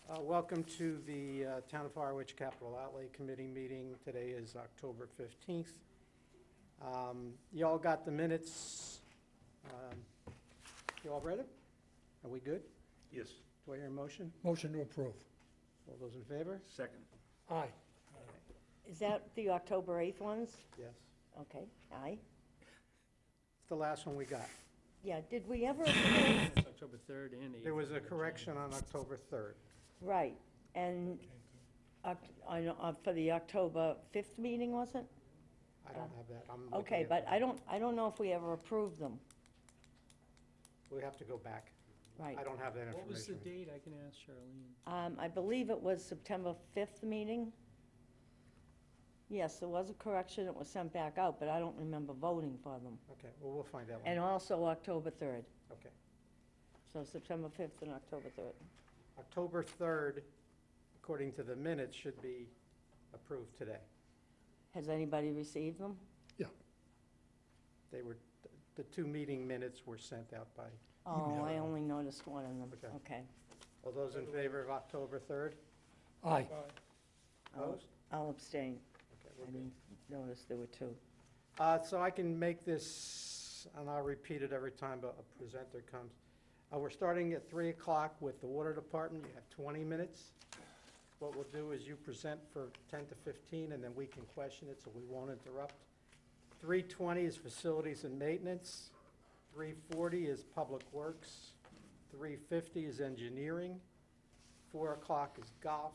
Welcome to the Town of Harwich Capital Outlay Committee meeting. Today is October 15th. You all got the minutes. You all read it? Are we good? Yes. Do I hear a motion? Motion to approve. All those in favor? Second. Aye. Is that the October 8th ones? Yes. Okay, aye. It's the last one we got. Yeah, did we ever, It's October 3rd and 8th. There was a correction on October 3rd. right, and for the October 5th meeting, was it? I don't have that. I'm looking Okay, at but them. I don't know if we ever approved them, We have to go back. right. I don't have that information. What was the date? I can ask Charlene. I believe it was September 5th meeting. Yes, there was a correction, it was sent back out, but I don't remember voting for them. Okay, well, we'll find out. And also October 3rd, Okay. so September 5th and October 3rd. October 3rd, according to the minutes, should be approved today. Has anybody received them? They were, the two meeting minutes were sent out by, Oh, I only noticed one of them, Okay. okay. all those in favor of October 3rd? Aye. Opposed? I'll abstain. Okay, I we're good. didn't notice there were two. So I can make this, and I'll repeat it every time a presenter comes. We're starting at 3 o'clock with the Water Department. You have 20 minutes. What we'll do is you present for 10 to 15, and then we can question it, so we won't interrupt. 3:20 is Facilities and Maintenance. 3:40 is Public Works. 3:50 is Engineering. 4 o'clock is Golf.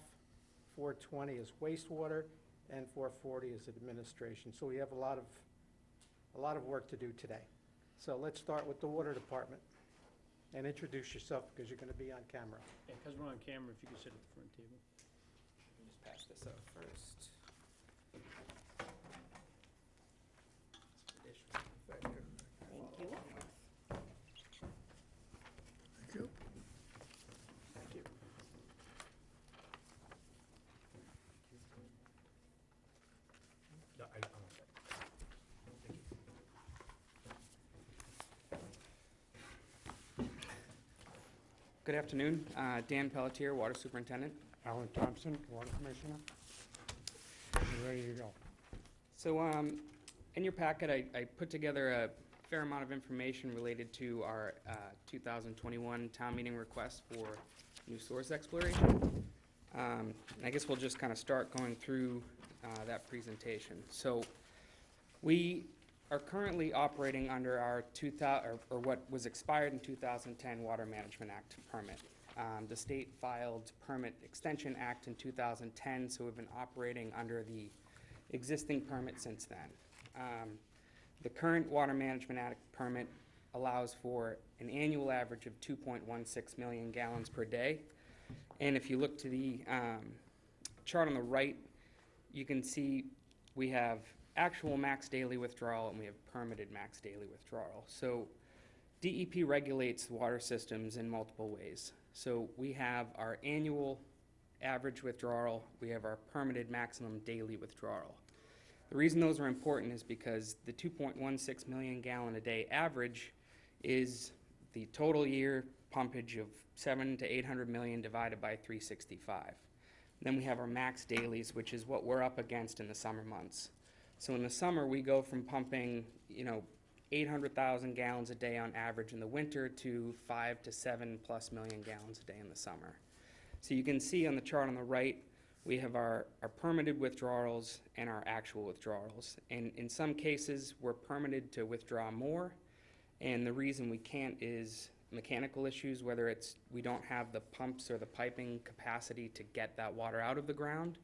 4:20 is Wastewater, and 4:40 is Administration. So we have a lot of work to do today. So let's start with the Water Department. And introduce yourself, because you're going to be on camera. Yeah, because we're on camera, if you could sit at the front table. Just patch this up first. Thank you. Thank you. Thank you. No, I'm all set. Thank you. Good afternoon, Dan Pelletier, Water Superintendent. Alan Thompson, Water Commissioner. You ready to go? So in your packet, I put together a fair amount of information related to our 2021 town meeting request for new source exploration. And I guess we'll just kind of start going through that presentation. So we are currently operating under our or what was expired in 2010 Water Management Act permit. The state filed Permit Extension Act in 2010, so we've been operating under the existing permit since then. The current Water Management Act permit allows for an annual average of 2.16 million gallons per day. And if you look to the chart on the right, you can see we have actual max daily withdrawal and we have permitted max daily withdrawal. So DEP regulates water systems in multiple ways. So we have our annual average withdrawal, we have our permitted maximum daily withdrawal. The reason those are important is because the 2.16 million gallon a day average is the total year pumpage of 700 to 800 million divided by 365. Then we have our max dailies, which is what we're up against in the summer months. So in the summer, we go from pumping, 800,000 gallons a day on average in the winter to 5 to 7+ million gallons a day in the summer. So you can see on the chart on the right, we have our permitted withdrawals and our actual withdrawals. And in some cases, we're permitted to withdraw more. And the reason we can't is mechanical issues, whether it's we don't have the pumps or the piping capacity to get that water out of the ground,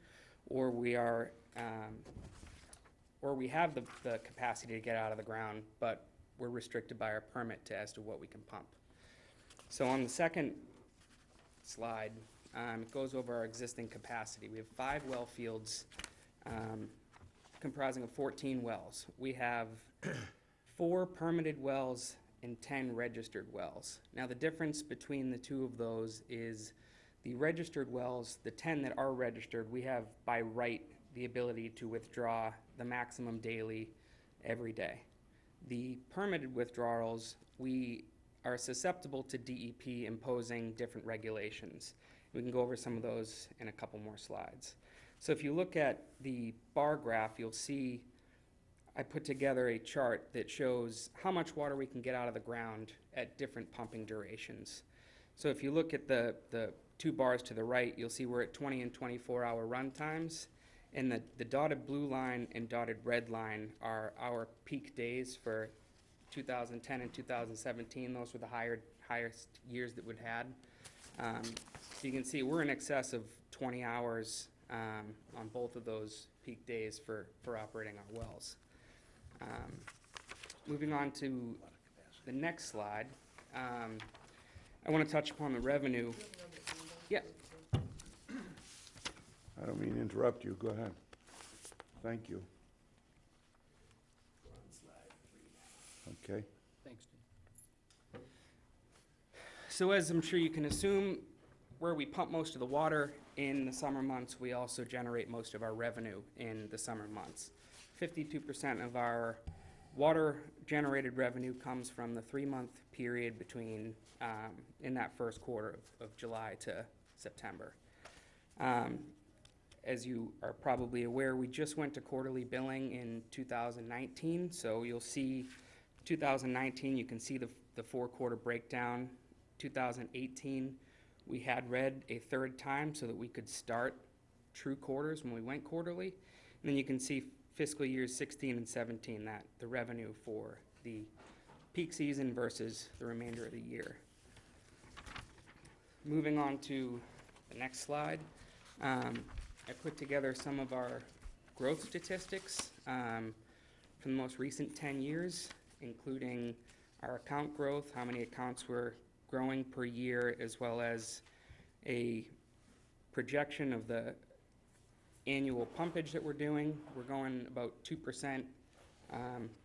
or we are or we have the capacity to get out of the ground, but we're restricted by our permit as to what we can pump. So on the second slide, it goes over our existing capacity. We have 5 well fields comprising of 14 wells. We have 4 permitted wells and 10 registered wells. Now the difference between the two of those is the registered wells, the 10 that are registered, we have by right the ability to withdraw the maximum daily every day. The permitted withdrawals, we are susceptible to DEP imposing different regulations. We can go over some of those in a couple more slides. So if you look at the bar graph, you'll see I put together a chart that shows how much water we can get out of the ground at different pumping durations. So if you look at the two bars to the right, you'll see we're at 20 and 24-hour run times. And the dotted blue line and dotted red line are our peak days for 2010 and 2017. Those were the highest years that we've had. So you can see we're in excess of 20 hours on both of those peak days for operating our wells. Moving on to the next slide, I want to touch upon the revenue. Yeah. I don't mean to interrupt you. Go ahead. Thank you. Okay. Thanks, Dave. So as I'm sure you can assume, where we pump most of the water in the summer months, we also generate most of our revenue in the summer months. 52% of our water-generated revenue comes from the 3-month period between, in that first quarter of July to September. As you are probably aware, we just went to quarterly billing in 2019, so you'll see 2019, you can see the 4-quarter breakdown. 2018, we had read a third time so that we could start true quarters when we went quarterly. And then you can see fiscal years 16 and 17, that the revenue for the peak season versus the remainder of the year. Moving on to the next slide. I put together some of our growth statistics from the most recent 10 years, including our account growth, how many accounts we're growing per year, as well as a projection of the annual pumpage that we're doing. We're going about 2%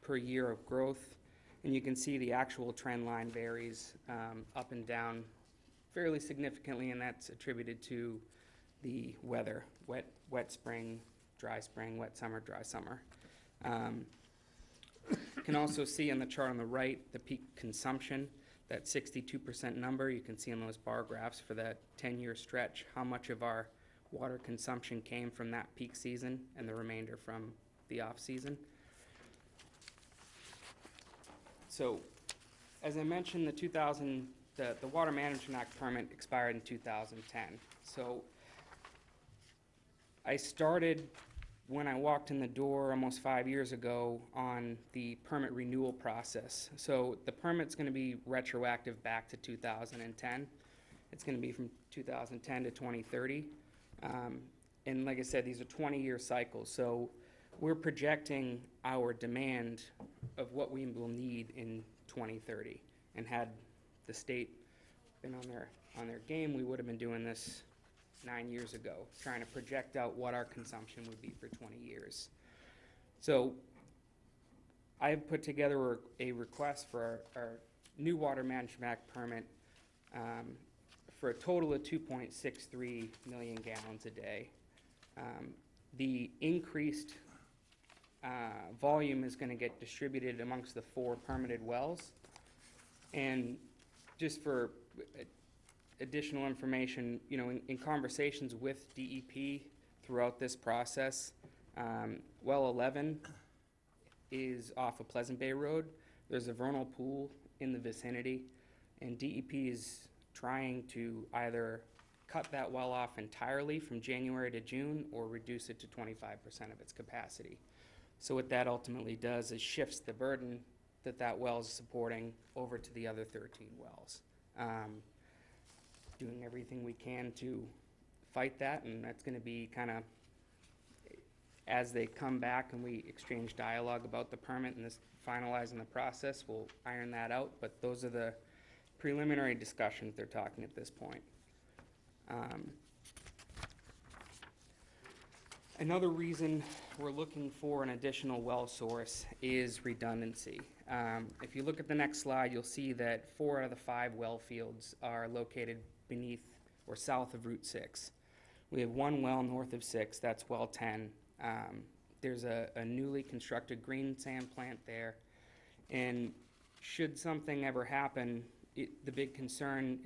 per year of growth, and you can see the actual trend line varies up and down fairly significantly, and that's attributed to the weather, wet spring, dry spring, wet summer, dry summer. You can also see on the chart on the right the peak consumption, that 62% number. You can see on those bar graphs for that 10-year stretch how much of our water consumption came from that peak season and the remainder from the off-season. So, as I mentioned, the Water Management Act permit expired in 2010. So, I started when I walked in the door almost 5 years ago on the permit renewal process. So the permit's going to be retroactive back to 2010. It's going to be from 2010 to 2030. And like I said, these are 20-year cycles. So we're projecting our demand of what we will need in 2030. And had the state been on their game, we would have been doing this 9 years ago, trying to project out what our consumption would be for 20 years. So I have put together a request for our new Water Management Act permit for a total of 2.63 million gallons a day. The increased volume is going to get distributed amongst the 4 permitted wells. And just for additional information, you know, in conversations with DEP throughout this process, well 11 is off of Pleasant Bay Road. There's a vernal pool in the vicinity, and DEP is trying to either cut that well off entirely from January to June or reduce it to 25% of its capacity. So what that ultimately does is shifts the burden that well is supporting over to the other 13 wells. Doing everything we can to fight that, and that's going to be kind of as they come back and we exchange dialogue about the permit and this finalizing the process, we'll iron that out, but those are the preliminary discussions they're talking at this point. Another reason we're looking for an additional well source is redundancy. If you look at the next slide, you'll see that 4 out of the 5 well fields are located beneath or south of Route 6. We have 1 well north of 6, that's well 10. There's a newly constructed green sand plant there, and should something ever happen the big concern,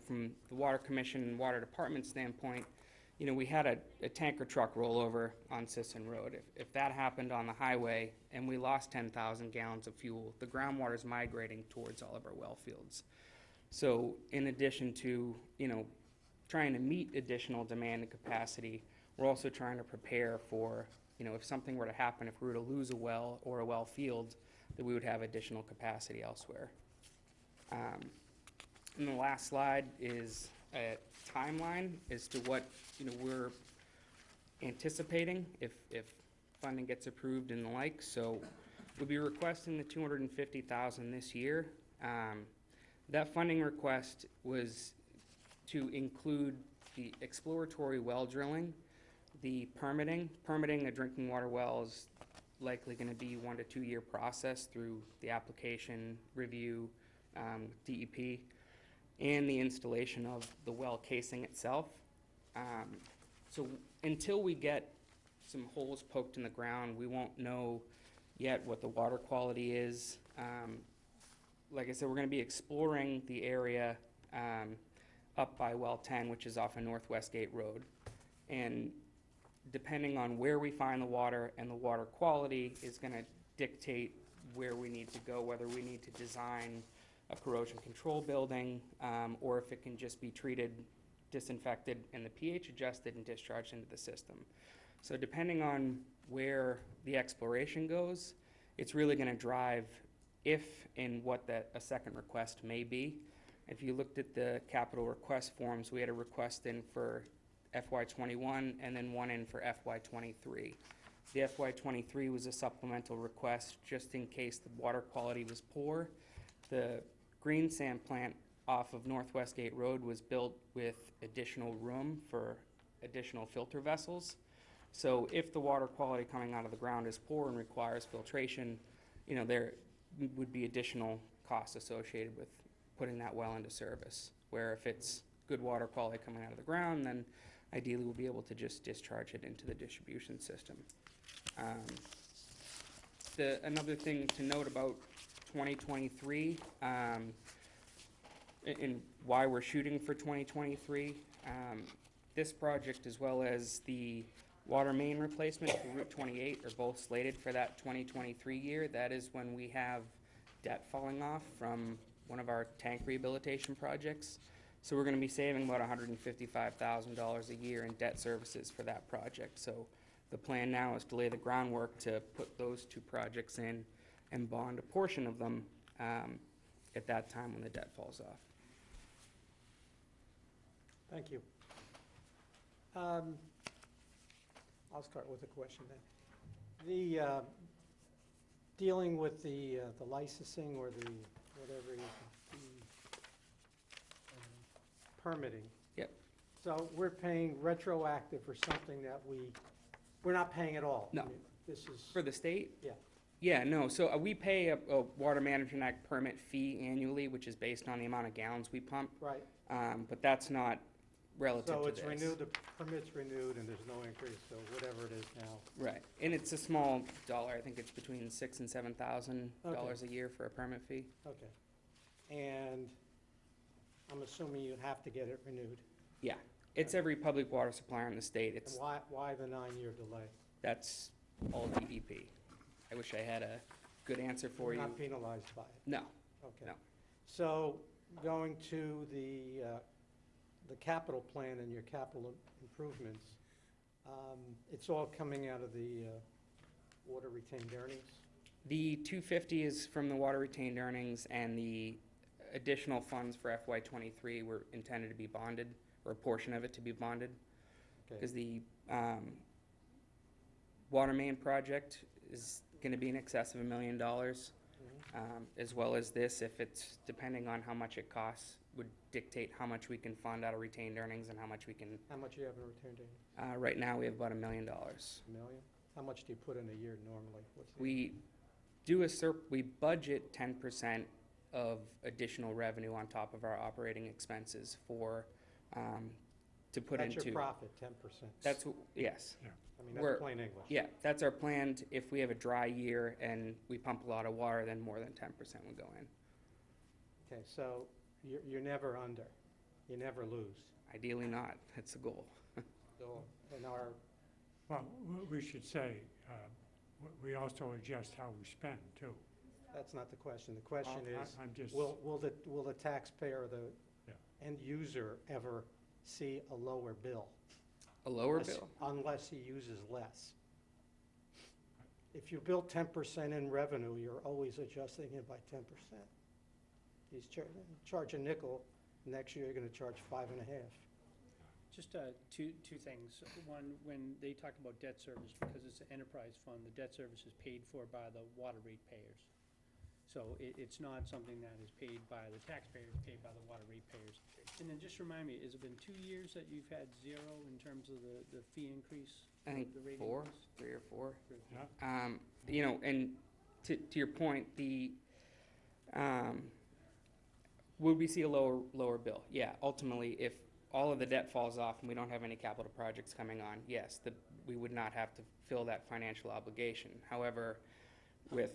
from the Water Commission and Water Department standpoint, we had a tanker truck rollover on Sisson Road. If that happened on the highway and we lost 10,000 gallons of fuel, the groundwater's migrating towards all of our well fields. So in addition to, trying to meet additional demand and capacity, we're also trying to prepare for, if something were to happen, if we were to lose a well or a well field, that we would have additional capacity elsewhere. And the last slide is a timeline as to what, we're anticipating if funding gets approved and the like. So we'll be requesting the $250,000 this year. That funding request was to include the exploratory well drilling, the permitting. Permitting a drinking water well is likely going to be 1 to 2 year process through the application, review, DEP, and the installation of the well casing itself. So until we get some holes poked in the ground, we won't know yet what the water quality is. Like I said, we're going to be exploring the area up by well 10, which is off of Northwest Gate Road. And depending on where we find the water and the water quality is going to dictate where we need to go, whether we need to design a corrosion control building, or if it can just be treated, disinfected, and the pH adjusted and discharged into the system. So depending on where the exploration goes, it's really going to drive if and what a second request may be. If you looked at the capital request forms, we had a request in for FY21 and then one in for FY23. The FY23 was a supplemental request just in case the water quality was poor. The green sand plant off of Northwest Gate Road was built with additional room for additional filter vessels. So if the water quality coming out of the ground is poor and requires filtration, there would be additional costs associated with putting that well into service. Where if it's good water quality coming out of the ground, then ideally we'll be able to just discharge it into the distribution system. Another thing to note about 2023, and why we're shooting for 2023, this project as well as the water main replacement for Route 28 are both slated for that 2023 year. That is when we have debt falling off from one of our tank rehabilitation projects. So we're going to be saving about $155,000 a year in debt services for that project. So the plan now is to lay the groundwork to put those two projects in and bond a portion of them at that time when the debt falls off. Thank you. I'll start with a question then. The dealing with the licensing or the whatever, the permitting. Yep. So we're paying retroactive for something that we're not paying at all. No. I mean, this is, For the state? yeah, Yeah, no, so we pay a Water Management Act permit fee annually, which is based on the amount of gallons we pump, right. but that's not relative So to it's this. renewed, the permit's renewed, and there's no increase, so whatever it is now. Right, and it's a small dollar, I think it's between $6,000 and $7,000 a year for a permit fee. Okay. And I'm assuming you have to get it renewed. Yeah, it's every public water supplier in the state, And why the 9-year delay? that's all DEP. I wish I had a good answer for We're you. not penalized by it? No, Okay. No. So going to the capital plan and your capital improvements, it's all coming out of the water retained earnings? the 250 is from the water retained earnings, and the additional funds for FY23 were intended to be bonded, or a portion of it to be bonded. Okay. Because the water main project is gonna be in excess of $1 million, as well as this, if it's, depending on how much it costs, would dictate how much we can fund out of retained earnings and how much we can, How much you have in retained earnings? right now, we have about $1 million. $1 million? How much do you put in a year normally? What's the- We budget 10% of additional revenue on top of our operating expenses for, to put into. That's your profit, 10%. That's, yes. I mean, we're- that's plain English. Yeah, that's our plan. If we have a dry year and we pump a lot of water, then more than 10% would go in. Okay, so you're never under, you never lose. Ideally not, that's the goal. So, in our, Well, we should say, we also adjust how we spend, too. that's not the question. The question is, I'm just, will the taxpayer, the Yeah. end user ever see a lower bill? A lower Unless- bill? Unless he uses less. If you build 10% in revenue, you're always adjusting it by 10%. He's charge a nickel, next year you're gonna charge 5.5. Just two things. One, when they talk about debt service, because it's an enterprise fund, the debt service is paid for by the water ratepayers. So it's not something that is paid by the taxpayers, it's paid by the water ratepayers. And then just remind me, has it been 2 years that you've had zero in terms of the fee increase? I think the rate 4, increase? 3 or 4. yeah, You know, and to your point, would we see a lower bill? Yeah, ultimately, if all of the debt falls off and we don't have any capital projects coming on, yes, we would not have to fill that financial obligation. However, with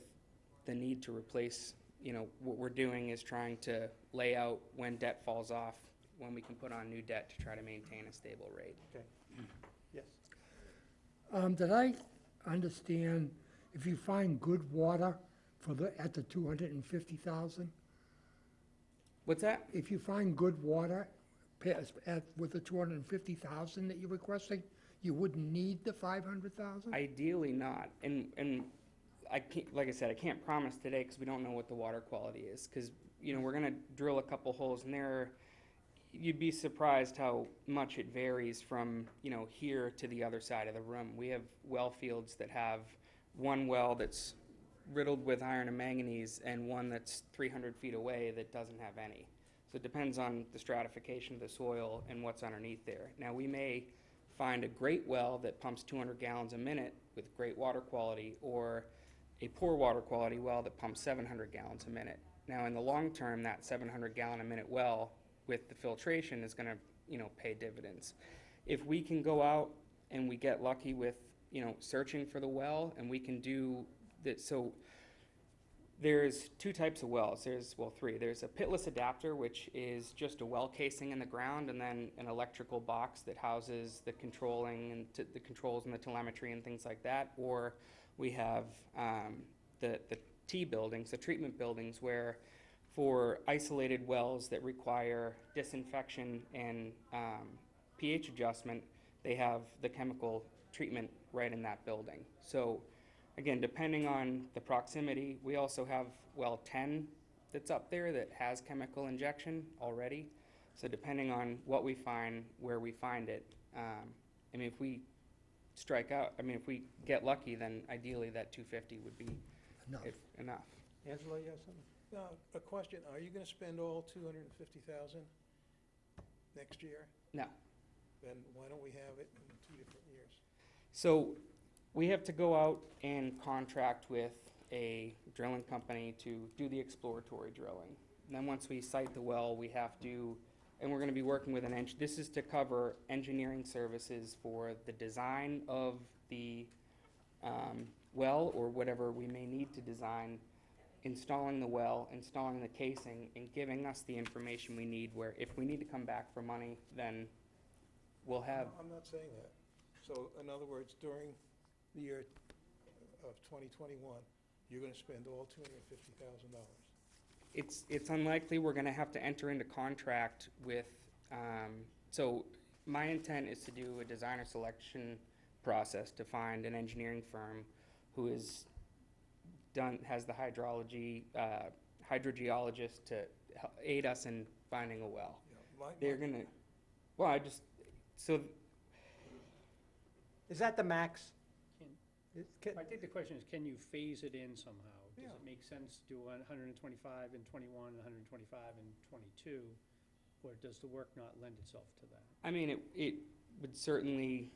the need to replace, you know, what we're doing is trying to lay out when debt falls off, when we can put on new debt to try to maintain a stable rate. Okay. Yes. Did I understand, if you find good water at the 250,000, What's that? if you find good water with the 250,000 that you're requesting, you wouldn't need the 500,000? Ideally not, and I can't, like I said, I can't promise today because we don't know what the water quality is. Because, you know, we're gonna drill a couple holes and you'd be surprised how much it varies from, you know, here to the other side of the room. We have well fields that have one well that's riddled with iron and manganese and one that's 300 feet away that doesn't have any. So it depends on the stratification of the soil and what's underneath there. Now, we may find a great well that pumps 200 gallons a minute with great water quality, or a poor water quality well that pumps 700 gallons a minute. Now, in the long term, that 700 gallon a minute well with the filtration is gonna, you know, pay dividends. If we can go out and we get lucky with, you know, searching for the well, and we can do that, so there's 2 types of wells. Well, 3. There's a pitless adapter, which is just a well casing in the ground, and then an electrical box that houses the controlling and the controls and the telemetry and things like that. Or we have the T buildings, the treatment buildings, where for isolated wells that require disinfection and pH adjustment, they have the chemical treatment right in that building. So again, depending on the proximity, we also have well 10 that's up there that has chemical injection already. So depending on what we find, where we find it, I mean, if we strike out, I mean, if we get lucky, then ideally that 250 would be Enough. Angela, enough. you have something? Now, a question, are you gonna spend all 250,000 next year? No. Then why don't we have it in 2 different years? So we have to go out and contract with a drilling company to do the exploratory drilling. And then once we site the well, we have to, and we're gonna be working with this is to cover engineering services for the design of the well, or whatever we may need to design, installing the well, installing the casing, and giving us the information we need, where if we need to come back for money, then we'll have. No, I'm not saying that. So, in other words, during the year of 2021, you're gonna spend all $250,000. It's unlikely. We're gonna have to enter into contract with, so my intent is to do a designer selection process to find an engineering firm who has the hydrogeologist to aid us in finding a well. They're gonna, well, Is that the max? I think the question is, can you phase it in somehow? Does Yeah. it make sense to do 125 in 21, 125 in 22? Or does the work not lend itself to that? I mean, it would certainly,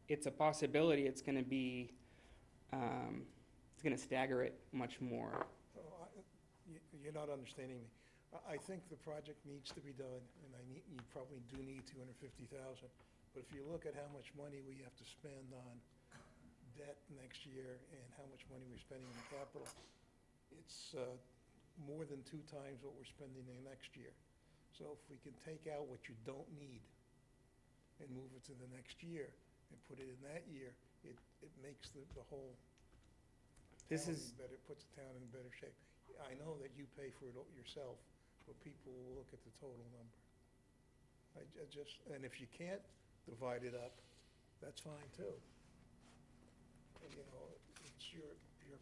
it's a possibility. It's gonna be, it's gonna stagger it much more. So you're not understanding me. I think the project needs to be done, and you probably do need 250,000. But if you look at how much money we have to spend on debt next year and how much money we're spending on capital, it's more than 2 times what we're spending the next year. So if we can take out what you don't need and move it to the next year and put it in that year, it makes the whole This town is- better, puts the town in better shape. I know that you pay for it yourself, but people will look at the total number. I just, and if you can't divide it up, that's fine too. And, you know, it's your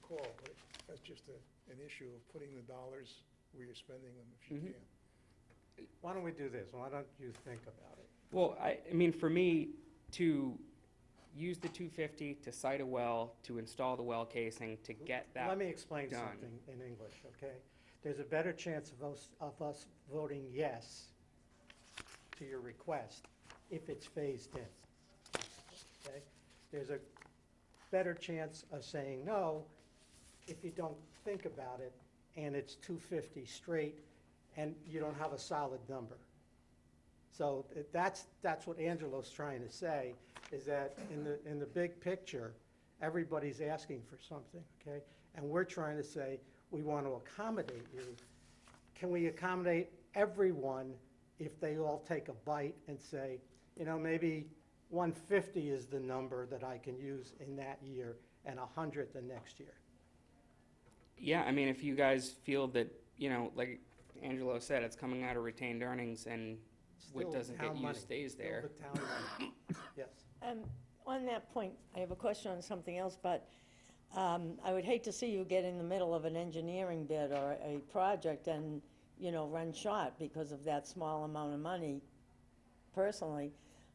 call, but that's just an issue of putting the dollars where you're spending them if you Mhm. can. Why don't we do this? Why don't you think about it? Well, I mean, for me, to use the 250 to site a well, to install the well casing, to get that. Let me explain done. something in English, okay? There's a better chance of us voting yes to your request if it's phased in, okay? There's a better chance of saying no if you don't think about it and it's 250 straight and you don't have a solid number. So that's what Angelo's trying to say, is that in the big picture, everybody's asking for something, okay? And we're trying to say, we want to accommodate you. Can we accommodate everyone if they all take a bite and say, you know, maybe 150 is the number that I can use in that year and 100 the next year? Yeah, I mean, if you guys feel that, you know, like Angelo said, it's coming out of retained earnings and what Still doesn't get town money. used stays Still there. the town money. Yes. On that point, I have a question on something else, but I would hate to see you get in the middle of an engineering bid or a project and, you know, run short because of that small amount of money, personally.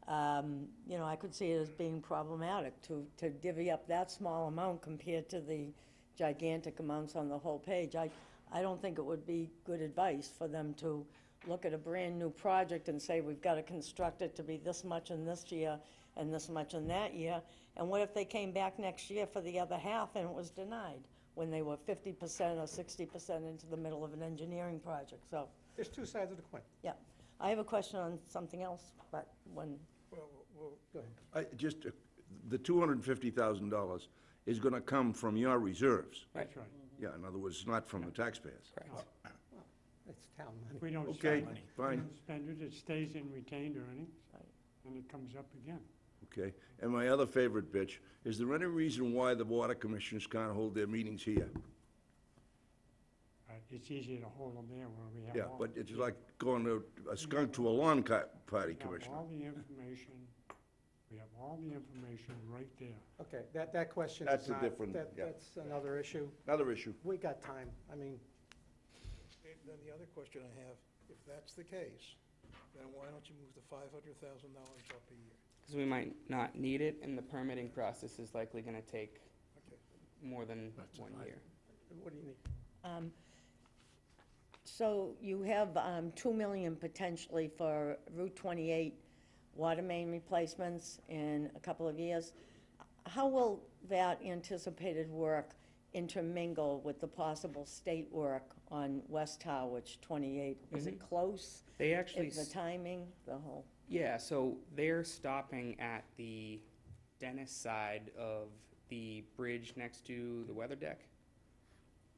You know, I could see it as being problematic to divvy up that small amount compared to the gigantic amounts on the whole page. I don't think it would be good advice for them to look at a brand-new project and say, we've got to construct it to be this much in this year and this much in that year. And what if they came back next year for the other half and it was denied when they were 50% or 60% into the middle of an engineering project? So, There's two sides of the coin. yeah. I have a question on something else, but when, Well, Go ahead. The $250,000 is going to come from your reserves. That's right. Yeah, in other words, not from the taxpayers. Correct. It's town If money. we don't Okay, spend it, fine. we don't spend it, it stays in retained earnings, Right. and it comes up again. Okay, and my other favorite bitch, is there any reason why the water commissioners can't hold their meetings here? It's easier to hold them there where we have Yeah, all. but it's like going to a skunk to a lawn party, We have Commissioner. all the information, we have all the information right there. Okay, that question That's is a not, different- yeah. that's another issue. Another issue. We got time. I mean, then the other question I have, if that's the case, then why don't you move the $500,000 up a year? Because we might not need it, and the permitting process is likely gonna take Okay. more than 1 year. what do you need? so you have 2 million potentially for Route 28 water main replacements in a couple of years. How will that anticipated work intermingle with the possible state work on West Harwich 28? Is it close? They actually, If the timing, the whole, yeah, so they're stopping at the Dennis side of the bridge next to the weather deck.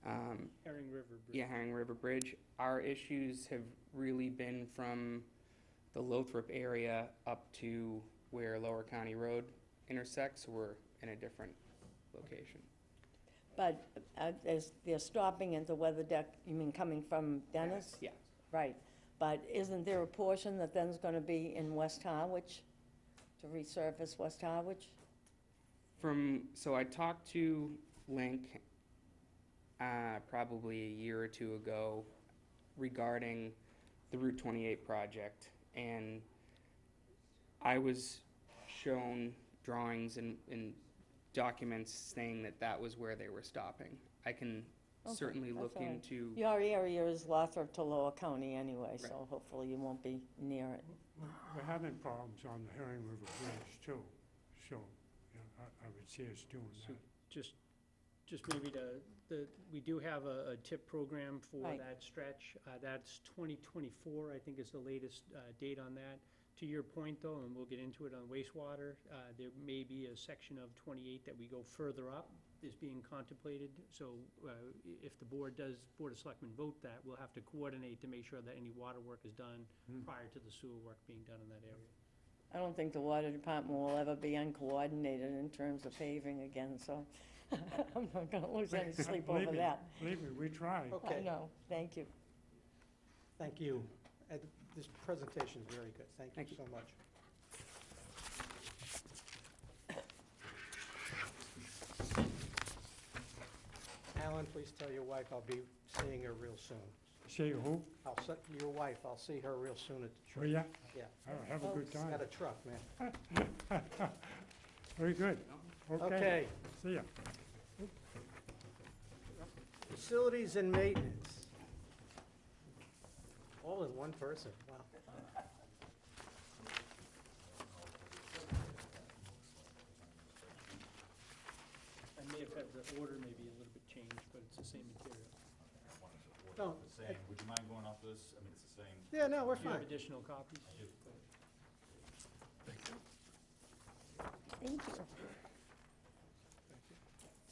Herring River Bridge. Yeah, Herring River Bridge. Our issues have really been from the Lothrop area up to where Lower County Road intersects. We're in a different location. but they're stopping at the weather deck, you mean coming from Dennis? Yeah. Right, but isn't there a portion that then's gonna be in West Harwich, to resurface West Harwich? So I talked to Link probably a year or two ago regarding the Route 28 project, and I was shown drawings and documents saying that that was where they were stopping. I can Okay, certainly that's look all right. into, Your area is Lothrop to Lower County anyway, so hopefully you won't be near it. We're having problems on the Herring River Bridge too, so, yeah, I would see us doing So that. just maybe we do have a TIP program for Right. that stretch. That's 2024, I think is the latest date on that. To your point, though, and we'll get into it on wastewater, there may be a section of 28 that we go further up is being contemplated, so if the Board of Selectmen vote that, we'll have to coordinate to make sure that any water work is done prior to the sewer work being done in that area. I don't think the water department will ever be uncoordinated in terms of paving again, so I'm not gonna lose any sleep Believe over me, that. Believe me, we try. I Okay, know, thank you. thank you. Ed, this presentation is very good. Thank Thank you you. so much. Alan, please tell your wife I'll be seeing her real soon. See who? Your wife, I'll see her real soon at the Will ya? Yeah. Oh, have a good She's time. got a truck, man. Very good. Okay. See ya. Facilities and maintenance. All in one person, wow. I may have had the order maybe a little bit changed, but it's the same material. No, The same, would you mind going off this? I mean, it's the same. yeah, no, we're Do you have fine. additional copies? Thank you.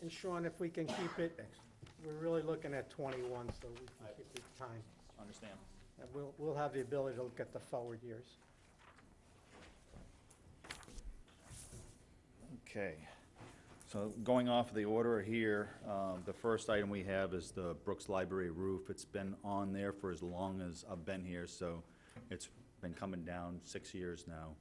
And Sean, if we can keep it, we're really looking at 21, so we can keep the time. Understand. And we'll have the ability to look at the forward years. Okay, so going off the order here, the first item we have is the Brooks Library roof. It's been on there for as long as I've been here, so it's been coming down 6 years now.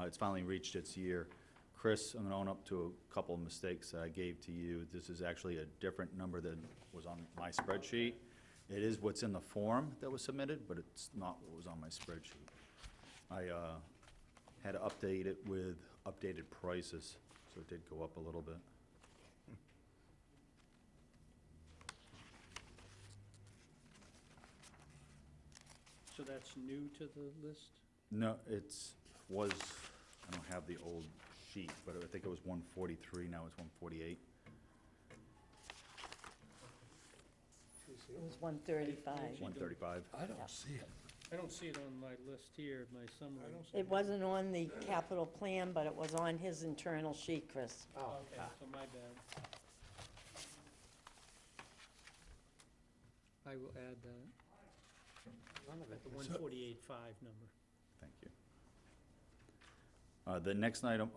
It's finally reached its year. Chris, I'm gonna own up to a couple of mistakes I gave to you. This is actually a different number than was on my spreadsheet. It is what's in the form that was submitted, but it's not what was on my spreadsheet. I had to update it with updated prices, so it did go up a little bit. So that's new to the list? No, I don't have the old sheet, but I think it was 143, now it's 148. It was 135. 135. I don't see it. I don't see it on my list here, my summary. It wasn't on the capital plan, but it was on his internal sheet, Chris. Oh, Okay, so my bad. I will add that, none of it. the 148.5 number. Thank you. The next item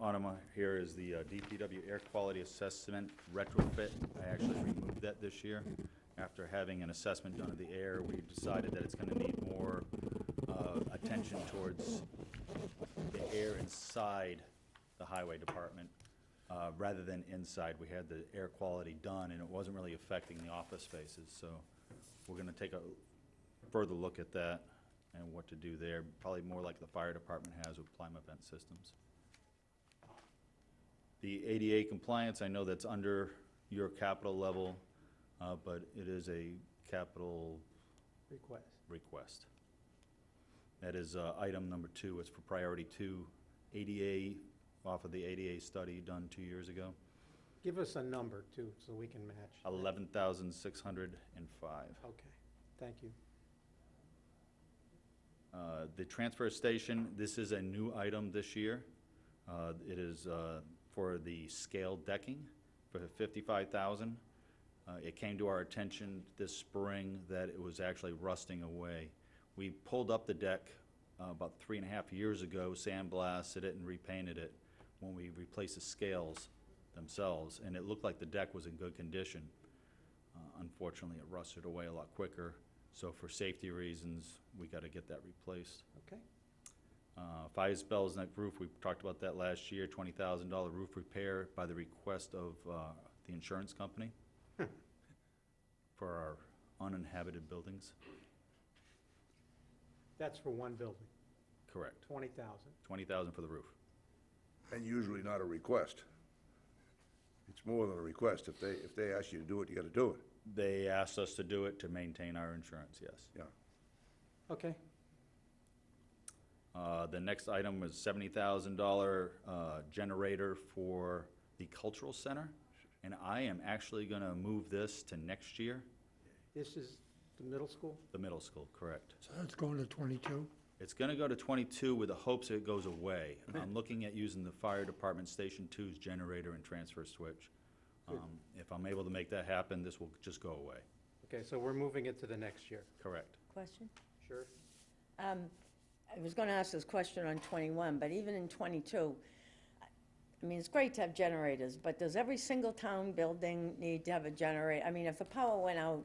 here is the DPW Air Quality Assessment Retrofit. I actually removed that this year. After having an assessment done of the air, we decided that it's gonna need more attention towards the air inside the highway department, rather than inside. We had the air quality done, and it wasn't really affecting the office spaces, so we're gonna take a further look at that and what to do there, probably more like the fire department has with climate vent systems. The ADA compliance, I know that's under your capital level, but it is a capital request. That is item number 2, it's for priority 2, ADA, off of the ADA study done 2 years ago, Give us a number, too, so we can match. 11,605. Okay, thank you. The transfer station, this is a new item this year. It is for the scale decking for $55,000. It came to our attention this spring that it was actually rusting away. We pulled up the deck about 3.5 years ago, sandblasted it and repainted it when we replaced the scales themselves, and it looked like the deck was in good condition. Unfortunately, it rusted away a lot quicker. So for safety reasons, we got to get that replaced. Okay, Fires, bells, neck roof, we talked about that last year, $20,000 roof repair by the request of the insurance company for our uninhabited buildings. that's for one building, Correct. 20,000. $20,000 for the roof. And usually not a request. It's more than a request. If they ask you to do it, you gotta do it. They asked us to do it to maintain our insurance, yes. Yeah. Okay, The next item was $70,000 generator for the cultural center, and I am actually gonna move this to next year, this is the middle school? the middle school, correct. So it's going to 22? It's gonna go to 22 with the hopes it goes away. I'm looking at using the fire department Station 2's generator and transfer switch. Good. If I'm able to make that happen, this will just go away. Okay, so we're moving it to the next year. Correct. Question? Sure? I was gonna ask this question on 21, but even in 22, I mean, it's great to have generators, but does every single town building need to have a generator? I mean, if the power went out,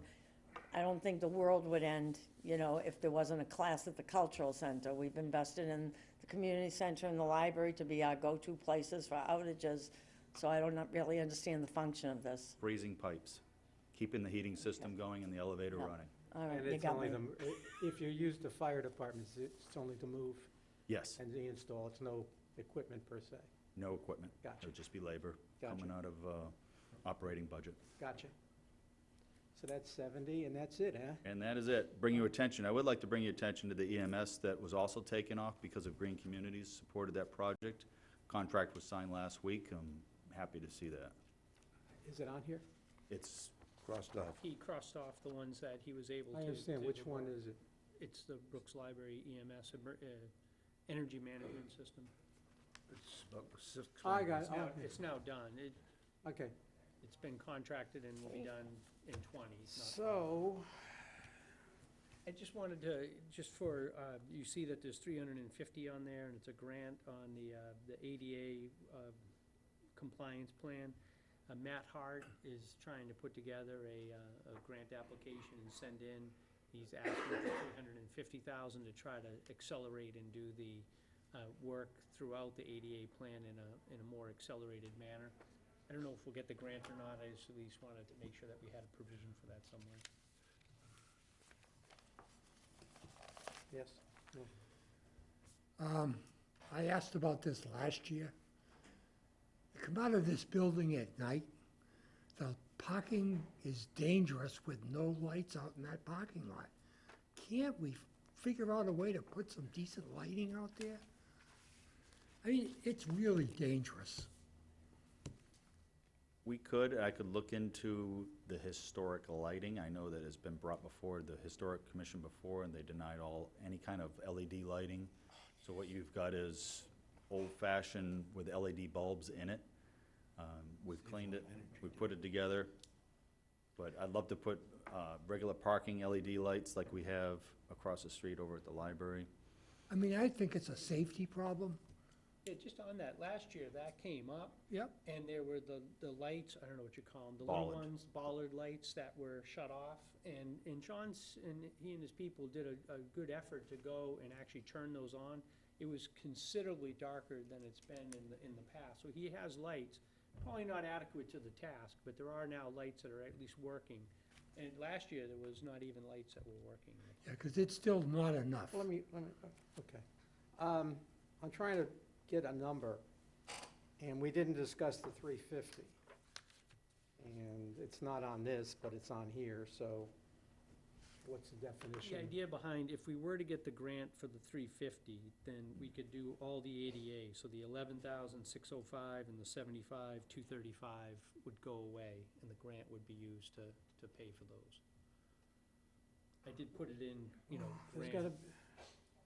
I don't think the world would end, you know, if there wasn't a class at the cultural center. We've invested in the community center and the library to be our go-to places for outages, so I don't really understand the function of this. Freezing pipes, keeping the heating system going and the elevator Yeah. running. All right, And you it's got only me. if you use the fire departments, it's only to move Yes, and the install, it's no equipment per se. no equipment. Gotcha. It'll just be labor Gotcha. coming out of operating budget. Gotcha. So that's 70, and that's it, huh? And that is it. Bring your attention, I would like to bring your attention to the EMS that was also taken off because of Green Communities supported that project. Contract was signed last week. I'm happy to see that. Is it on here? It's, Crossed off. He crossed off the ones that he was able to. I understand. to Which one develop. is it? It's the Brooks Library EMS, Energy Management System. It's about six. I got it. It's now, Oh, it's now done. Okay, It's been contracted and will be done in 20. not 20. so, I just wanted to, just for, you see that there's 350 on there, and it's a grant on the ADA compliance plan. Matt Hart is trying to put together a grant application and send in. He's asking for $350,000 to try to accelerate and do the work throughout the ADA plan in a more accelerated manner. I don't know if we'll get the grant or not. I just at least wanted to make sure that we had a provision for that somewhere. yes? No. I asked about this last year. You come out of this building at night, the parking is dangerous with no lights out in that parking lot. Can't we figure out a way to put some decent lighting out there? I mean, it's really dangerous. we could, I could look into the historic lighting. I know that it's been brought before the Historic Commission before, and they denied any kind of LED lighting. So what you've got is old-fashioned with LED bulbs in it. We've cleaned it, we put it together, but I'd love to put regular parking LED lights like we have across the street over at the library. I mean, I think it's a safety problem. Yeah, just on that, last year, that came up, Yep. and there were the lights, I don't know what you call them, the little Bollard. ones, bollard lights that were shut off, and John's, and he and his people did a good effort to go and actually turn those on. It was considerably darker than it's been in the past, so he has lights, probably not adequate to the task, but there are now lights that are at least working. And last year, there was not even lights that were working. Yeah, because it's still not enough. Let me, okay. I'm trying to get a number, and we didn't discuss the 350. And it's not on this, but it's on here, so what's the definition? The idea behind, if we were to get the grant for the 350, then we could do all the ADA, so the 11,605 and the 75,235 would go away, and the grant would be used to pay for those. I did put it in, There's grant gotta,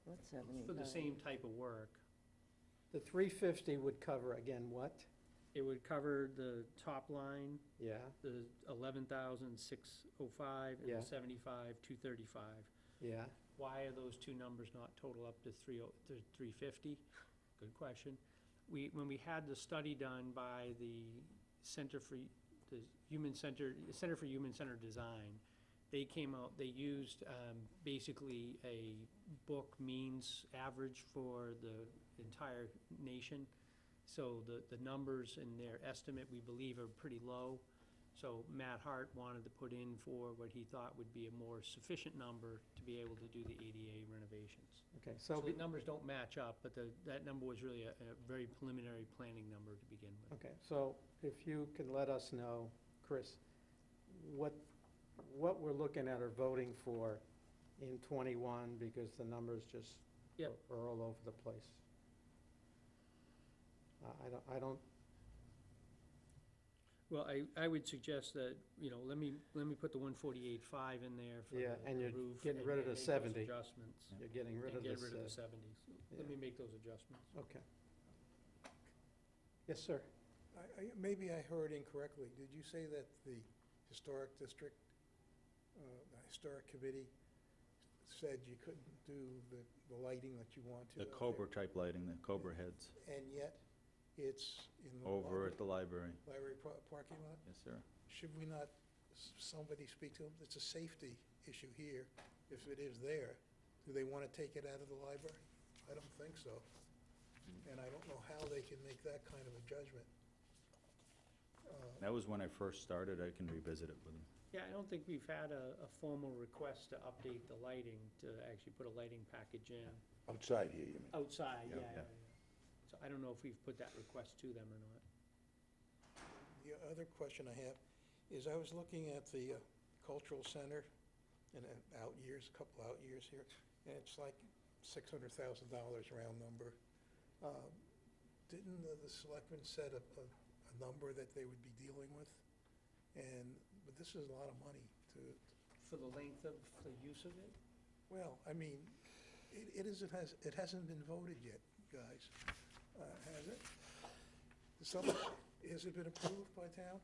What's 75? for the same type of work. the 350 would cover, again, what? It would cover the top line, Yeah, the 11,605 and Yeah. the 75,235. yeah, Why are those two numbers not total up to 350? Good question. When we had the study done by the Center for Human Centered Design, they came out, they used basically a book means average for the entire nation. So the numbers in their estimate, we believe, are pretty low. So Matt Hart wanted to put in for what he thought would be a more sufficient number to be able to do the ADA renovations. okay, So so, the numbers don't match up, but that number was really a very preliminary planning number to begin with. okay, so if you can let us know, Chris, what we're looking at or voting for in 21, because the numbers just Yep. are all over the place. I don't, Well, I would suggest that, let me put the 148.5 in there for Yeah, the and you're roof. getting and rid of the make those 70. adjustments. you're getting rid And of get this. rid of the 70s. yeah. Let me make those adjustments. Okay. Yes, sir. Maybe I heard incorrectly. Did you say that the historic district, the historic committee said you couldn't do the lighting that you want to? The Cobra type lighting, the Cobra heads, And yet, it's in the over at the library. library parking lot? Yes, sir. Should we not, somebody speak to them? It's a safety issue here. If it is there, do they want to take it out of the library? I don't think so. And I don't know how they can make that kind of a judgment. That was when I first started. I can revisit it with them. Yeah, I don't think we've had a formal request to update the lighting, to actually put a lighting package in. Outside here, you mean? Outside, Yeah. yeah. So I don't know if we've put that request to them or not. The other question I have is I was looking at the cultural center in out years, a couple out years here, and it's like $600,000 round number. Didn't the selectmen set a number that they would be dealing with? But this is a lot of money to, For the length of the use of it? well, I mean, it hasn't been voted yet, guys. Has it? Has it been approved by town?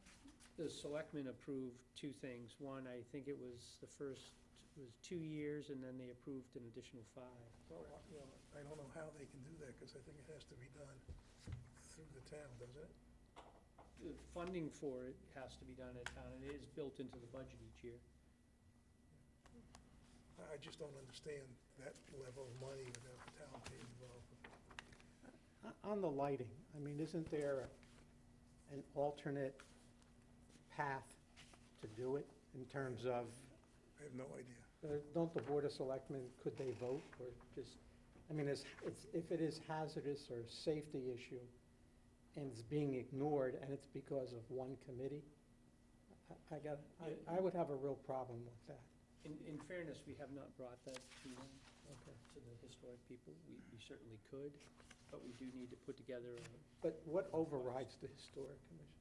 The selectmen approved two things. One, I think it was the first, was 2 years, and then they approved an additional 5. Well, you know, I don't know how they can do that, because I think it has to be done through the town, doesn't it? The funding for it has to be done at town, and it is built into the budget each year. I just don't understand that level of money without the town being involved. On the lighting, I mean, isn't there an alternate path to do it in terms of, I have no idea. don't the Board of Selectmen, could they vote or just, I mean, if it is hazardous or safety issue and it's being ignored and it's because of one committee, I would have a real problem with that. In fairness, we have not brought that to them, Okay. to the historic people. We certainly could, but we do need to put together a. But what overrides the Historic Commission?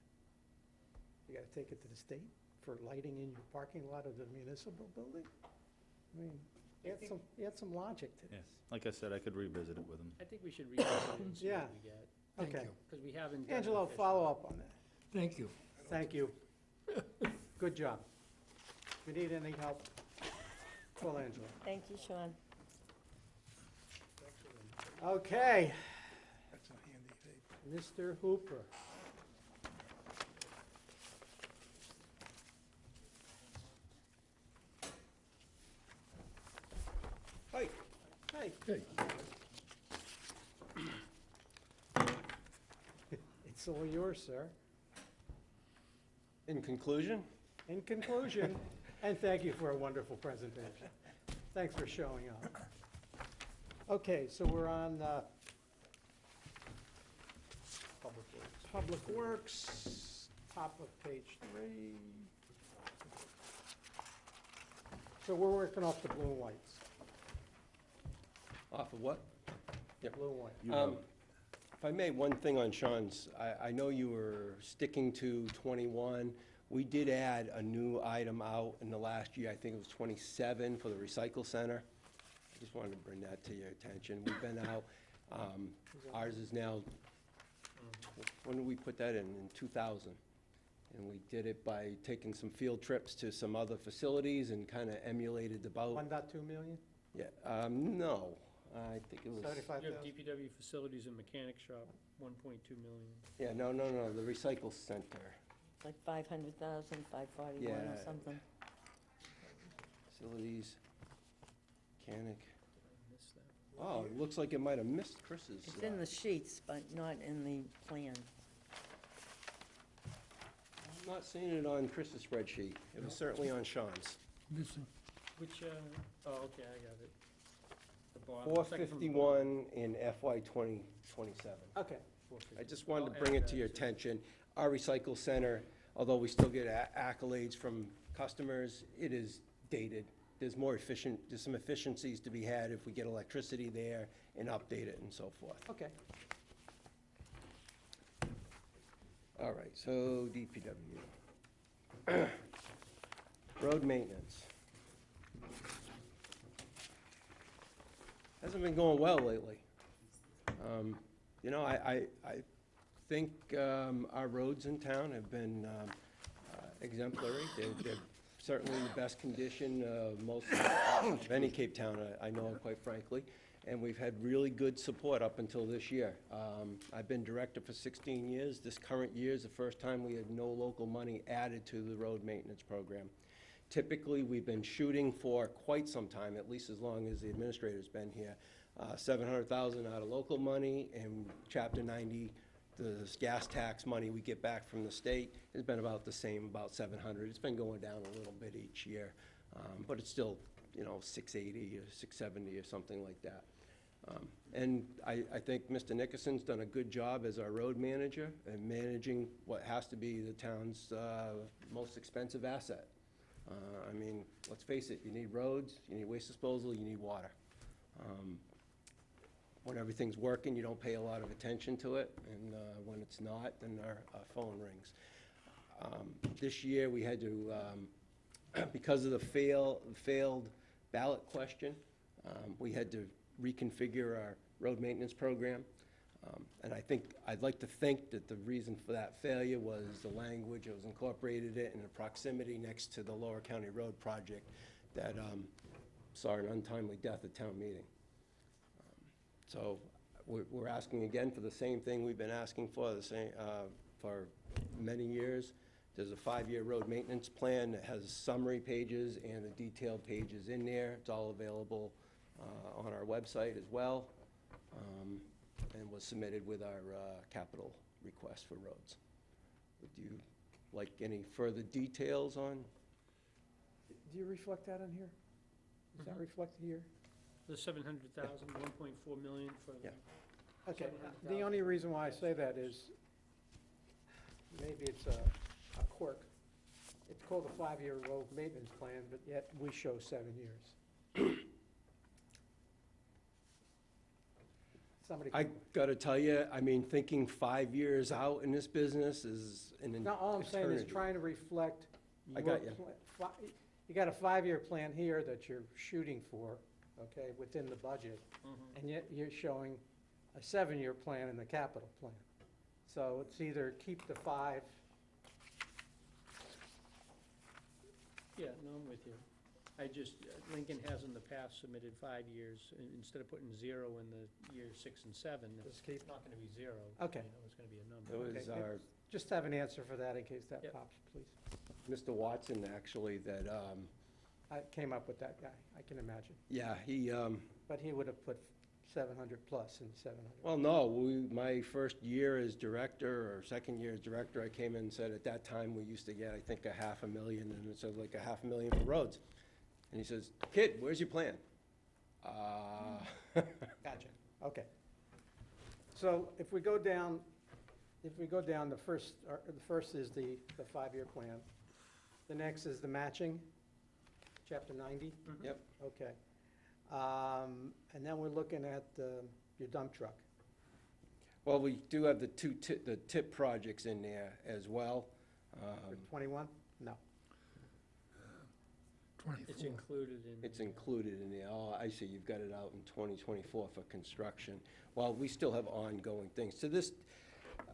You gotta take it to the state for lighting in your parking lot of the municipal building? I mean, add some logic to Yes. this. Like I said, I could revisit it with them. I think we should revisit it and see Yeah. what we get, Thank Okay. you. because we haven't done it Angelo, officially. follow up on that. Thank you. Thank you. Good job. If you need any help, call Angelo. Thank you, Sean. Thanks for that. Okay, That's a handy paper. Mr. Hooper. Hi. Hey. Hey. It's all yours, sir. In conclusion, In conclusion, and thank you for a wonderful presentation. Thanks for showing up. Okay, so we're on Public Works, top of page 3. So we're working off the blue and whites. off of what? Yep. Blue and white. You have- If I may, one thing on Sean's, I know you were sticking to 21. We did add a new item out in the last year, I think it was 27 for the recycle center. I just wanted to bring that to your attention. We've been out, ours is now, when did we put that in 2000. And we did it by taking some field trips to some other facilities and kind of emulated the boat. 1.2 million? Yeah, no, I think it was. 75,000? You have DPW facilities and mechanic shop, 1.2 million. Yeah, no, the recycle center, Like 500,000, 541 or Yeah. something. facilities, mechanic. I missed that. Oh, it looks like it might have missed Chris's. It's in the sheets, but not in the plan. I'm not seeing it on Chris's spreadsheet. It was certainly on Sean's. Listen, Which, oh, okay, I got it. The bottom, second from the 451 in FY 2027. Okay. I just wanted to I'll bring add it to that, your too. attention. Our recycle center, although we still get accolades from customers, it is dated. There's some efficiencies to be had if we get electricity there and update it and so forth. Okay. All right, so DPW. Road maintenance. Hasn't been going well lately. You know, I think our roads in town have been exemplary. They're certainly the best condition of most of any Cape Town I know of, quite frankly. And we've had really good support up until this year. I've been director for 16 years. This current year is the first time we had no local money added to the road maintenance program. Typically, we've been shooting for quite some time, at least as long as the administrator's been here, $700,000 out of local money, and Chapter 90, the gas tax money we get back from the state, has been about the same, about 700. It's been going down a little bit each year, but it's still, you know, 680 or 670 or something like that. And I think Mr. Nickerson's done a good job as our road manager and managing what has to be the town's most expensive asset. I mean, let's face it, you need roads, you need waste disposal, you need water. When everything's working, you don't pay a lot of attention to it, and when it's not, then our phone rings. This year, we had to, because of the failed ballot question, we had to reconfigure our road maintenance program. And I'd like to think that the reason for that failure was the language that was incorporated in the proximity next to the Lower County Road project that saw an untimely death at town meeting. So we're asking again for the same thing we've been asking for for many years. There's a 5-year road maintenance plan that has summary pages and the detailed pages in there. It's all available on our website as well, and was submitted with our capital request for roads. Would you like any further details on? Do you reflect that on here? Is that reflected here? The 700,000, 1.4 million for the. Yeah. Okay, the 700,000. only reason why I say that is, maybe it's a quirk. It's called a 5-year road maintenance plan, but yet we show 7 years. Somebody. I gotta tell you, I mean, thinking 5 years out in this business is an eternity. No, all I'm saying is trying to reflect I your got you. You got a 5-year plan here that you're shooting for, okay, within the budget, and yet you're showing a 7-year plan in the capital plan. So it's either keep the 5. Yeah, no, I'm with you. I just, Lincoln has in the past submitted 5 years, instead of putting 0 in the year 6 and 7, Just keep- it's not gonna be 0. Okay. You know, it's gonna be a number. It was Okay, our, Just have an answer for that in case that Yep. pops, please. Mr. Watson, actually, that, I came up with that guy, I can imagine. yeah, he, But he would have put 700 plus and 700. well, no, my first year as director, or second year as director, I came in and said, at that time, we used to get, I think, $500,000, and it said like $500,000 for roads. And he says, "Kid, where's your plan?" Gotcha, okay. So if we go down, the first is the 5-year plan. The next is the matching, Chapter 90? Yep. Okay. And then we're looking at your dump truck. Well, we do have the tip projects in there as well. For 21? No. 24. It's included in. It's included in there. Oh, I see, you've got it out in 2024 for construction. Well, we still have ongoing things. So this,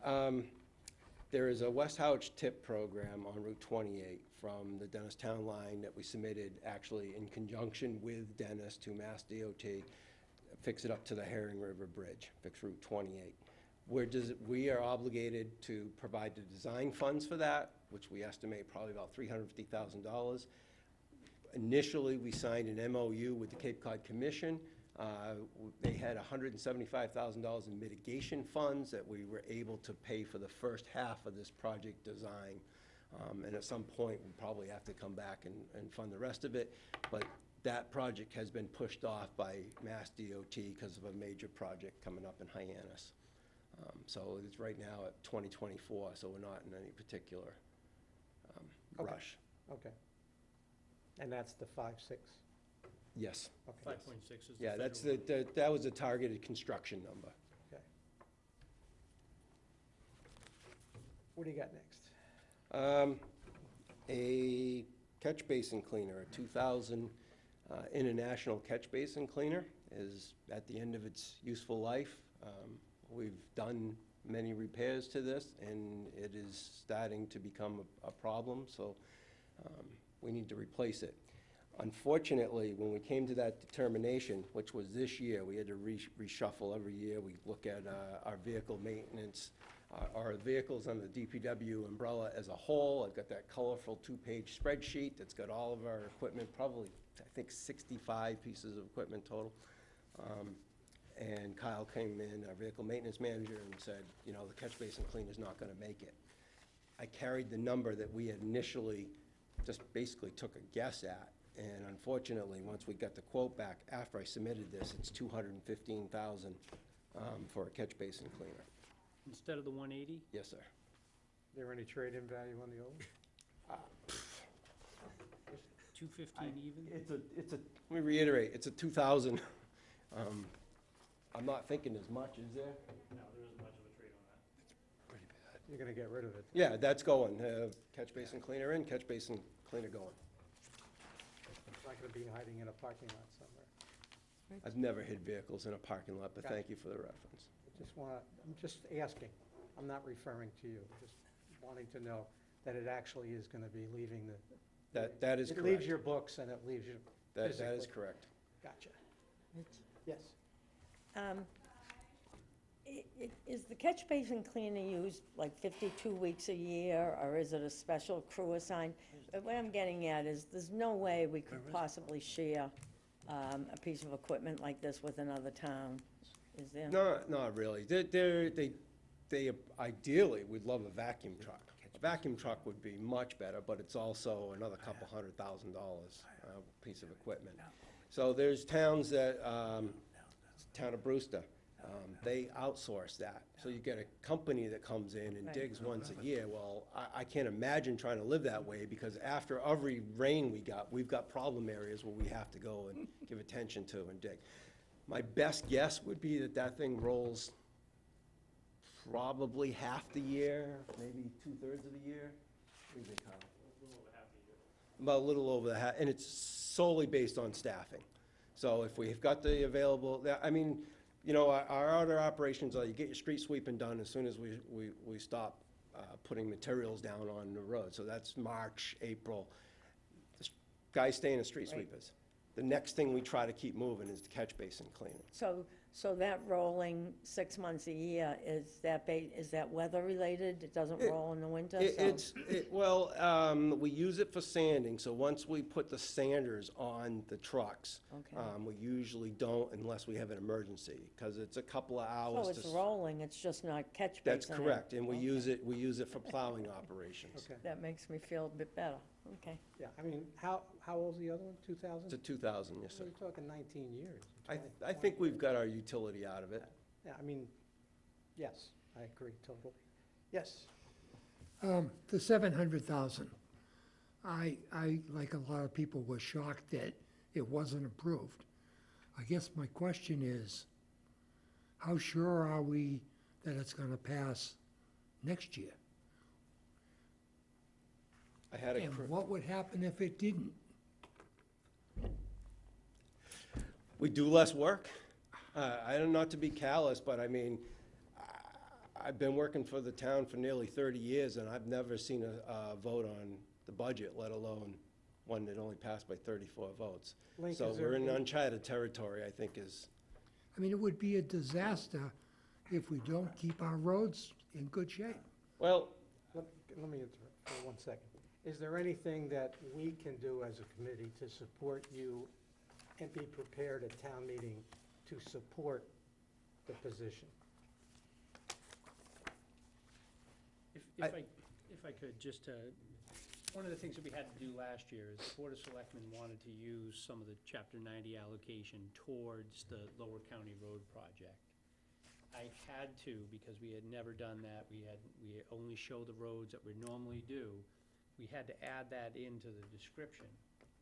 there is a West Harwich tip program on Route 28 from the Dennis Town line that we submitted actually in conjunction with Dennis to Mass DOT, fix it up to the Herring River Bridge, fix Route 28. We are obligated to provide the design funds for that, which we estimate probably about $350,000. Initially, we signed an MOU with the Cape Cod Commission. They had $175,000 in mitigation funds that we were able to pay for the first half of this project design. And at some point, we'll probably have to come back and fund the rest of it. But that project has been pushed off by Mass DOT because of a major project coming up in Hyannis. So it's right now at 2024, so we're not in any particular Okay. rush. Okay. And that's the 5.6? Yes. Okay. 5.6 is the Yeah, that's federal. that was a targeted construction number. Okay. What do you got next? A catch basin cleaner, a 2000 International catch basin cleaner is at the end of its useful life. We've done many repairs to this, and it is starting to become a problem, so we need to replace it. Unfortunately, when we came to that determination, which was this year, we had to reshuffle every year. We look at our vehicle maintenance, our vehicles on the DPW umbrella as a whole. I've got that colorful two-page spreadsheet that's got all of our equipment, probably, I think, 65 pieces of equipment total. And Kyle came in, our vehicle maintenance manager, and said, you know, the catch basin cleaner's not gonna make it. I carried the number that we had initially just basically took a guess at, and unfortunately, once we got the quote back, after I submitted this, it's $215,000 for a catch basin cleaner. Instead of the 180, Yes, sir. Is there any trade-in value on the old? 215 even? It's a, let me reiterate, it's a 2,000. I'm not thinking as much, is there? No, there isn't much of a trade on that. Pretty bad. You're gonna get rid of it. Yeah, that's going. Catch basin cleaner in, catch basin cleaner going. It's not gonna be hiding in a parking lot somewhere. I've never hid vehicles in a parking lot, but thank you for the reference. I'm just asking. I'm not referring to you. Just wanting to know that it actually is gonna be leaving the. That is It correct. leaves your books and it leaves you That is physically. correct. Gotcha. Yes. Is the catch basin cleaner used like 52 weeks a year, or is it a special crew assigned? What I'm getting at is, there's no way we could possibly share a piece of equipment like this with another town, is there? No, not really. They ideally would love a vacuum truck. A vacuum truck would be much better, but it's also another couple $100,000 piece of equipment. So there's towns that, town of Brewster, they outsource that. So you get a company that comes in and Right. digs once a year. Well, I can't imagine trying to live that way, because after every rain we've got problem areas where we have to go and give attention to and dig. My best guess would be that that thing rolls probably half the year, maybe 2/3 of the year. What do you think, Kyle? About a little over the half, and it's solely based on staffing. So if we've got the available, I mean, you know, our other operations are, you get your street sweeping done as soon as we stop putting materials down on the road. So that's March, April. The guys stay in the street Right. sweepers. The next thing we try to keep moving is the catch basin cleaning. So that rolling 6 months a year, is that weather related? It doesn't roll in the winter, so? We use it for sanding, so once we put the sanders on the trucks, Okay. we usually don't unless we have an emergency, because it's a couple of hours So to. it's rolling, it's just not catch basin? That's correct, and we Okay. use it for plowing operations. Okay. That makes me feel a bit better, okay. Yeah, I mean, how old's the other one? 2000? It's a 2,000, yes, sir. We're talking 19 years. I think we've got our utility out of it. Yeah, I mean, yes, I agree totally. Yes. The 700,000, I, like a lot of people, was shocked that it wasn't approved. I guess my question is, how sure are we that it's gonna pass next year? I had a. And what would happen if it didn't? We do less work. I don't, not to be callous, but I mean, I've been working for the town for nearly 30 years, and I've never seen a vote on the budget, let alone one that only passed by 34 votes. Link, So is there we're in any- uncharted territory, I think is, I mean, it would be a disaster if we don't keep our roads in good shape. well, Let me interrupt for 1 second. Is there anything that we can do as a committee to support you and be prepared at town meeting to support the position? If I could, just one of the things that we had to do last year is the Board of Selectmen wanted to use some of the Chapter 90 allocation towards the Lower County Road project. I had to, because we had never done that, we only show the roads that we normally do. We had to add that into the description.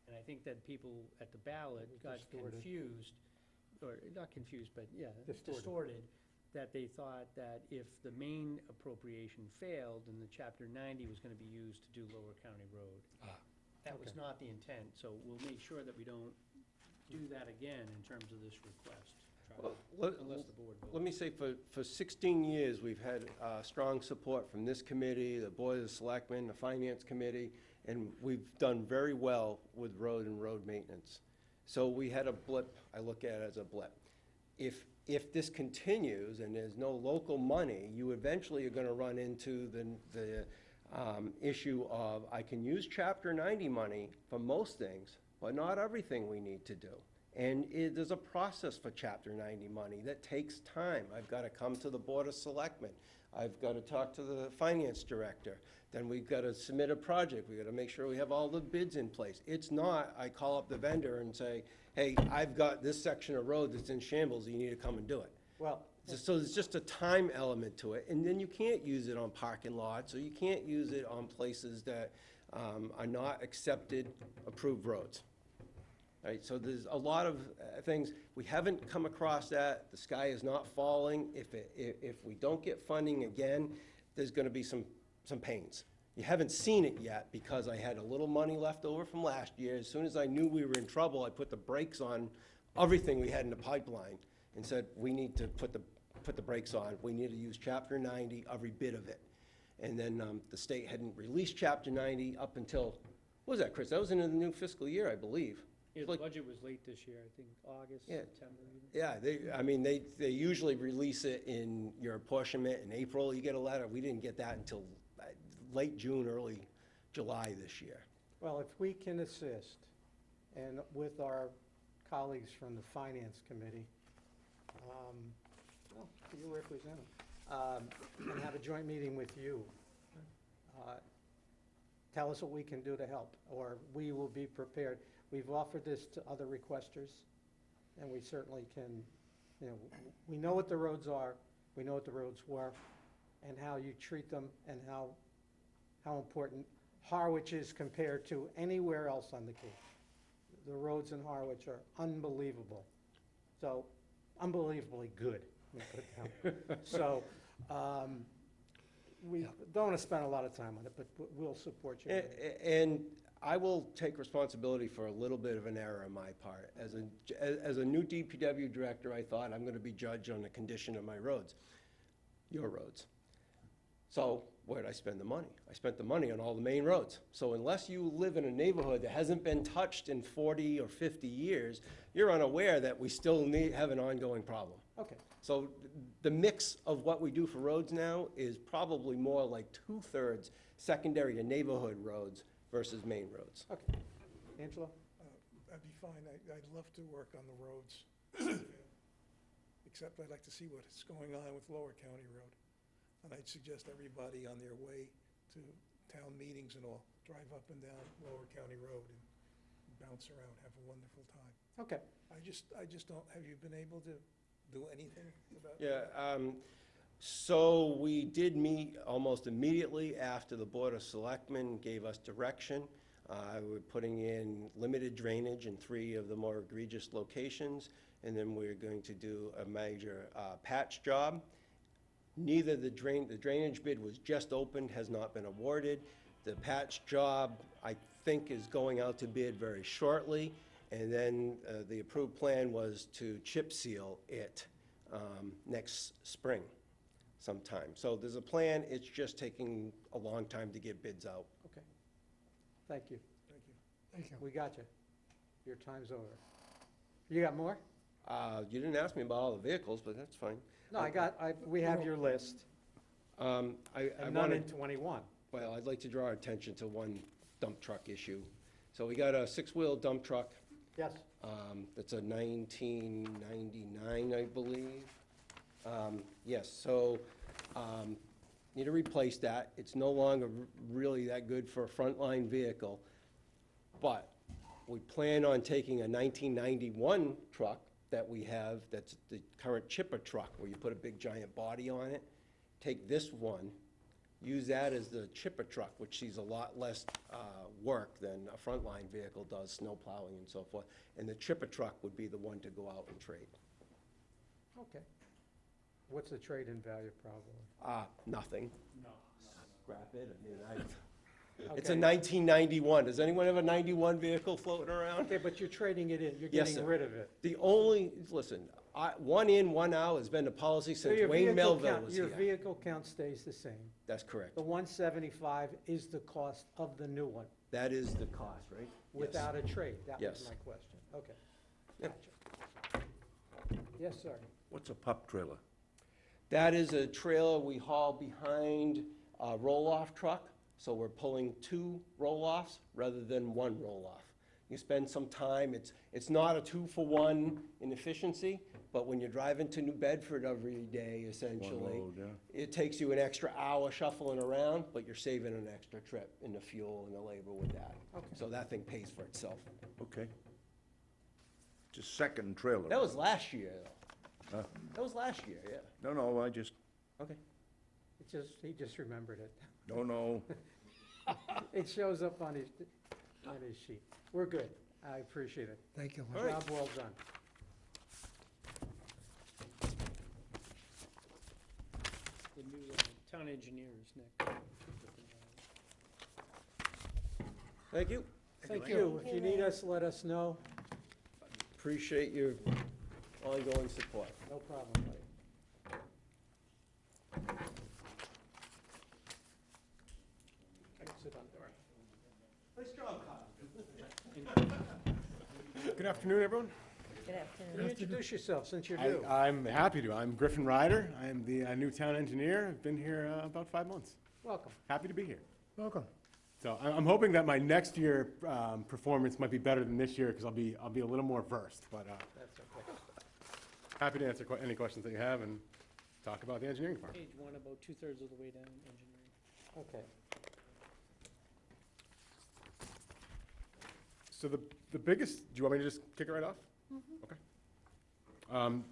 And I think that people at the ballot got Distorted. confused, or not confused, but yeah, Distorted. distorted, that they thought that if the main appropriation failed, then the Chapter 90 was gonna be used to do Lower County Road. That was Okay. not the intent, so we'll make sure that we don't do that again in terms of this request. project, Let- unless the board votes. Let me say, for 16 years, we've had strong support from this committee, the Board of Selectmen, the Finance Committee, and we've done very well with road and road maintenance. So we had a blip, I look at it as a blip. If this continues and there's no local money, you eventually are gonna run into the issue of, I can use Chapter 90 money for most things, but not everything we need to do. And there's a process for Chapter 90 money that takes time. I've got to come to the Board of Selectmen. I've got to talk to the Finance Director. Then we've got to submit a project. We've got to make sure we have all the bids in place. It's not, I call up the vendor and say, hey, I've got this section of road that's in shambles, you need to come and do it. Well, So there's just a time element to it, and then you can't use it on parking lots, or you can't use it on places that are not accepted, approved roads. Right, so there's a lot of things, we haven't come across that, the sky is not falling. If we don't get funding again, there's gonna be some pains. You haven't seen it yet, because I had a little money left over from last year. As soon as I knew we were in trouble, I put the brakes on everything we had in the pipeline, and said, we need to put the brakes on, we need to use Chapter 90, every bit of it. And then the state hadn't released Chapter 90 up until, what was that, Chris? That was in the new fiscal year, I believe. Yeah, the like- budget was late this year, I think, August, Yeah. September even. Yeah, they usually release it in your apportionment in April, you get a letter. We didn't get that until late June, early July this year. well, if we can assist, and with our colleagues from the Finance Committee, well, you represent them, and have a joint meeting with you, tell us what we can do to help, or we will be prepared. We've offered this to other requesters, and we certainly can, we know what the roads are, we know what the roads were, and how you treat them, and how important Harwich is compared to anywhere else on the Cape. The roads in Harwich are unbelievable. So, unbelievably good, let me put it down. So, we don't want to spend a lot of time on it, but we'll support you. And I will take responsibility for a little bit of an error on my part. As a new DPW director, I thought I'm gonna be judged on the condition of my roads, your roads. So where'd I spend the money? I spent the money on all the main roads. So unless you live in a neighborhood that hasn't been touched in 40 or 50 years, you're unaware that we still have an ongoing problem. Okay, So the mix of what we do for roads now is probably more like 2/3 secondary to neighborhood roads versus main roads. okay. Angelo? That'd be fine. I'd love to work on the roads. Except I'd like to see what's going on with Lower County Road. And I'd suggest everybody on their way to town meetings and all, drive up and down Lower County Road and bounce around, have a wonderful time. Okay. I just don't, have you been able to do anything about? Yeah, so we did meet almost immediately after the Board of Selectmen gave us direction. We're putting in limited drainage in 3 of the more egregious locations, and then we're going to do a major patch job. Neither the drainage bid was just opened, has not been awarded. The patch job, I think, is going out to bid very shortly. And then the approved plan was to chip seal it next spring sometime. So there's a plan, it's just taking a long time to get bids out. Okay. Thank you. Thank you. Thank you. We got you. Your time's over. You got more? You didn't ask me about all the vehicles, but that's fine. No, we have your list, I and none in wanted, 21. well, I'd like to draw our attention to one dump truck issue. So we got a 6-wheel dump truck. Yes. That's a 1999, I believe. Yes, so need to replace that. It's no longer really that good for a frontline vehicle. But we plan on taking a 1991 truck that we have, that's the current chipper truck, where you put a big giant body on it. Take this one, use that as the chipper truck, which sees a lot less work than a frontline vehicle does, snow plowing and so forth. And the chipper truck would be the one to go out and trade. Okay. What's the trade-in value probably? Nothing. No. Scrap it, I mean, It's a Okay. 1991. Does anyone have a 91 vehicle floating around? Okay, but you're trading it in, you're Yes, getting sir. rid of it. The only, listen, one in, one out has been the policy So since your Wayne vehicle Melville count- was Your here. vehicle count stays the same. That's correct. The 175 is the cost of the new one, That is the cost, right? Yes. without a trade. That was Yes. my question. Okay. Yep. Gotcha. Yes, sir. What's a pup trailer? That is a trailer we haul behind a roll-off truck, so we're pulling 2 roll-offs rather than 1 roll-off. You spend some time, it's not a 2-for-1 in efficiency, but when you're driving to New Bedford every day, essentially, load, yeah. it takes you an extra hour shuffling around, but you're saving an extra trip in the fuel and the labor with that. Okay. So that thing pays for itself. Okay. It's a second trailer. That was last year, though. Huh? That was last year, yeah. No, I just, Okay. He just remembered it. no. It shows up on his sheet. We're good. I appreciate it. Thank you. All right. Job well done. The new town engineer is next. Thank you. Thank you. If you need us, let us know. Appreciate your ongoing support. No problem, buddy. Sit on there. Nice job, Good afternoon, everyone. Good Can afternoon. you introduce yourself, since you're new? I'm happy to. I'm Griffin Ryder. I am the new town engineer. I've been here about 5 months. Welcome. Happy to be here. Welcome. So I'm hoping that my next year performance might be better than this year because I'll be a little more versed. But That's okay. happy to answer any questions that you have and talk about the engineering department. Page 1, about 2/3 of the way down, engineering. Okay. So the biggest, do you want me to just kick it right off? Okay.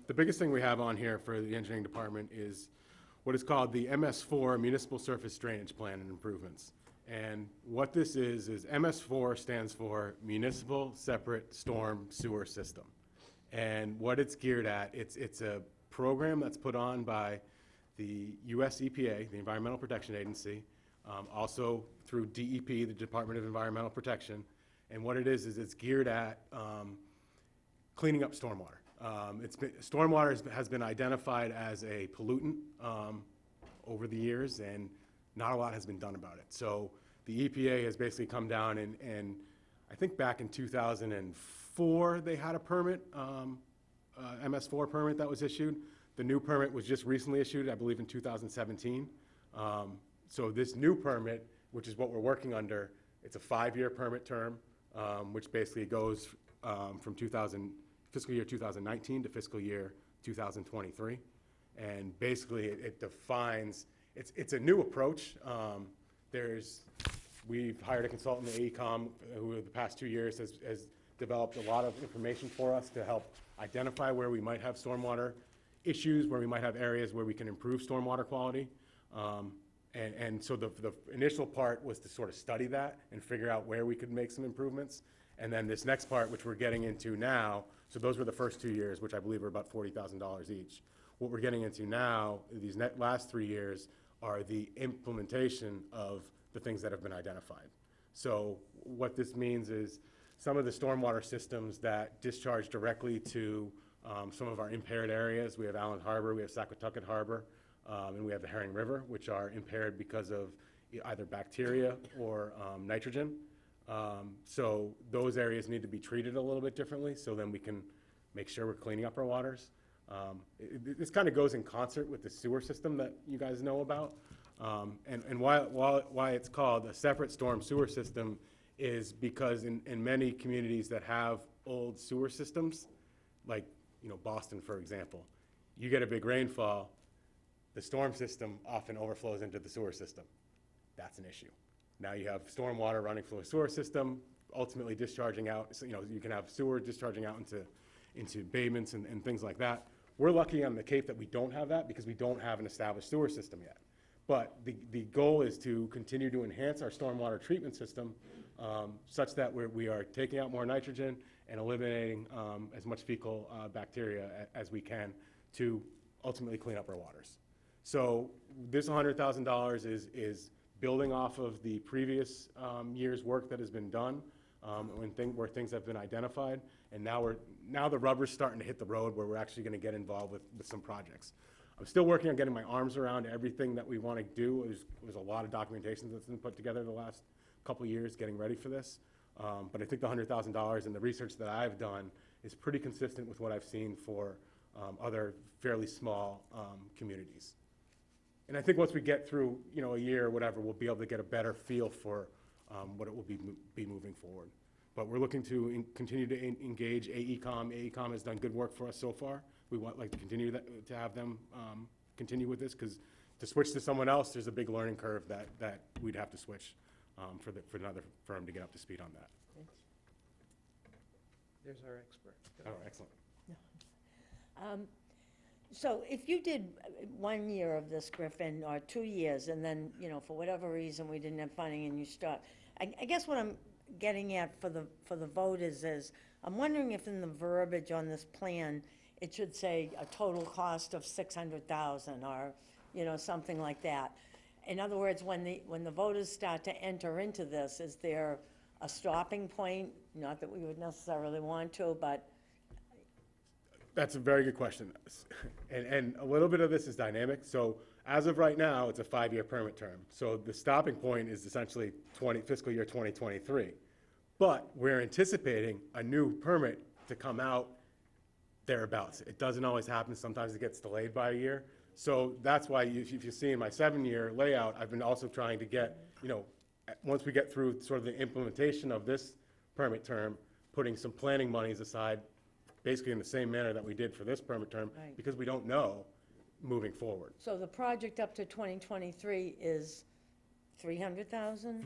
The biggest thing we have on here for the engineering department is what is called the MS4 Municipal Surface Drainage Plan and Improvements. And what this is MS4 stands for Municipal Separate Storm Sewer System. And what it's geared at, it's a program that's put on by the US EPA, the Environmental Protection Agency, also through DEP, the Department of Environmental Protection. And what it is it's geared at cleaning up stormwater. Stormwater has been identified as a pollutant over the years, and not a lot has been done about it. So the EPA has basically come down and I think back in 2004, they had a permit, MS4 permit that was issued. The new permit was just recently issued, I believe in 2017. So this new permit, which is what we're working under, it's a 5-year permit term, which basically goes from fiscal year 2019 to fiscal year 2023. And basically it defines, it's a new approach. We've hired a consultant, AECOM, who the past 2 years has developed a lot of information for us to help identify where we might have stormwater issues, where we might have areas where we can improve stormwater quality. And so the initial part was to sort of study that and figure out where we could make some improvements. And then this next part, which we're getting into now, so those were the first 2 years, which I believe are about $40,000 each. What we're getting into now, these last 3 years, are the implementation of the things that have been identified. So what this means is some of the stormwater systems that discharge directly to some of our impaired areas, we have Allen Harbor, we have Saquatucket Harbor, and we have the Herring River, which are impaired because of either bacteria or nitrogen. So those areas need to be treated a little bit differently, so then we can make sure we're cleaning up our waters. This kind of goes in concert with the sewer system that you guys know about. And why it's called a separate storm sewer system is because in many communities that have old sewer systems, like Boston, for example, you get a big rainfall, the storm system often overflows into the sewer system. That's an issue. Now you have stormwater running through a sewer system, ultimately discharging out. So, you can have sewer discharging out into basements and things like that. We're lucky on the Cape that we don't have that because we don't have an established sewer system yet. But the goal is to continue to enhance our stormwater treatment system such that we are taking out more nitrogen and eliminating as much fecal bacteria as we can to ultimately clean up our waters. So this $100,000 is building off of the previous year's work that has been done, where things have been identified, and now the rubber's starting to hit the road where we're actually going to get involved with some projects. I'm still working on getting my arms around everything that we want to do. There's a lot of documentation that's been put together the last couple of years getting ready for this. But I think the $100,000 and the research that I've done is pretty consistent with what I've seen for other fairly small communities. And I think once we get through, a year or whatever, we'll be able to get a better feel for what it will be moving forward. But we're looking to continue to engage AECom. AECom has done good work for us so far. We want to continue to have them continue with this, because to switch to someone else, there's a big learning curve that we'd have to switch for another firm to get up to speed on that. There's our expert. Oh, excellent. So if you did 1 year of this, Griffin, or 2 years, and then, for whatever reason, we didn't have funding and you start, I guess what I'm getting at for the voters is, I'm wondering if in the verbiage on this plan, it should say a total cost of $600,000 or, something like that. In other words, when the voters start to enter into this, is there a stopping point? Not that we would necessarily want to, but. That's a very good question. And a little bit of this is dynamic. So as of right now, it's a 5-year permit term. So the stopping point is essentially fiscal year 2023. But we're anticipating a new permit to come out thereabouts. It doesn't always happen. Sometimes it gets delayed by a year. So that's why if you see in my 7-year layout, I've been also trying to get, once we get through sort of the implementation of this permit term, putting some planning monies aside, basically in the same manner that we did for this permit term, Right. because we don't know moving forward. So the project up to 2023 is 300,000?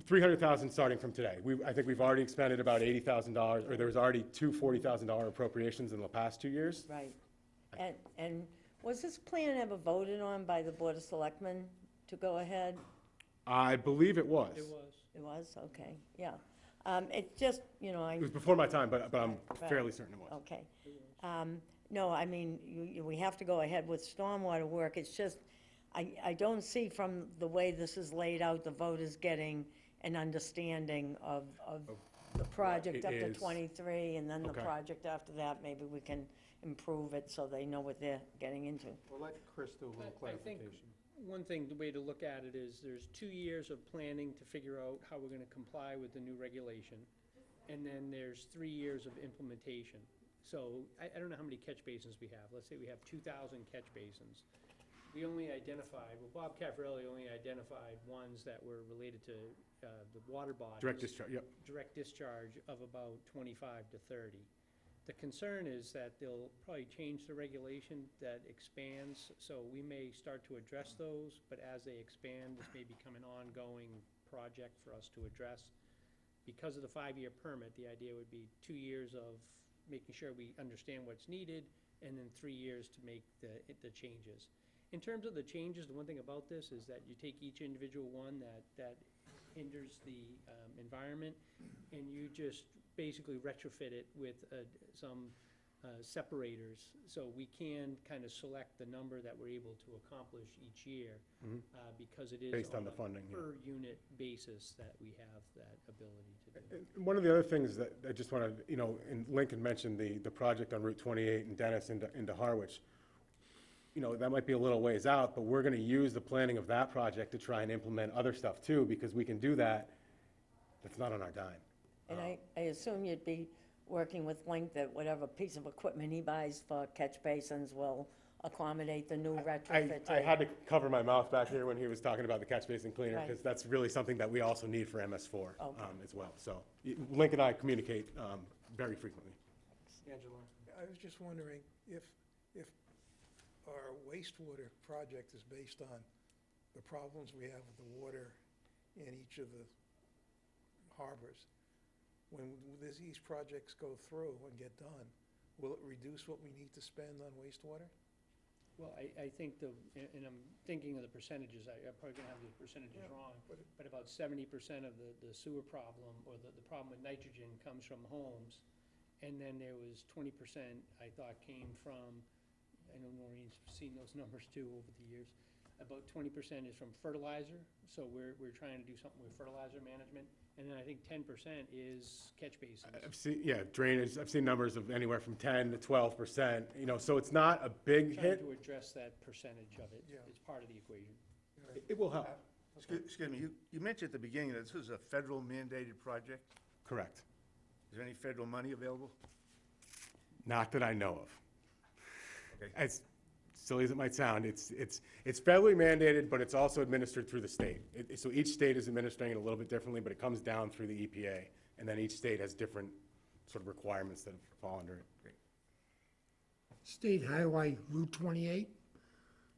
300,000 starting from today. I think we've already expended about $80,000, or there was already two $40,000 appropriations in the past 2 years. Right. And was this plan ever voted on by the Board of Selectmen to go ahead? I believe it was. It was. It was, okay, yeah. It just, It was before my time, but I'm Right. fairly certain it was. Okay. No, I mean, we have to go ahead with stormwater work. It's just, I don't see from the way this is laid out, the voters getting an understanding of the project it up to is. 23, and then the Okay. project after that, maybe we can improve it so they know what they're getting into. We'll let Chris do a little I think clarification. one thing, the way to look at it is there's 2 years of planning to figure out how we're gonna comply with the new regulation. And then there's 3 years of implementation. So I don't know how many catch basins we have. Let's say we have 2,000 catch basins. We only identified, Bob Caffarelli only identified ones that were related to the water bodies. Direct discharge, yep. Direct discharge of about 25 to 30. The concern is that they'll probably change the regulation that expands, so we may start to address those, but as they expand, this may become an ongoing project for us to address. Because of the 5-year permit, the idea would be 2 years of making sure we understand what's needed, and then 3 years to make the changes. In terms of the changes, the one thing about this is that you take each individual one that hinders the environment, and you just basically retrofit it with some separators, so we can kind of select the number that we're able to accomplish each year, because it is Based on the funding, yeah. per unit basis that we have that ability to do. And one of the other things that I just want to, and Lincoln mentioned the project on Route 28 and Dennis into Harwich. That might be a little ways out, but we're going to use the planning of that project to try and implement other stuff too, because we can do that. That's not on our dime. And I assume you'd be working with Link that whatever piece of equipment he buys for catch basins will accommodate the new retrofit. I had to cover my mouth back here when he was talking about the catch basin cleaner, Right. because that's really something that we also need for MS4 Okay. as well. So Link and I communicate very frequently. Angela? I was just wondering if our wastewater project is based on the problems we have with the water in each of the harbors. When these projects go through and get done, will it reduce what we need to spend on wastewater? Well, I think and I'm thinking of the percentages, I'm probably gonna have the percentages wrong, but about 70% of the sewer problem, or the problem with nitrogen, comes from homes. And then there was 20%, I thought, came from, I know Maureen's seen those numbers too over the years, about 20% is from fertilizer, so we're trying to do something with fertilizer management. And then I think 10% is catch basins. I've seen, yeah, drainage, I've seen numbers of anywhere from 10 to 12%, you know, so it's not a big Trying hit. to address that percentage of it. Yeah. It's part of the equation. It will help. Excuse me, you mentioned at the beginning that this was a federal mandated project. Correct. Is there any federal money available? Not that I know of. Okay. As silly as it might sound, it's federally mandated, but it's also administered through the state. So each state is administering it a little bit differently, but it comes down through the EPA. And then each state has different sort of requirements that fall under it. State Highway Route 28,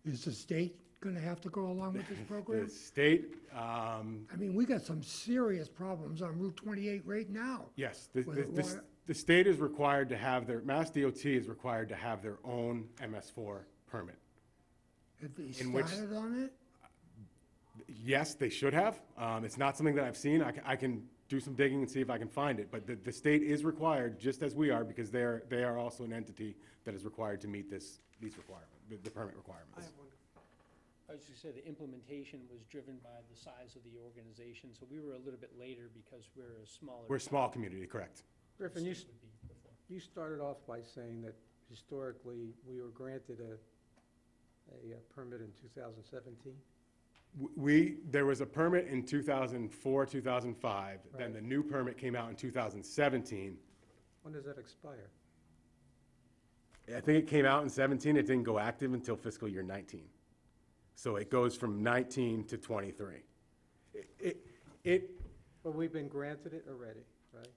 is the state gonna have to go along with this program? The state, I mean, we got some serious problems on Route 28 right now. yes, Well, the state is required to have their, Mass DOT is required to have their own MS4 permit. Have they In which- started on it? Yes, they should have. It's not something that I've seen. I can do some digging and see if I can find it. But the state is required, just as we are, because they are also an entity that is required to meet these requirements, the permit requirements. I was just say the implementation was driven by the size of the organization, so we were a little bit later because we're a smaller. We're a small community, correct. Griffin, State would be before. you started off by saying that historically, we were granted a permit in 2017? There was a permit in 2004, 2005, then Right. the new permit came out in 2017. When does that expire? I think it came out in 17, it didn't go active until fiscal year 19. So it goes from 19 to 23. But we've been granted it already, right?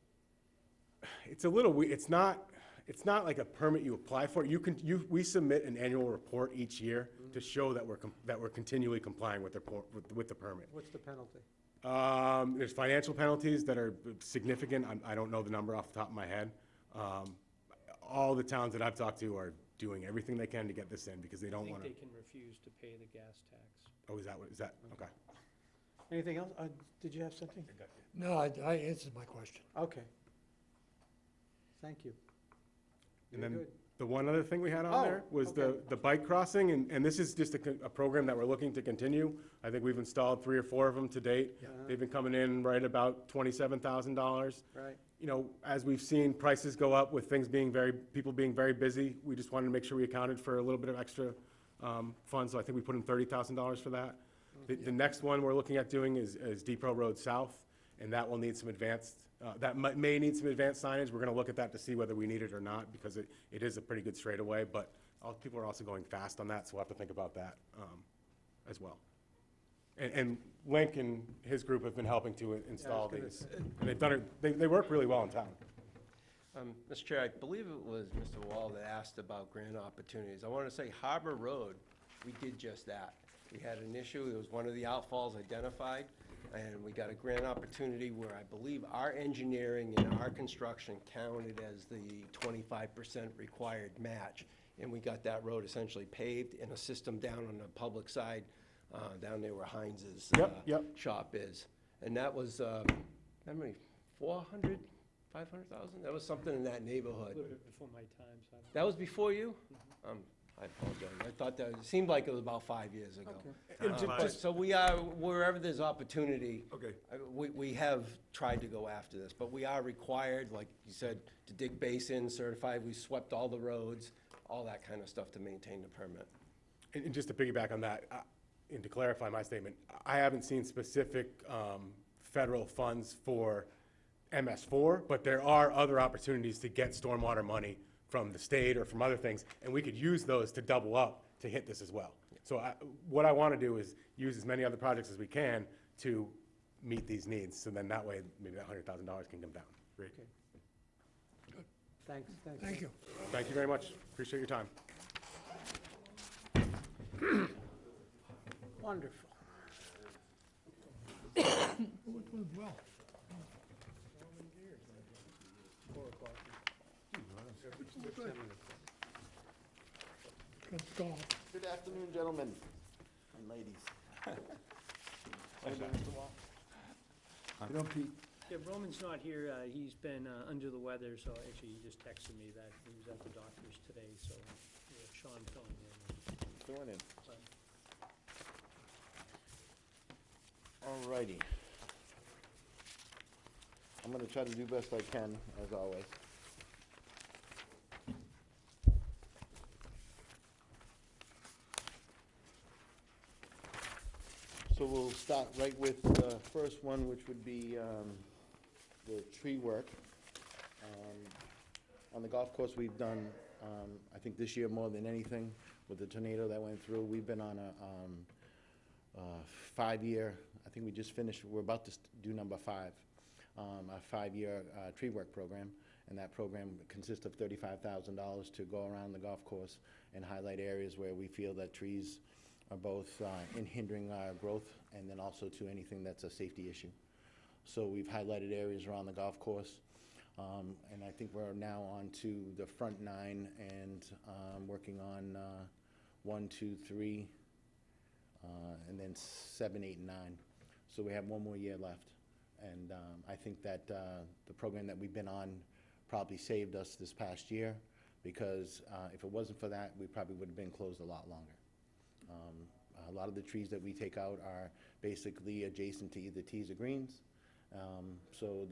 It's a little, it's not like a permit you apply for. We submit an annual report each year to show that we're continually complying with the permit. What's the penalty? There's financial penalties that are significant. I don't know the number off the top of my head. All the towns that I've talked to are doing everything they can to get this in because they I don't think want to. they can refuse to pay the gas tax. Oh, is that, okay. Anything else? Did you have something? No, I answered my question. Okay. Thank you. And Very then good. the one other thing we had on Oh, there was okay. the bike crossing, and this is just a program that we're looking to continue. I think we've installed 3 or 4 of them to date. Yeah. They've been coming in right about $27,000. Right. You know, as we've seen prices go up with things people being very busy, we just wanted to make sure we accounted for a little bit of extra funds, so I think we put in $30,000 for that. The next one we're looking at doing is Depot Road South, and that will need some advanced, may need some advanced signage. We're gonna look at that to see whether we need it or not, because it is a pretty good straightaway, but people are also going fast on that, so we'll have to think about that as well. And Link and his group have been helping to install gonna these, and they've done it, they work really well in town. Mr. Chair, I believe it was Mr. Wall that asked about grant opportunities. I want to say Harbor Road, we did just that. We had an issue, there was one of the outfalls identified, and we got a grant opportunity where I believe our engineering and our construction counted as the 25% required match. And we got that road essentially paved in a system down on the public side, down there where Heinz's Yep. shop is. And that was, how many, 400, 500,000? That was something in that A neighborhood. little bit before my time, so I don't. That was before you? I apologize. I thought that, it seemed like it was about 5 years ago. So we are, wherever there's opportunity. Okay. We have tried to go after this, but we are required, like you said, to dig basins, certified, we swept all the roads, all that kind of stuff to maintain the permit. And just to piggyback on that, and to clarify my statement, I haven't seen specific federal funds for MS4, but there are other opportunities to get stormwater money from the state or from other things, and we could use those to double up to hit this as well. So what I want to do is use as many other projects as we can to meet these needs, so then that way, maybe that $100,000 can come down. Great. Okay. Thanks. Thank you. Thank you very much. Appreciate your time. Wonderful. Well, good call. Good afternoon, gentlemen and ladies. You know, Pete, Yeah, Roman's not here, he's been under the weather, so actually he just texted me that he was at the doctor's today, so we have Sean filling in. Filling in. All righty. I'm gonna try to do best I can, as always. So we'll start right with the first one, which would be the tree work. On the golf course, we've done, I think this year more than anything, with the tornado that went through, we've been on a 5-year, I think we just finished, we're about to do number 5, a 5-year tree work program. And that program consists of $35,000 to go around the golf course and highlight areas where we feel that trees are both in hindering growth and then also to anything that's a safety issue. So we've highlighted areas around the golf course. And I think we're now on to the front 9 and working on 1, 2, 3, and then 7, 8, and 9. So we have 1 more year left. And I think that the program that we've been on probably saved us this past year, because if it wasn't for that, we probably would have been closed a lot longer. A lot of the trees that we take out are basically adjacent to either tees or greens. So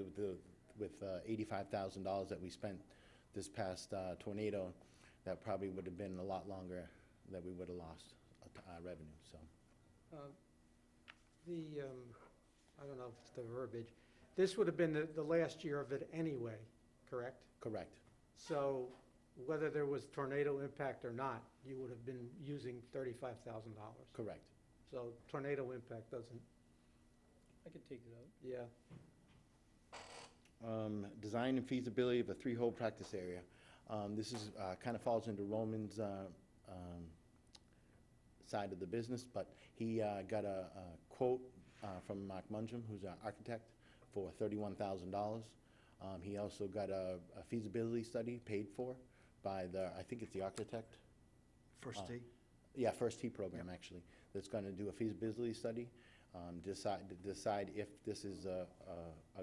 with $85,000 that we spent this past tornado, that probably would have been a lot longer that we would have lost revenue, so. I don't know if it's the verbiage, this would have been the last year of it anyway, correct? Correct. So whether there was tornado impact or not, you would have been using $35,000. Correct. So tornado impact doesn't, I could take it out. yeah. Design and feasibility of a 3-hole practice area. This is, kind of falls into Roman's side of the business, but he got a quote from Mark Mungem, who's our architect, for $31,000. He also got a feasibility study paid for by I think it's the architect. First tee? Yeah, First Tee program, actually, that's going to do a feasibility study, decide if this is a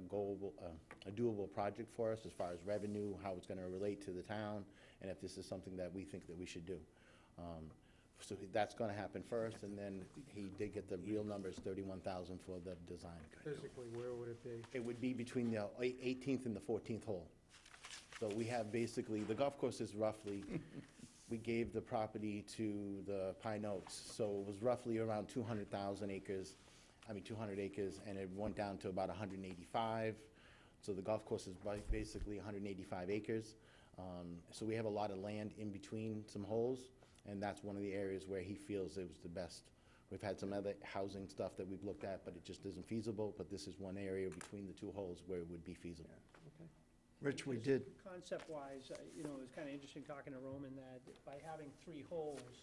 doable project for us as far as revenue, how it's going to relate to the town, and if this is something that we think that we should do. So that's going to happen first, and then he did get the real numbers, $31,000 for the design. Physically, where would it be? It would be between the 18th and the 14th hole. So we have basically, the golf course is roughly, we gave the property to the Pine Oaks, so it was roughly around 200 acres, and it went down to about 185. So the golf course is basically 185 acres. So we have a lot of land in between some holes, and that's one of the areas where he feels it was the best. We've had some other housing stuff that we've looked at, but it just isn't feasible, but this is one area between the 2 holes where it would be feasible. Okay. Rich, we Just did, Concept-wise, it was kind of interesting talking to Roman that by having 3 holes,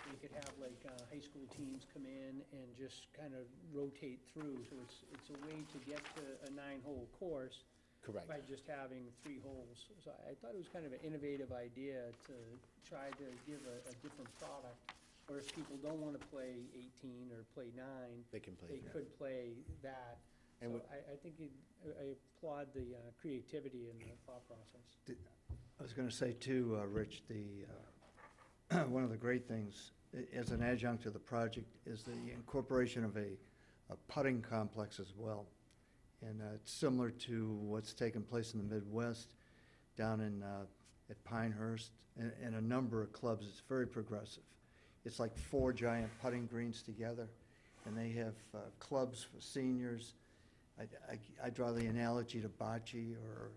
you could have like high school teams come in and just kind of rotate through. So it's a way to get to a 9-hole course. Correct. By just having 3 holes. So I thought it was kind of an innovative idea to try to give a different product, where if people don't want to play 18 or play 9, They can play they that. could play that. And So I think I applaud the creativity in the thought process. I was going to say too, Rich, one of the great things as an adjunct to the project is the incorporation of a putting complex as well. And it's similar to what's taken place in the Midwest, down at Pinehurst, and a number of clubs. It's very progressive. It's like 4 giant putting greens together, and they have clubs for seniors. I draw the analogy to bocce or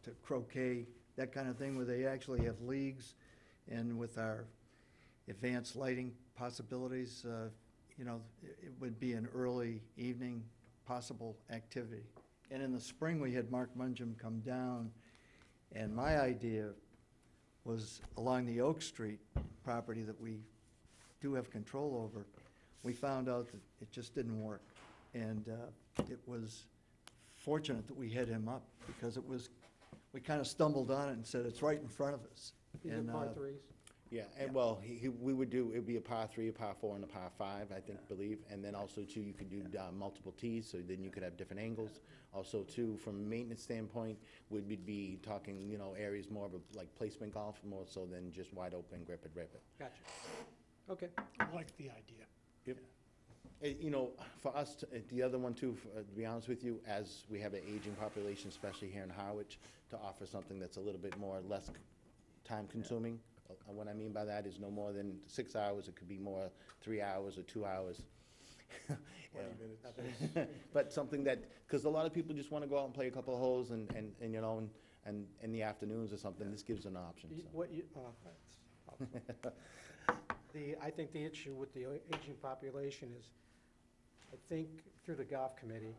to croquet, that kind of thing, where they actually have leagues. And with our advanced lighting possibilities, it would be an early evening possible activity. And in the spring, we had Mark Mungem come down, and my idea was along the Oak Street property that we do have control over, we found out that it just didn't work. And it was fortunate that we had him up, because we kind of stumbled on it and said, it's right in front of us. These are And, par 3s? Yeah, and well, we would do, it'd be a par 3, a par 4, and a par 5, I think, believe. And then also, too, you could do multiple tees, so then you could have different angles. Also, too, from a maintenance standpoint, we'd be talking, areas more of like placement golf, more so than just wide open, grip it, rip it. Gotcha. Okay. I like the idea. Yep. You know, for us, the other one too, to be honest with you, as we have an aging population, especially here in Harwich, to offer something that's a little bit more, less time consuming. What I mean by that is no more than 6 hours, it could be more 3 hours or 2 hours. 20 minutes. But something that, because a lot of people just want to go out and play a couple of holes and you know, and in the afternoons or something, this gives an option, so. What you, I think the issue with the aging population is, I think through the golf committee,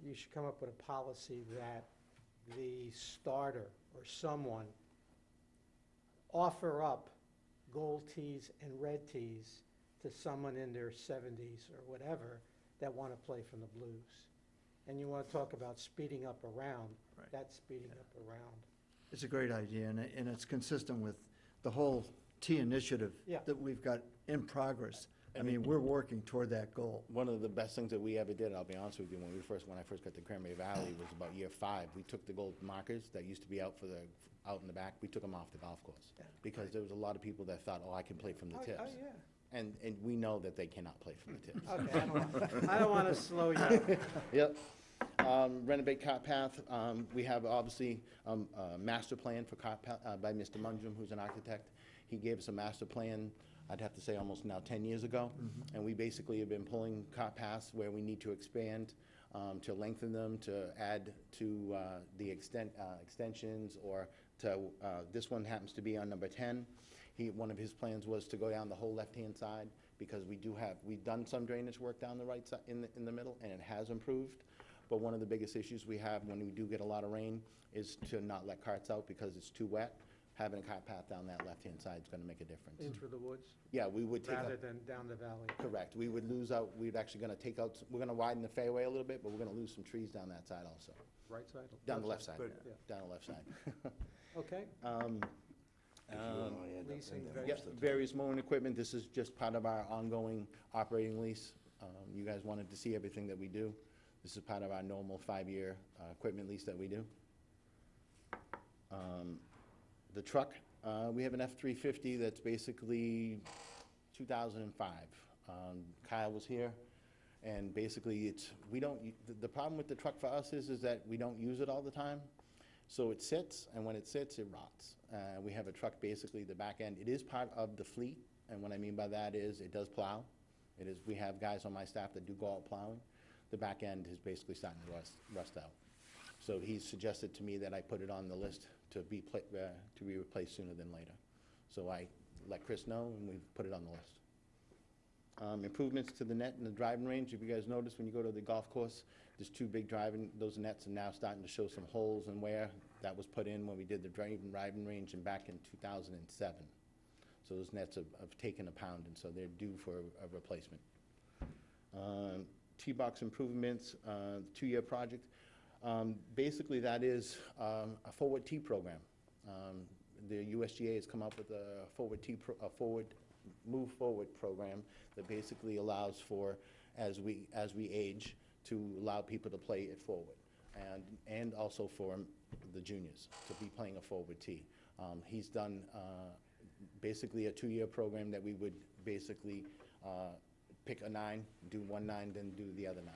you should come up with a policy that the starter or someone offer up gold tees and red tees to someone in their 70s or whatever that want to play from the blues. And you want to talk about speeding up a round, Right. that's speeding up a round. It's a great idea, and it's consistent with the whole T initiative Yeah. that we've got in progress. I mean, we're working toward that goal. One of the best things that we ever did, I'll be honest with you, when I first got to Cranberry Valley, was about year 5. We took the gold markers that used to be out out in the back, we took them off the golf course. Yeah. Because there was a lot of people that thought, oh, I can play from the tips. Oh, yeah. And we know that they cannot play from the tips. Okay, I don't want to slow you down. Yep. Renovate cart path, we have obviously a master plan for cart path by Mr. Mundrum, who's an architect. He gave us a master plan, I'd have to say almost now 10 years ago. And we basically have been pulling cart paths where we need to expand, to lengthen them, to add to the extensions, or to, this one happens to be on number 10. One of his plans was to go down the whole left-hand side, because we've done some drainage work down the right side, in the middle, and it has improved. But one of the biggest issues we have when we do get a lot of rain is to not let carts out because it's too wet. Having a cart path down that left-hand side is gonna make a difference. In through the woods, Yeah, we would take out. rather than down the valley. Correct. We would lose out, we're actually gonna take out, we're gonna widen the fairway a little bit, but we're gonna lose some trees down that side also. Right side? Down the left side, Good, yeah. down the left side. Okay. Leasing Yep, various mowing equipment, this is just part of our ongoing operating lease. You guys wanted to see everything that we do. This is part of our normal 5-year equipment lease that we do. The truck, we have an F-350 that's basically 2005. Kyle was here, and basically the problem with the truck for us is that we don't use it all the time. So it sits, and when it sits, it rots. We have a truck, basically, the back end, it is part of the fleet, and what I mean by that is it does plow. We have guys on my staff that do go out plowing. The back end is basically starting to rust out. So he suggested to me that I put it on the list to be replaced sooner than later. So I let Chris know, and we put it on the list. Improvements to the net and the driving range. If you guys notice, when you go to the golf course, there's 2 big those nets are now starting to show some holes and wear. That was put in when we did the driving range and back in 2007. So those nets have taken a pound, and so they're due for a replacement. Tee-box improvements, 2-year project. Basically, that is a forward tee program. The USGA has come up with a move forward program that basically allows for, as we age, to allow people to play it forward, and also for the juniors to be playing a forward tee. He's done basically a 2-year program that we would basically pick a 9, do 1 9, then do the other 9.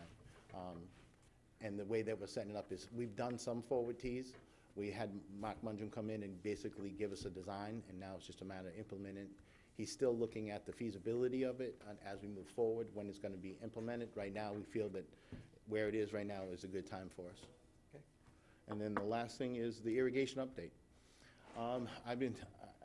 And the way that we're setting it up is, we've done some forward tees. We had Mark Mundrum come in and basically give us a design, and now it's just a matter of implementing it. He's still looking at the feasibility of it as we move forward, when it's gonna be implemented. Right now, we feel that where it is right now is a good time for us. Okay. And then the last thing is the irrigation update.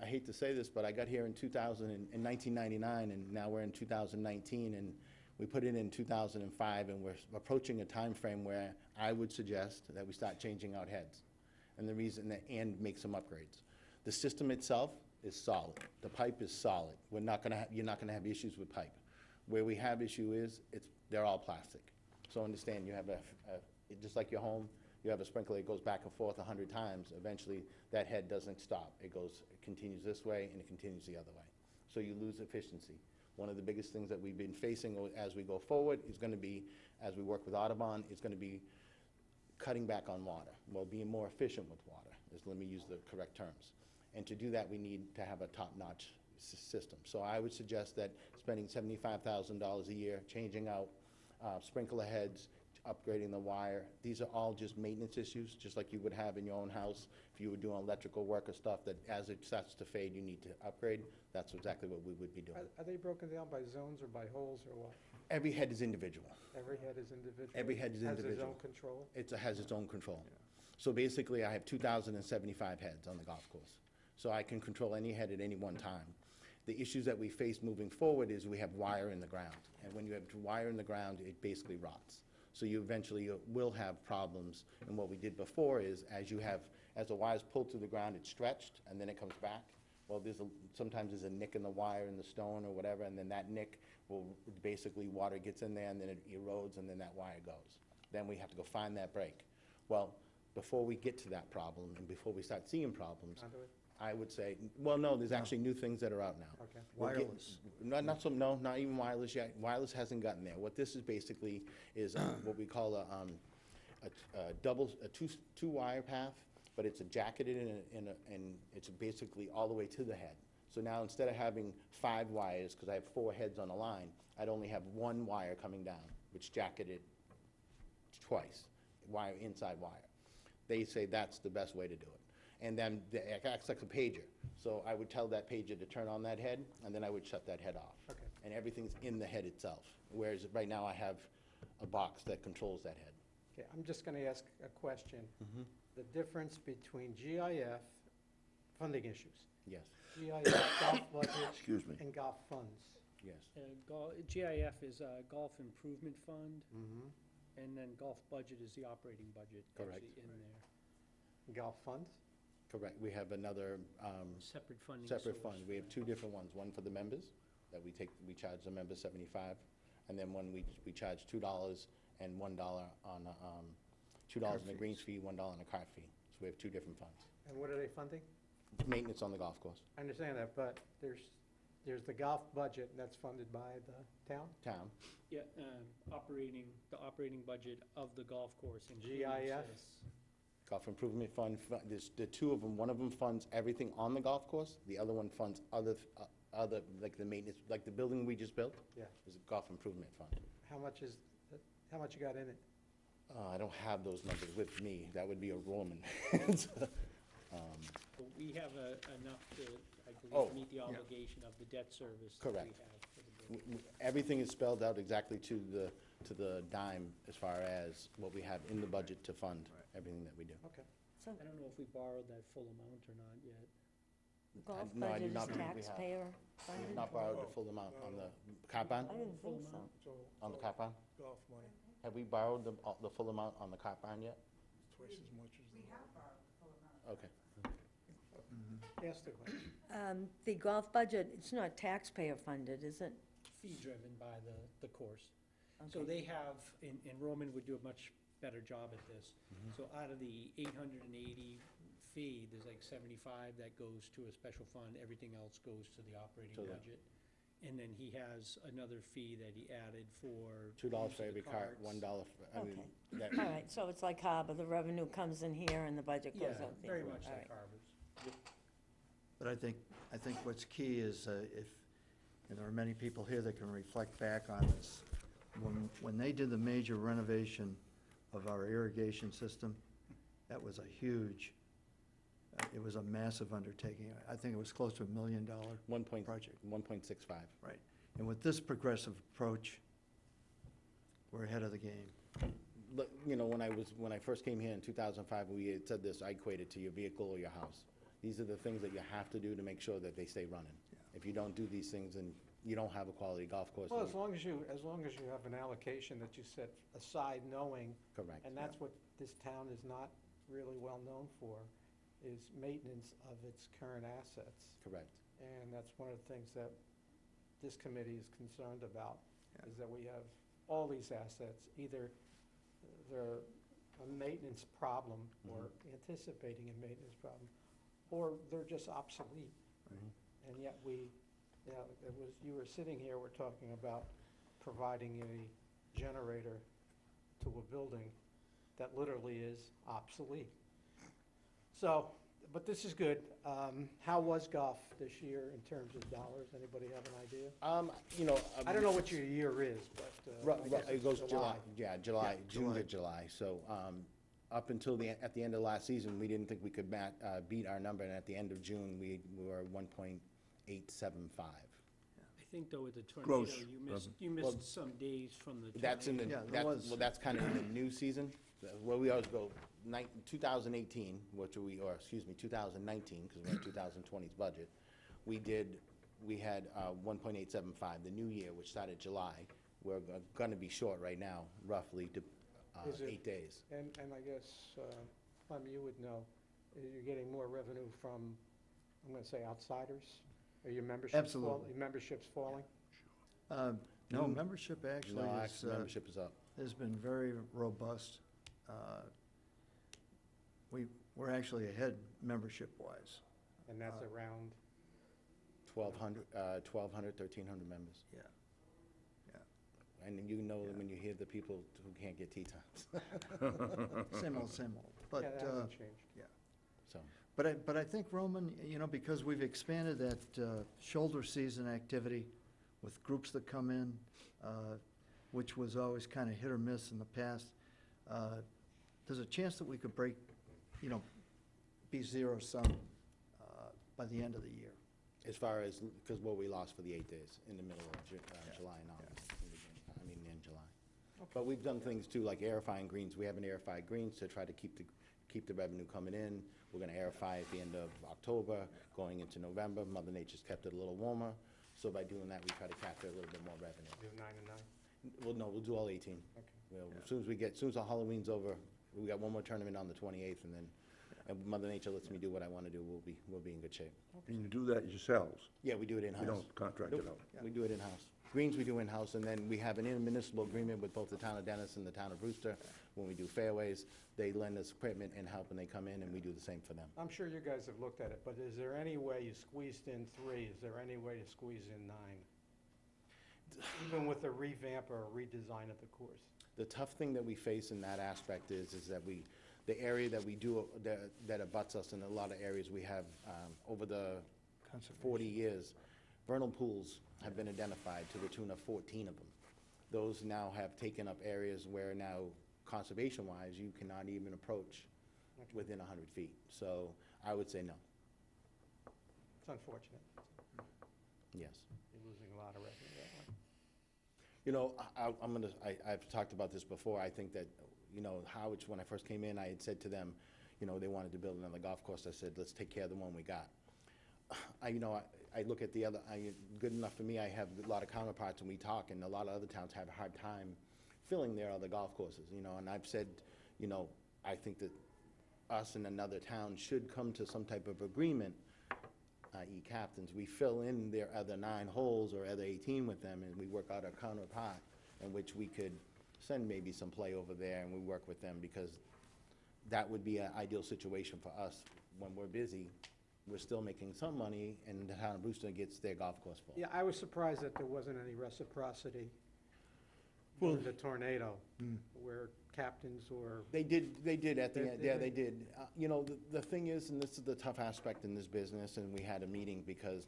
I hate to say this, but I got here in 1999, and now we're in 2019, and we put it in 2005, and we're approaching a time frame where I would suggest that we start changing out heads. And the reason and make some upgrades. The system itself is solid. The pipe is solid. You're not gonna have issues with pipe. Where we have issue is, they're all plastic. So understand, you have just like your home, you have a sprinkler, it goes back and forth 100 times. Eventually, that head doesn't stop. It continues this way, and it continues the other way. So you lose efficiency. One of the biggest things that we've been facing as we go forward is gonna be, as we work with Audubon, is gonna be cutting back on water. Well, being more efficient with water, let me use the correct terms. And to do that, we need to have a top-notch system. So I would suggest that spending $75,000 a year, changing out sprinkler heads, upgrading the wire, these are all just maintenance issues, just like you would have in your own house. If you were doing electrical work or stuff that as it starts to fade, you need to upgrade, that's exactly what we would be doing. Are they broken down by zones or by holes or what? Every head is individual. Every head is individual? Every head is Has its individual. own control? It has its own control. So basically, I have 2,075 heads on the golf course. So I can control any head at any one time. The issues that we face moving forward is we have wire in the ground. And when you have wire in the ground, it basically rots. So you eventually will have problems. And what we did before is, as the wire's pulled through the ground, it's stretched, and then it comes back. Well, sometimes there's a nick in the wire, in the stone or whatever, and then that nick will, basically water gets in there, and then it erodes, and then that wire goes. Then we have to go find that break. Well, before we get to that problem, and before we start seeing problems, Conduit? I would say, well, no, there's actually new things that are out now. Okay. Wireless. No, not even wireless yet. Wireless hasn't gotten there. What this is basically is what we call a two-wire path, but it's a jacketed and it's basically all the way to the head. So now instead of having 5 wires, because I have 4 heads on a line, I'd only have 1 wire coming down, which jacketed twice, inside wire. They say that's the best way to do it. And then it acts like a pager. So I would tell that pager to turn on that head, and then I would shut that head off. Okay. And everything's in the head itself, whereas right now I have a box that controls that head. Okay, I'm just going to ask a question. Mm-hmm. The difference between GIF, funding issues, Yes, GIF, golf budget, Excuse me. and golf funds. yes. GIF is a golf improvement fund, Mm-hmm. and then golf budget is the operating budget Correct. actually in there. Golf funds? Correct. We have another Separate funding separate source. fund. We have 2 different ones, one for the members, that we charge the members $75, and then one we charge $2 and $1 on, $2 on the greens fee, $1 on a cart fee. So we have 2 different funds. And what are they funding? Maintenance on the golf course. I understand that, but there's the golf budget, and that's funded by the town? Town, Yeah, the operating budget of the golf course includes GIF? this. Golf Improvement Fund, there's the 2 of them. One of them funds everything on the golf course. The other one funds other, like the maintenance, like the building we just built. Yeah. Is a Golf Improvement Fund. How much you got in it? I don't have those numbers with me. That would be a Roman. But we have enough to, I Oh, believe, to meet the obligation of the debt service that we Correct. have for the building. Everything is spelled out exactly to the dime as far as what we have in the budget to fund everything that we do. Okay. So I don't know if we borrowed that full amount or not yet. golf No, I do budget is not believe we have. taxpayer We funded? have not borrowed the full amount on the car bond, I didn't think so. So, on the car bond? golf money, Have we borrowed the full amount on the car bond yet? twice as much as the. Okay. Ask the question. The golf budget, it's not taxpayer funded, is it? Fee-driven by the course. So Okay. they have, and Roman would do a much better job at this. So out of the 880 fee, there's like 75 that goes to a special fund, everything else goes to the operating To the- budget. And then he has another fee that he added for. $2 use for of every the cart, carts. $1 for, I mean, Okay. that, All right, so it's like Harbor, the revenue comes in here and the budget Yeah, goes out there. very much All like right. Harbor's. But I think what's key is and there are many people here that can reflect back on this, when they did the major renovation of our irrigation system, that was a huge, it was a massive undertaking. I think it was close to $1 million project. 1.65. Right. And with this progressive approach, we're ahead of the game. Look, you know, when I first came here in 2005, we had said this, I equate it to your vehicle or your house. These are the things that you have to do to make sure that they stay running. If you don't do these things, then you don't have a quality golf course. Well, as long as you have an allocation that you set aside knowing, Correct. and that's what this town is not really well known for, is maintenance of its current assets. Correct. And that's one of the things that this committee is concerned about, is that we have all these assets, either they're a maintenance problem or anticipating a maintenance problem, or they're just obsolete. And yet you were sitting here, we're talking about providing a generator to a building that literally is obsolete. So, But this is good. How was golf this year in terms of dollars? Anybody have an idea? You know. I don't know what your year is, but I guess It it's goes July, July. June to July. So, up until at the end of last season, we didn't think we could beat our number, and at the end of June, we were 1.875. I think though with the Gross tornado, you Well, missed some days from the tornado. That's in the, Yeah, there was. well, that's kind of in the new season. Well, we always go 2018, or excuse me, 2019, because we're in 2020's budget. We had 1.875. The new year, which started July, we're gonna be short right now, roughly, Is it- 8 days. And I guess, Clem, you would know, you're getting more revenue from, I'm gonna say outsiders? Are your memberships Absolutely. your memberships falling? No, membership actually No, is, actually, membership is up. has been very robust. We're actually ahead membership-wise. And that's around, 1,200, 1,300 members. Yeah. And you know when you hear the people who can't get tea times. Same old, same old. yeah, But, that hasn't changed. So, but I think, Roman, you know, because we've expanded that shoulder season activity with groups that come in, which was always kind of hit or miss in the past, there's a chance that we could break, you know, be zero-sum by the end of the year. as far as, because what we lost for the 8 days in the middle of July and August, in July. But we've done things too, like aerifying greens. We haven't airified greens to try to keep the revenue coming in. We're gonna airify at the end of October, going into November. Mother Nature's kept it a little warmer, so by doing that, we try to capture a little bit more revenue. Do 9 and 9? Well, no, we'll do all 18. Okay. Well, as soon as our Halloween's over, we got one more tournament on the 28th, and then, and Mother Nature lets me do what I wanna do, we'll be in good shape. And you do that yourselves? Yeah, we do it in-house. You don't contract it Nope. out? We do it in-house. Greens we do in-house, and then we have an intermunicipal agreement with both the town of Dennis and the town of Brewster. When we do fairways, they lend us equipment and help, and they come in, and we do the same for them. I'm sure you guys have looked at it, but is there any way you squeezed in 3? Is there any way to squeeze in 9? Even with a revamp or a redesign of the course? The tough thing that we face in that aspect is that the area that we do, that abuts us in a lot of areas, we have, over the 40 years, vernal pools have been identified to the tune of 14 of them. Those now have taken up areas where now, conservation-wise, you cannot even approach within 100 feet. So I would say no, It's unfortunate. yes. You're losing a lot of revenue that way. You know, I've talked about this before. I think that, you know, Harwich, when I first came in, I had said to them, you know, they wanted to build another golf course. I said, let's take care of the one we got. I look at the other, good enough for me, I have a lot of counterparts and we talk, and a lot of other towns have a hard time filling their other golf courses, you know, and I've said, you know, I think that us and another town should come to some type of agreement, i.e. captains, we fill in their other 9 holes or other 18 with them, and we work out a counterpart in which we could send maybe some play over there, and we work with them, because that would be an ideal situation for us. When we're busy, we're still making some money, and the town of Brewster gets their golf course full. Yeah, I was surprised that there wasn't any reciprocity during the tornado, where captains or, They did at the They- end, they- yeah, they did. You know, the thing is, and this is the tough aspect in this business, and we had a meeting because,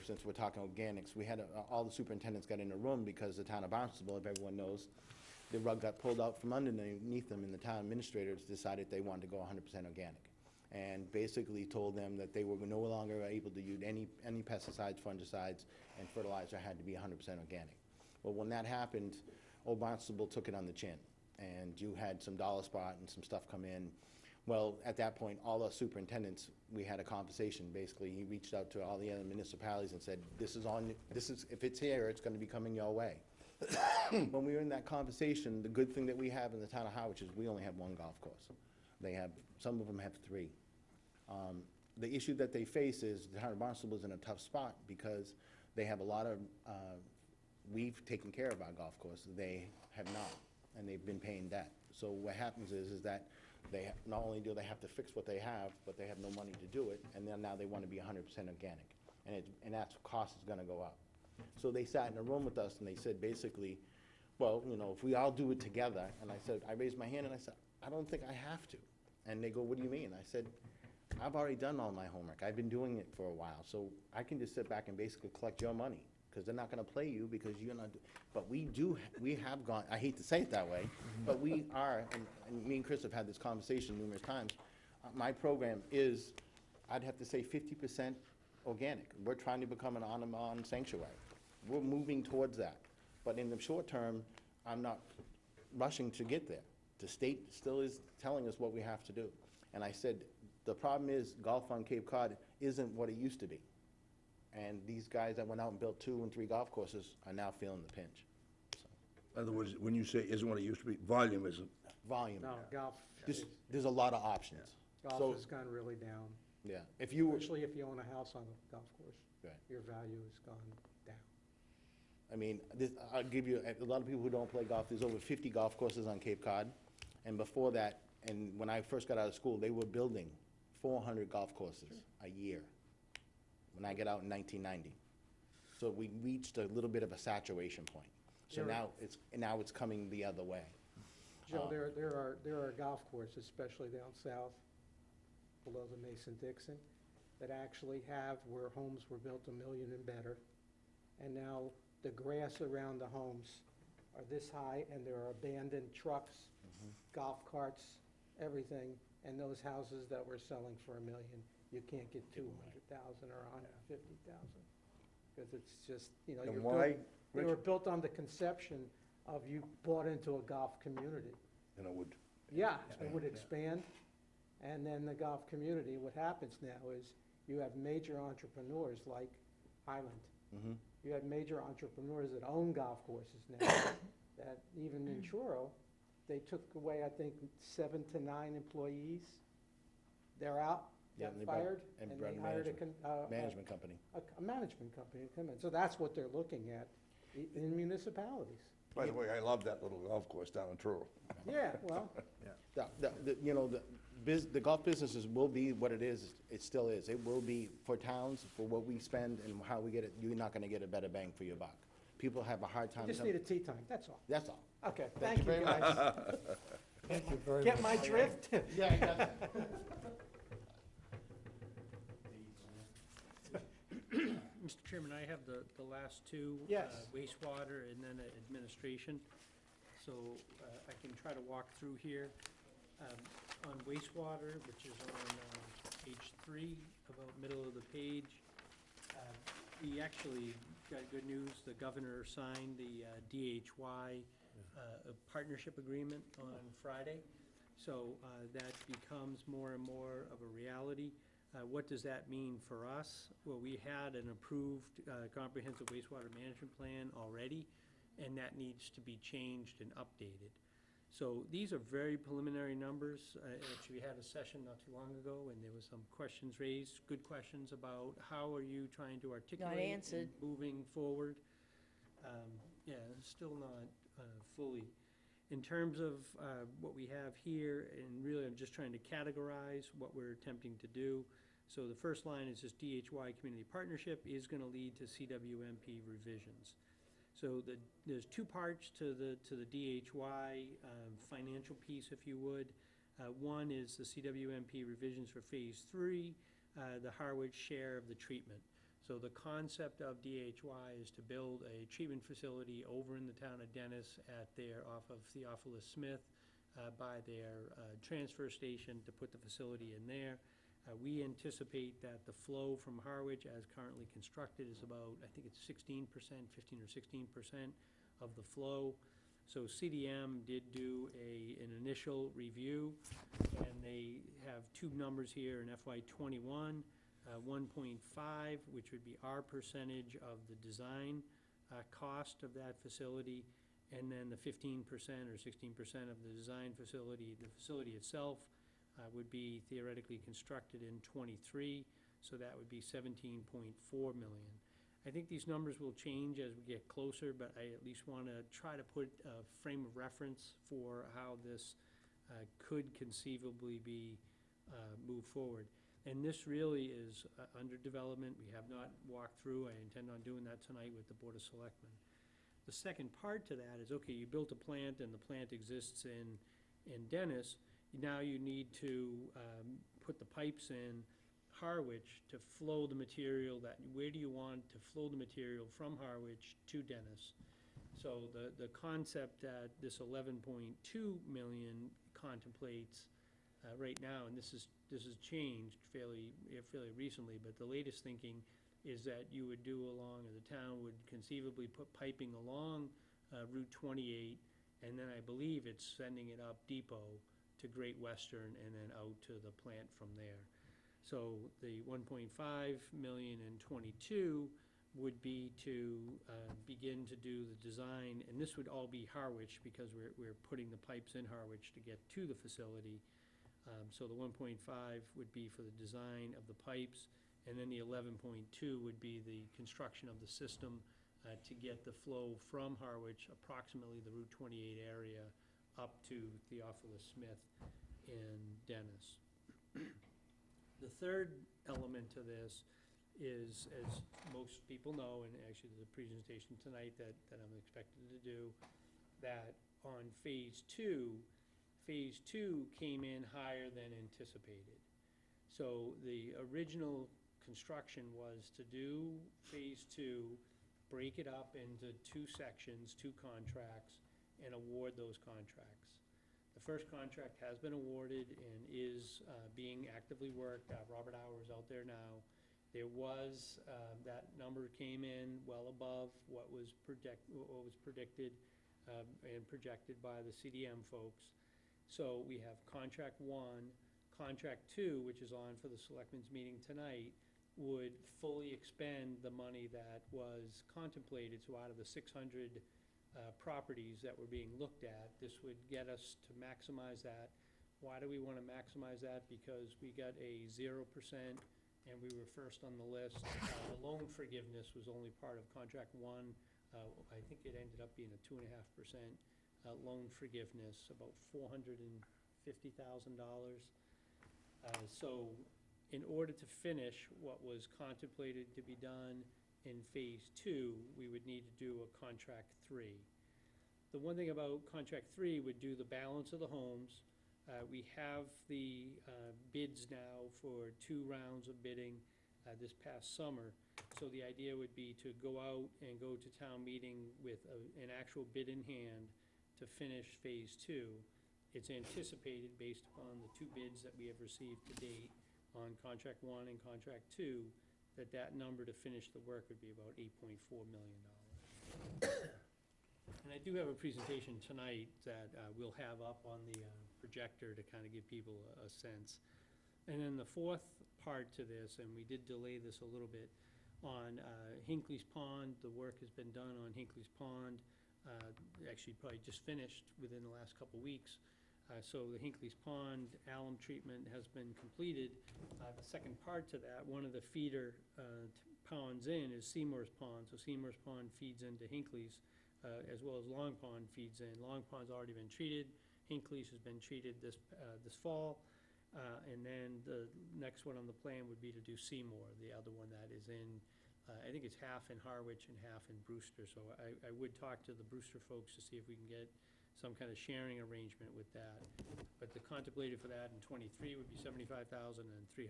since we're talking organics, we had, all the superintendents got in a room because the town of Barnstable, if everyone knows, the rug got pulled out from underneath them, and the town administrators decided they wanted to go 100% organic. And basically told them that they were no longer able to use any pesticides, fungicides, and fertilizer had to be 100% organic. Well, when that happened, Old Barnstable took it on the chin, and you had some dollar spot and some stuff come in. Well, at that point, all the superintendents, we had a conversation. Basically, he reached out to all the other municipalities and said, if it's here, it's gonna be coming your way. When we were in that conversation, the good thing that we have in the town of Harwich is we only have 1 golf course. Some of them have 3. The issue that they face is the town of Barnstable is in a tough spot because they have a lot of, we've taken care of our golf course, they have not, and they've been paying debt. So what happens is that not only do they have to fix what they have, but they have no money to do it, and then now they want to be 100% organic, and that's, cost is gonna go up. So they sat in a room with us and they said basically, well, you know, if we all do it together, and I raised my hand and I said, I don't think I have to. And they go, what do you mean? I said, I've already done all my homework. I've been doing it for a while, so I can just sit back and basically collect your money, because they're not gonna play you because you're not, but we have gone, I hate to say it that way, but we are, and me and Chris have had this conversation numerous times. My program is, I'd have to say 50% organic. We're trying to become an Audubon sanctuary. We're moving towards that. But in the short term, I'm not rushing to get there. The state still is telling us what we have to do. And I said, the problem is golf on Cape Cod isn't what it used to be. And these guys that went out and built 2 and 3 golf courses are now feeling the pinch. In other words, when you say isn't what it used to be, volume isn't. Volume. No, golf, There's a lot of options. golf So, has gone really down, yeah, if you, especially if you own a house on a golf course. Right. Your value has gone down. I mean, I'll give you, a lot of people who don't play golf, there's over 50 golf courses on Cape Cod. And before that, and when I first got out of school, they were building 400 golf courses a year, when I got out in 1990. So we reached a little bit of a saturation point. So You're- now it's coming the other way. Joe, there are golf courses, especially down south, below the Mason-Dixon, that actually have where homes were built $1 million and better. And now the grass around the homes are this high, and there are abandoned trucks, golf carts, everything. And those houses that we're selling for $1 million, you can't get 200,000 or 150,000. Because it's just, you know, And you're why, they were built on the conception of you bought into a golf community. and it would, Yeah, it would expand, and then the golf community, what happens now is you have major entrepreneurs like Highland. Mhm. You have major entrepreneurs that own golf courses now, that even in Truro, they took away, I think, 7 to 9 employees. They're out, Yeah, got and they brought- fired, and and brought they a hired management company. a management company to come in. So that's what they're looking at in municipalities. by the way, I love that little golf course down in Truro. Yeah, well, You know, the golf businesses will be what it is, it still is. It will be for towns, for what we spend and how we get it, you're not gonna get a better bang for your buck. People have a hard time. you just need a tee time, that's all. That's all. Okay, Thank thank you you, very much. guys. Thank you very much. Get my drift? Yeah, exactly. Mr. Chairman, I have the last two. Yes. Wastewater and then administration. So I can try to walk through here. On wastewater, which is on page 3, about middle of the page, we actually got good news. The governor signed the DHY partnership agreement on Friday. So that becomes more and more of a reality. What does that mean for us? Well, we had an approved comprehensive wastewater management plan already, and that needs to be changed and updated. So these are very preliminary numbers. Actually, we had a session not too long ago, and there was some questions raised, good questions about how are you trying to articulate answered. and moving forward. Yeah, still not fully. In terms of what we have here, and really I'm just trying to categorize what we're attempting to do. So the first line is this DHY Community Partnership is going to lead to CWMP revisions. So there's 2 parts to the DHY financial piece, if you would. One is the CWMP revisions for Phase 3, the Harwich share of the treatment. So the concept of DHY is to build a treatment facility over in the town of Dennis off of Theophilus Smith by their transfer station to put the facility in there. We anticipate that the flow from Harwich, as currently constructed, is about, I think it's 16%, 15 or 16% of the flow. So CDM did do an initial review, and they have 2 numbers here in FY21, 1.5, which would be our percentage of the design cost of that facility, and then the 15% or 16% of the design facility. The facility itself would be theoretically constructed in '23, so that would be 17.4 million. I think these numbers will change as we get closer, but I at least want to try to put a frame of reference for how this could conceivably be moved forward. And this really is under development. We have not walked through. I intend on doing that tonight with the Board of Selectmen. The second part to that is, okay, you built a plant and the plant exists in Dennis. Now you need to put the pipes in Harwich to flow the material where do you want to flow the material from Harwich to Dennis? So the concept that this 11.2 million contemplates right now, and this is changed fairly recently, but the latest thinking is that you would do along, or the town would conceivably put piping along Route 28, and then I believe it's sending it up Depot to Great Western and then out to the plant from there. So the 1.5 million and 22 would be to begin to do the design, and this would all be Harwich because we're putting the pipes in Harwich to get to the facility. So the 1.5 would be for the design of the pipes, and then the 11.2 would be the construction of the system to get the flow from Harwich, approximately the Route 28 area, up to Theophilus Smith in Dennis. The third element to this is, as most people know, and actually there's a presentation tonight that I'm expected to do, that on Phase 2 came in higher than anticipated. So the original construction was to do Phase 2, break it up into 2 sections, 2 contracts, and award those contracts. The first contract has been awarded and is being actively worked. Robert Hour is out there now. There was, that number came in well above what was predicted and projected by the CDM folks. So we have contract 1. Contract 2, which is on for the selectmen's meeting tonight, would fully expend the money that was contemplated. So out of the 600 properties that were being looked at, this would get us to maximize that. Why do we want to maximize that? Because we got a 0% and we were first on the list. The loan forgiveness was only part of contract 1. I think it ended up being a 2.5% loan forgiveness, about $450,000. So in order to finish what was contemplated to be done in Phase 2, we would need to do a Contract 3. The one thing about Contract 3 would do the balance of the homes. We have the bids now for 2 rounds of bidding this past summer. So the idea would be to go out and go to town meeting with an actual bid in hand to finish Phase 2. It's anticipated, based upon the 2 bids that we have received to date on Contract 1 and Contract 2, that number to finish the work would be about $8.4 million. And I do have a presentation tonight that we'll have up on the projector to kind of give people a sense. And then the fourth part to this, and we did delay this a little bit, on Hinckley's Pond. The work has been done on Hinckley's Pond. Actually, probably just finished within the last couple weeks. So the Hinckley's Pond alum treatment has been completed. The second part to that, one of the feeder ponds in is Seymour's Pond. So Seymour's Pond feeds into Hinckley's, as well as Long Pond feeds in. Long Pond's already been treated. Hinckley's has been treated this fall. And then the next one on the plan would be to do Seymour, the other one that is in, I think it's half in Harwich and half in Brewster. So I would talk to the Brewster folks to see if we can get some kind of sharing arrangement with that. But the contemplated for that in '23 would be $75,000 and $350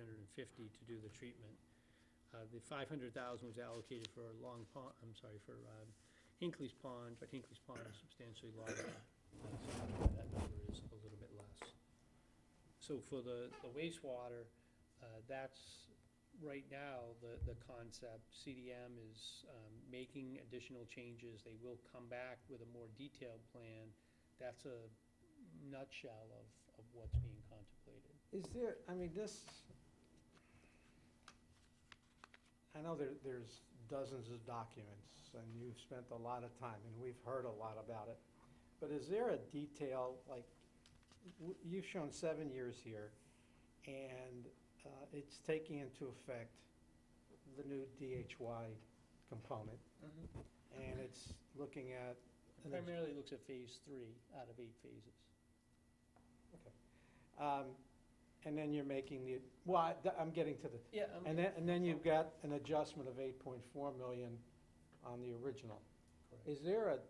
to do the treatment. The $500,000 was allocated for Long Pond, for Hinckley's Pond, but Hinckley's Pond is substantially larger. So that number is a little bit less. So for the wastewater, that's right now the concept. CDM is making additional changes. They will come back with a more detailed plan. That's a nutshell of what's being contemplated. Is there, I mean, this, I know there's dozens of documents, and you've spent a lot of time, and we've heard a lot about it. But is there a detail, like, you've shown 7 years here, and it's taking into effect the new DHY component, and it's looking at... It primarily looks at Phase 3 out of 8 phases. Okay. And then you're making the, well, I'm getting to the... Yeah. And then you've got an adjustment of $8.4 million on the original. Correct. Is there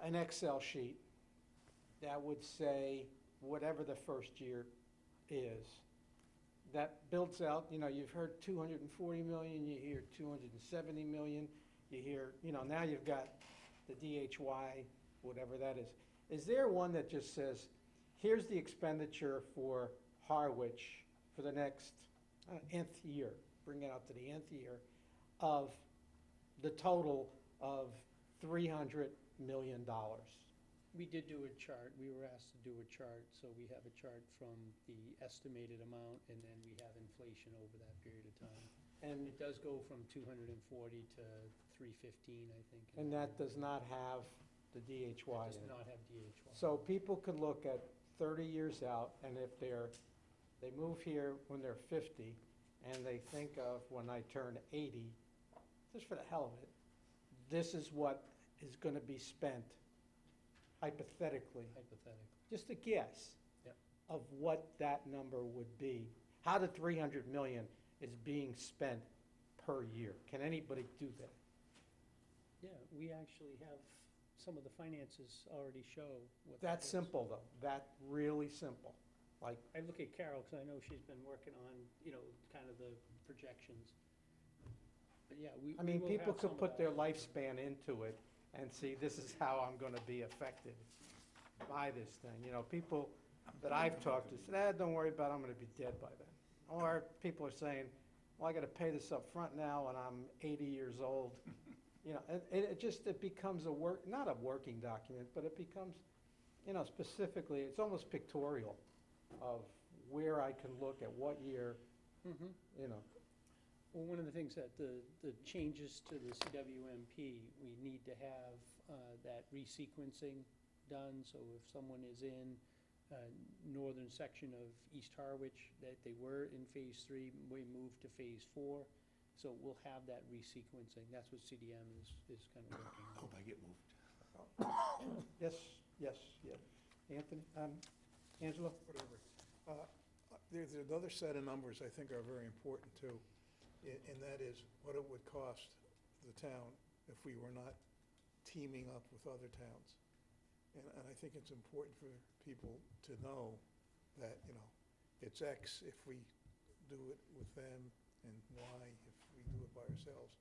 an Excel sheet that would say whatever the first year is. That builds out, you've heard 240 million, you hear 270 million, you hear, now you've got the DHY, whatever that is. Is there one that just says, here's the expenditure for Harwich for the next nth year, bring it out to the nth year, of the total of $300 million? We did do a chart, we were asked to do a chart, so we have a chart from the estimated amount, and then we have inflation over that period of time. And, It does go from 240 to 315, I think. and that does not have the DHY It does in it. not have DHY. So people could look at 30 years out, and if they move here when they're 50, and they think of when I turn 80, just for the hell of it, this is what is gonna be spent hypothetically, just a guess Yep. of what that number would be. How the 300 million is being spent per year. Can anybody do that? Yeah, we actually have, some of the finances already show what. that That's is. simple, though. That really simple. Like, I look at Carol, because I know she's been working on, kind of the projections. But yeah, we I mean, will people have some could of put that. their lifespan into it and see, this is how I'm gonna be affected by this thing. People that I've talked to said, don't worry about it, I'm gonna be dead by then. Or people are saying, well, I gotta pay this up front now and I'm 80 years old. It becomes not a working document, but it becomes, specifically, it's almost pictorial of where I can look at what year, Mhm. you know. Well, one of the things that the changes to the CWMP, we need to have that resequencing done, so if someone is in northern section of East Harwich, that they were in Phase 3, we moved to Phase 4, so we'll have that resequencing. That's what CDM is kind of working on. Hope I get moved. Yes. Anthony, Angela? Whatever. There's another set of numbers I think are very important too, and that is what it would cost the town if we were not teaming up with other towns. And I think it's important for people to know that, it's X if we do it with them, and Y if we do it by ourselves,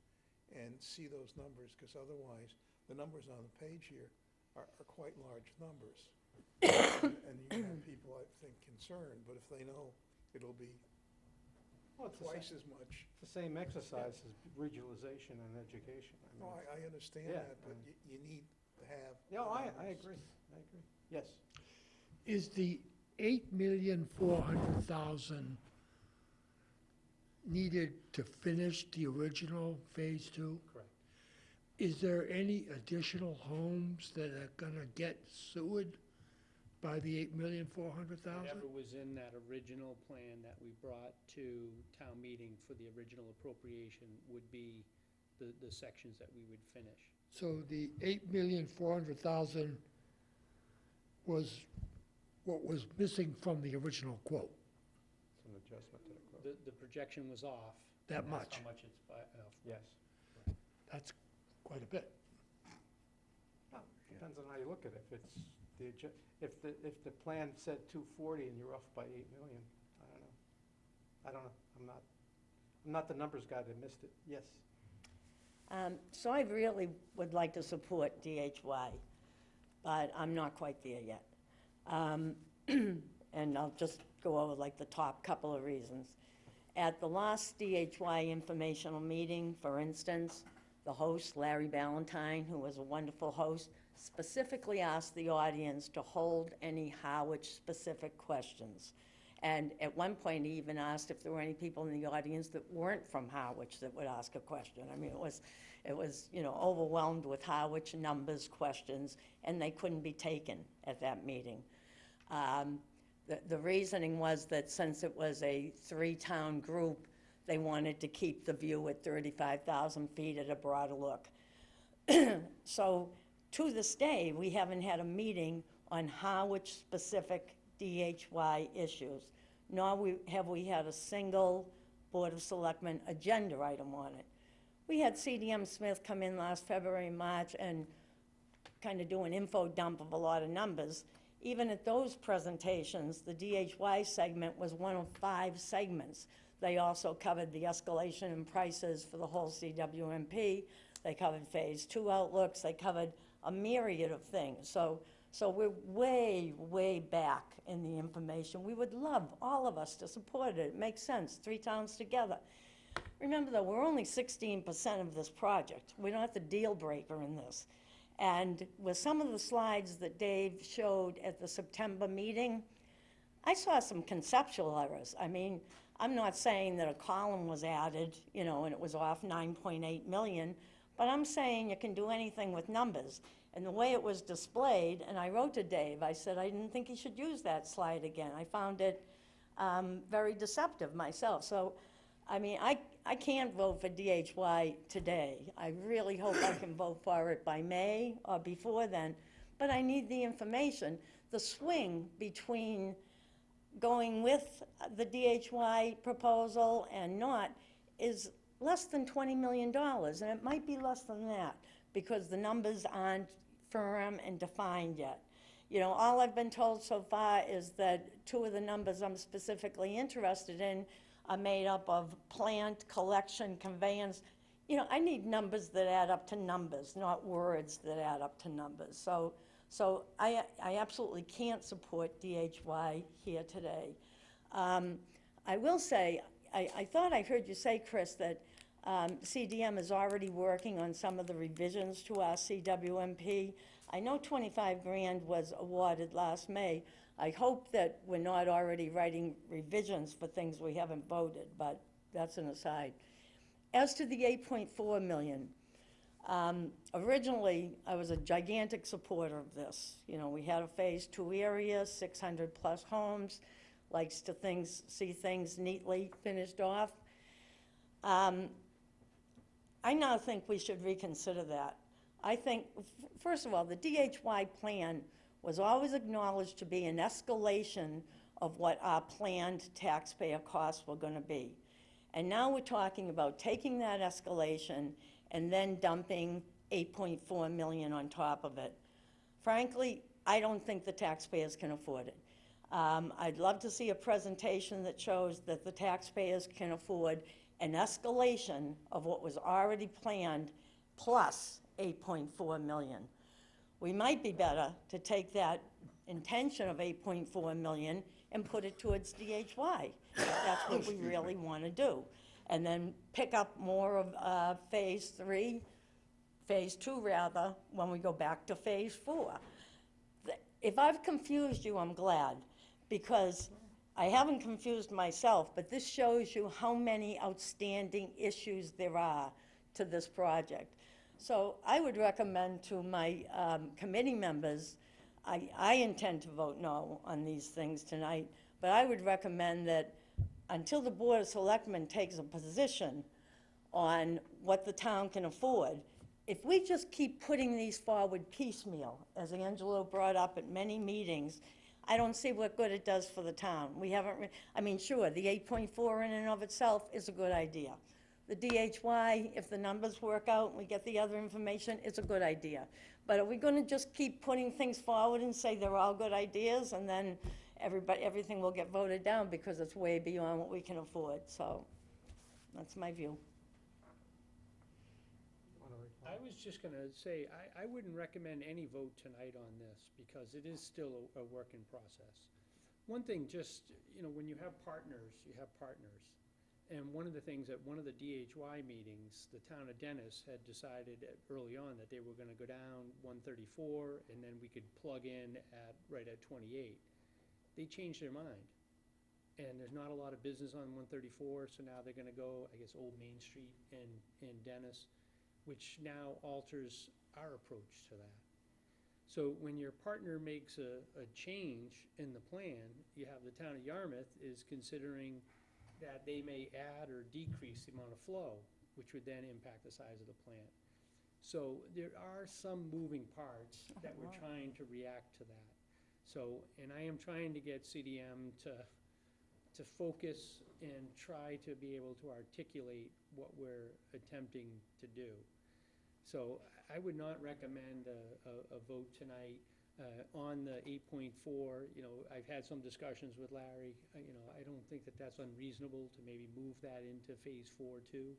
and see those numbers, because otherwise, the numbers on the page here are quite large numbers. And you have people, I think, concerned, but if they know it'll be Well, it's the twice same- as much. It's the same exercise as regionalization and education. No, I understand Yeah, that, but you need to have. Yeah, the I numbers. agree. Yes. Is the 8,400,000 needed to finish the original Phase 2? Correct. Is there any additional homes that are gonna get sewered by the 8,400,000? Whatever was in that original plan that we brought to town meeting for the original appropriation would be the sections that we would finish. So the 8,400,000 was what was missing from the original quote, It's an adjustment to the quote. The projection was off. that That's much. how much it's off. Yes. That's quite a bit. Depends on how you look at it. If the plan said 240 and you're off by 8 million, I don't know. I'm not the numbers guy that missed it. Yes. So I really would like to support DHY, but I'm not quite there yet. And I'll just go over like the top couple of reasons. At the last DHY informational meeting, for instance, the host, Larry Ballantyne, who was a wonderful host, specifically asked the audience to hold any Harwich-specific questions. And at one point, he even asked if there were any people in the audience that weren't from Harwich that would ask a question. I mean, it was overwhelmed with Harwich numbers, questions, and they couldn't be taken at that meeting. The reasoning was that since it was a three-town group, they wanted to keep the view at 35,000 feet at a broader look. So to this day, we haven't had a meeting on Harwich-specific DHY issues, nor have we had a single Board of Selectmen agenda item on it. We had CDM Smith come in last February, March, and kind of do an info dump of a lot of numbers. even at those presentations, the DHY segment was one of 5 segments. They also covered the escalation in prices for the whole CWMP. They covered Phase 2 outlooks. They covered a myriad of things. So we're way, way back in the information. We would love, all of us, to support it. It makes sense, 3 towns together. Remember, though, we're only 16% of this project. We're not the deal breaker in this. And with some of the slides that Dave showed at the September meeting, I saw some conceptual errors. I mean, I'm not saying that a column was added, you know, and it was off 9.8 million, but I'm saying you can do anything with numbers. And the way it was displayed, and I wrote to Dave, I said I didn't think he should use that slide again. I found it very deceptive myself. So, I mean, I can't vote for DHY today. I really hope I can vote for it by May or before then, but I need the information. The swing between going with the DHY proposal and not is less than $20 million, and it might be less than that because the numbers aren't firm and defined yet. You know, all I've been told so far is that 2 of the numbers I'm specifically interested in are made up of plant, collection, conveyance. You know, I need numbers that add up to numbers, not words that add up to numbers. So I absolutely can't support DHY here today. I will say, I thought I heard you say, Chris, that CDM is already working on some of the revisions to our CWMP. I know 25 grand was awarded last May. I hope that we're not already writing revisions for things we haven't voted, but that's an aside. As to the 8.4 million, originally, I was a gigantic supporter of this. You know, we had a Phase 2 area, 600+ homes, likes to see things neatly finished off. I now think we should reconsider that. I think, first of all, the DHY plan was always acknowledged to be an escalation of what our planned taxpayer costs were going to be. And now we're talking about taking that escalation and then dumping 8.4 million on top of it. Frankly, I don't think the taxpayers can afford it. I'd love to see a presentation that shows that the taxpayers can afford an escalation of what was already planned plus 8.4 million. We might be better to take that intention of 8.4 million and put it towards DHY, if that's what we really want to do. And then pick up more of Phase 3, Phase 2 rather, when we go back to Phase 4. If I've confused you, I'm glad, because I haven't confused myself, but this shows you how many outstanding issues there are to this project. So I would recommend to my committee members, I intend to vote no on these things tonight, but I would recommend that until the Board of Selectmen takes a position on what the town can afford, if we just keep putting these forward piecemeal, as Angelo brought up at many meetings, I don't see what good it does for the town. We haven't, I mean, sure, the 8.4 in and of itself is a good idea. The DHY, if the numbers work out and we get the other information, it's a good idea. But are we going to just keep putting things forward and say they're all good ideas and then everything will get voted down because it's way beyond what we can afford? So that's my view. I was just going to say, I wouldn't recommend any vote tonight on this because it is still a work in process. One thing, just, you know, when you have partners, you have partners. And one of the things at one of the DHY meetings, the town of Dennis had decided early on that they were going to go down 134 and then we could plug in right at 28. They changed their mind. And there's not a lot of business on 134, so now they're going to go, I guess, Old Main Street in Dennis, which now alters our approach to that. So when your partner makes a change in the plan, you have the town of Yarmouth is considering that they may add or decrease the amount of flow, which would then impact the size of the plant. So there are some moving parts that we're trying to react to that. So, and I am trying to get CDM to focus and try to be able to articulate what we're attempting to do. So I would not recommend a vote tonight. On the 8.4, you know, I've had some discussions with Larry. You know, I don't think that that's unreasonable to maybe move that into Phase 4 too.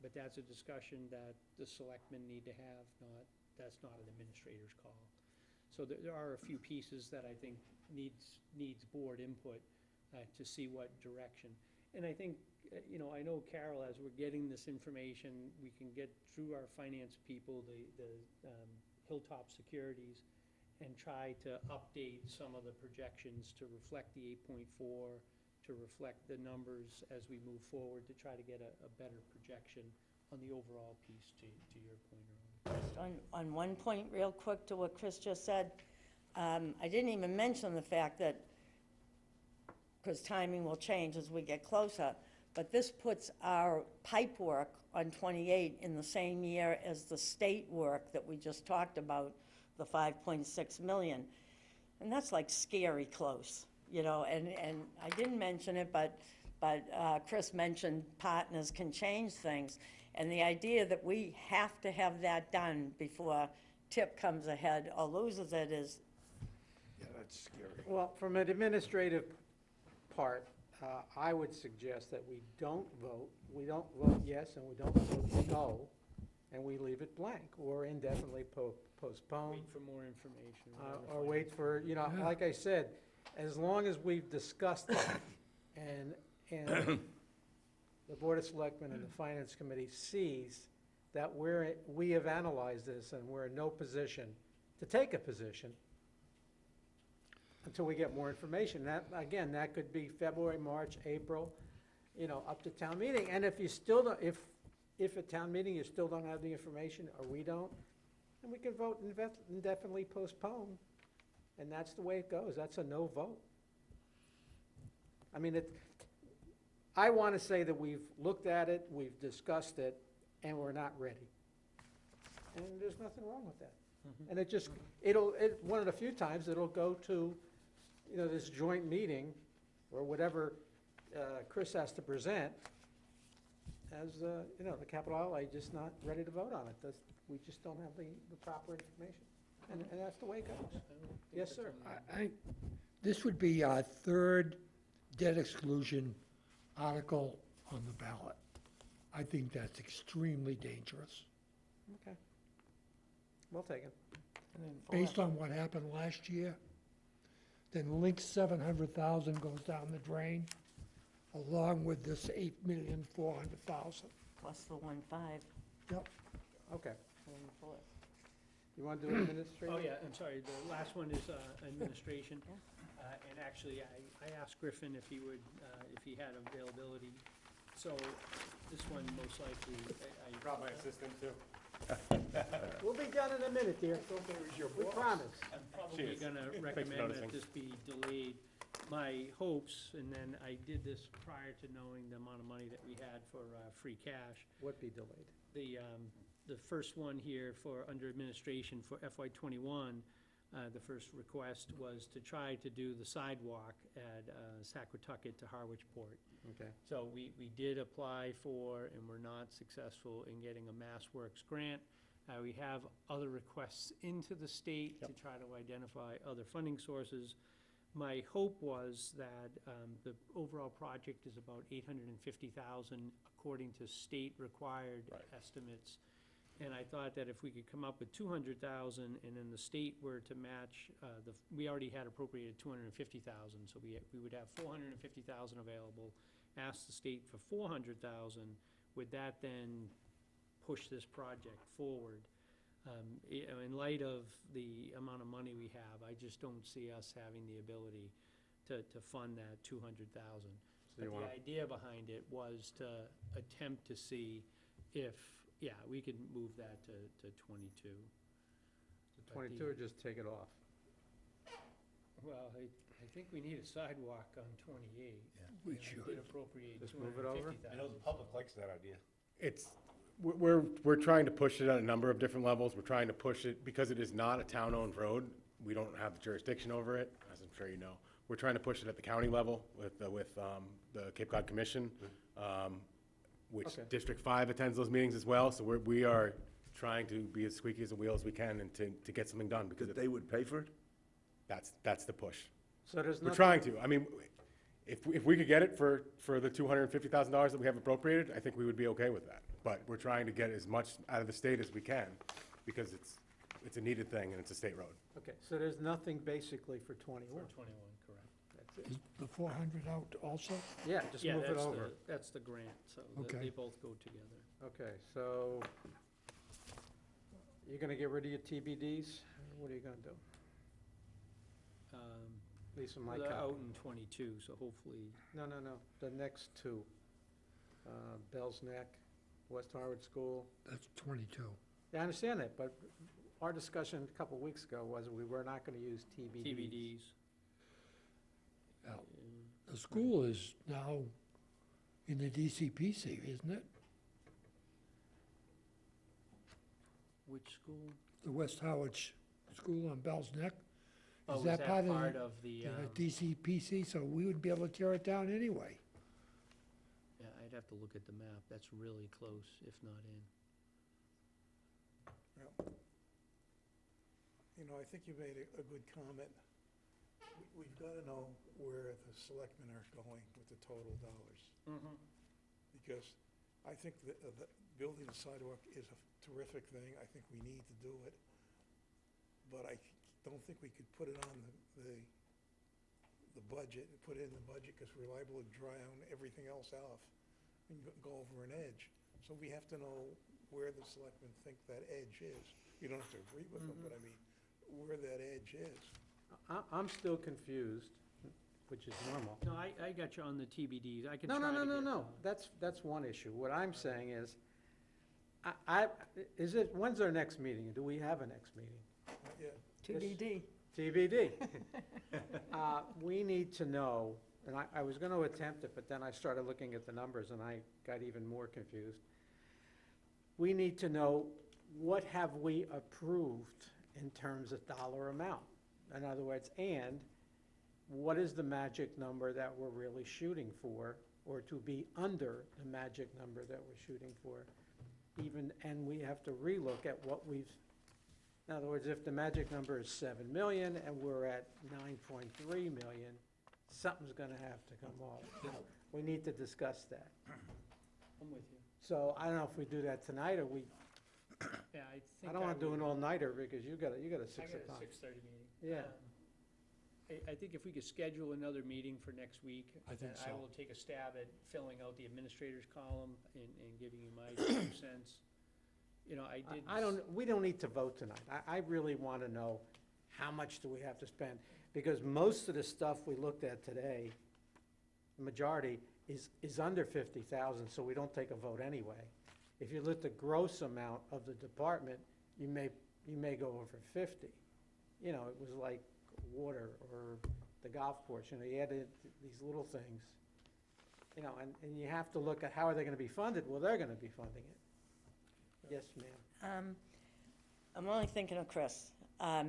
But that's a discussion that the selectmen need to have, that's not an administrator's call. So there are a few pieces that I think needs board input to see what direction. And I think, you know, I know Carol, as we're getting this information, we can get through our finance people, the Hilltop Securities, and try to update some of the projections to reflect the 8.4, to reflect the numbers as we move forward, to try to get a better projection on the overall piece, to your point earlier. Just on one point, real quick, to what Chris just said, I didn't even mention the fact that, because timing will change as we get closer, but this puts our pipe work on 28 in the same year as the state work that we just talked about, the 5.6 million. And that's like scary close, you know, and I didn't mention it, but Chris mentioned partners can change things. And the idea that we have to have that done before TIP comes ahead or loses it is, Yeah, that's scary. Well, from an administrative part, I would suggest that we don't vote yes, and we don't vote no, and we leave it blank, or indefinitely postpone. Wait for more information. Or wait for, you know, like I said, as long as we've discussed it, and the Board of Selectmen and the Finance Committee sees that we have analyzed this, and we're in no position to take a position until we get more information. That, again, that could be February, March, April, you know, up to town meeting. And if you still don't, if at town meeting you still don't have the information, or we don't, then we can vote indefinitely postpone, and that's the way it goes. That's a no vote. I mean, I want to say that we've looked at it, we've discussed it, and we're not ready. And there's nothing wrong with that. And it just, one of the few times it'll go to, you know, this joint meeting, or whatever Chris has to present, as, you know, the capital outlay just not ready to vote on it. We just don't have the proper information. And that's the way it goes. Yes, sir. This would be our third debt exclusion article on the ballot. I think that's extremely dangerous. Okay. We'll take it. Based on what happened last year, then Link's 700,000 goes down the drain, along with this 8,400,000. plus the 1.5. Yep. Okay. going forth. You want to do administrative? Oh, yeah, I'm sorry, the last one is administration. And actually, I asked Griffin if he would, if he had availability. So this one most likely, I Brought my assistant too. We'll be done in a minute, dear. We promise. I'm probably Cheers. gonna Thanks for recommend noticing. that this be delayed. My hopes, and then I did this prior to knowing the amount of money that we had for free cash. Would be delayed. The first one here for, under administration for FY '21, the first request was to try to do the sidewalk at Saquatucket to Harwich Port. Okay. So we did apply for, and we're not successful in getting a MassWorks grant. We have other requests into the state to try to identify other funding sources. My hope was that the overall project is about $850,000 according to state required estimates. And I thought that if we could come up with $200,000 and then the state were to match, we already had appropriated $250,000, so we would have $450,000 available. Ask the state for $400,000, would that then push this project forward? In light of the amount of money we have, I just don't see us having the ability to fund that $200,000. But the idea behind it was to attempt to see if, we could move that to 22. 22, or just take it off? Well, I think we need a sidewalk on 28. We and should. did appropriate Just move it over? $250,000. I know the public likes that idea. We're trying to push it at a number of different levels. We're trying to push it, because it is not a town-owned road, we don't have the jurisdiction over it, as I'm sure you know. We're trying to push it at the county level with the Cape Cod Commission, which Okay. District 5 attends those meetings as well. So we are trying to be as squeaky as a wheel as we can and to get something done, because That they would pay for it? That's the push. So there's We're nothing. trying to. I mean, if we could get it for the $250,000 that we have appropriated, I think we would be okay with that. But we're trying to get as much out of the state as we can, because it's a needed thing and it's a state road. Okay, so there's nothing basically for 21. For 21, correct. That's it. Is the 400 out also? Yeah, just Yeah, move it that's the- over. That's the grant, so Okay. they both go together. Okay, so you're gonna get rid of your TBDs? What are you gonna do? At least in my They're copy. out in 22, so hopefully, No, the next two. Bell's Neck, West Harwich School. That's 22. Yeah, I understand that, but our discussion a couple weeks ago was we were not gonna use TBDs. TBDs. Now, the school is now in the DCPC, isn't it? Which school? The West Harwich School on Bell's Neck. Oh, is that that part part of of the, the DCPC? So we would be able to tear it down anyway. yeah, I'd have to look at the map. That's really close, if not in. You know, I think you made a good comment. We've got to know where the selectmen are going with the total dollars. Because I think that building a sidewalk is a terrific thing. I think we need to do it. But I don't think we could put it on the budget, put it in the budget, because we're liable to drown everything else off and go over an edge. So we have to know where the selectmen think that edge is. You don't have to agree with them, but I mean, where that edge is. I'm still confused, which is normal. No, I got you on the TBDs. I can No, try to get. no, that's one issue. What I'm saying is, when's our next meeting? Do we have a next meeting? Not yet. TBD. TBD. We need to know, and I was gonna attempt it, but then I started looking at the numbers and I got even more confused. We need to know, what have we approved in terms of dollar amount? In other words, and what is the magic number that we're really shooting for, or to be under the magic number that we're shooting for? And we have to relook at what we've, in other words, if the magic number is 7 million and we're at 9.3 million, something's gonna have to come off. We need to discuss that. I'm with you. So I don't know if we do that tonight, or Yeah, I think. I don't wanna do would- an all-nighter, because you got a I 6 got a o'clock. 6:30 meeting. Yeah. I think if we could schedule another meeting for next week. I think I so. will take a stab at filling out the administrator's column and giving you my 2 cents. You know, I did. We don't need to vote tonight. I really wanna know, how much do we have to spend? Because most of the stuff we looked at today, the majority, is under 50,000, so we don't take a vote anyway. If you look at the gross amount of the department, you may go over 50. You know, it was like water or the golf course, you know, you added these little things. You know, and you have to look at how are they gonna be funded? Well, they're gonna be funding it. Yes, ma'am. I'm only thinking of Chris.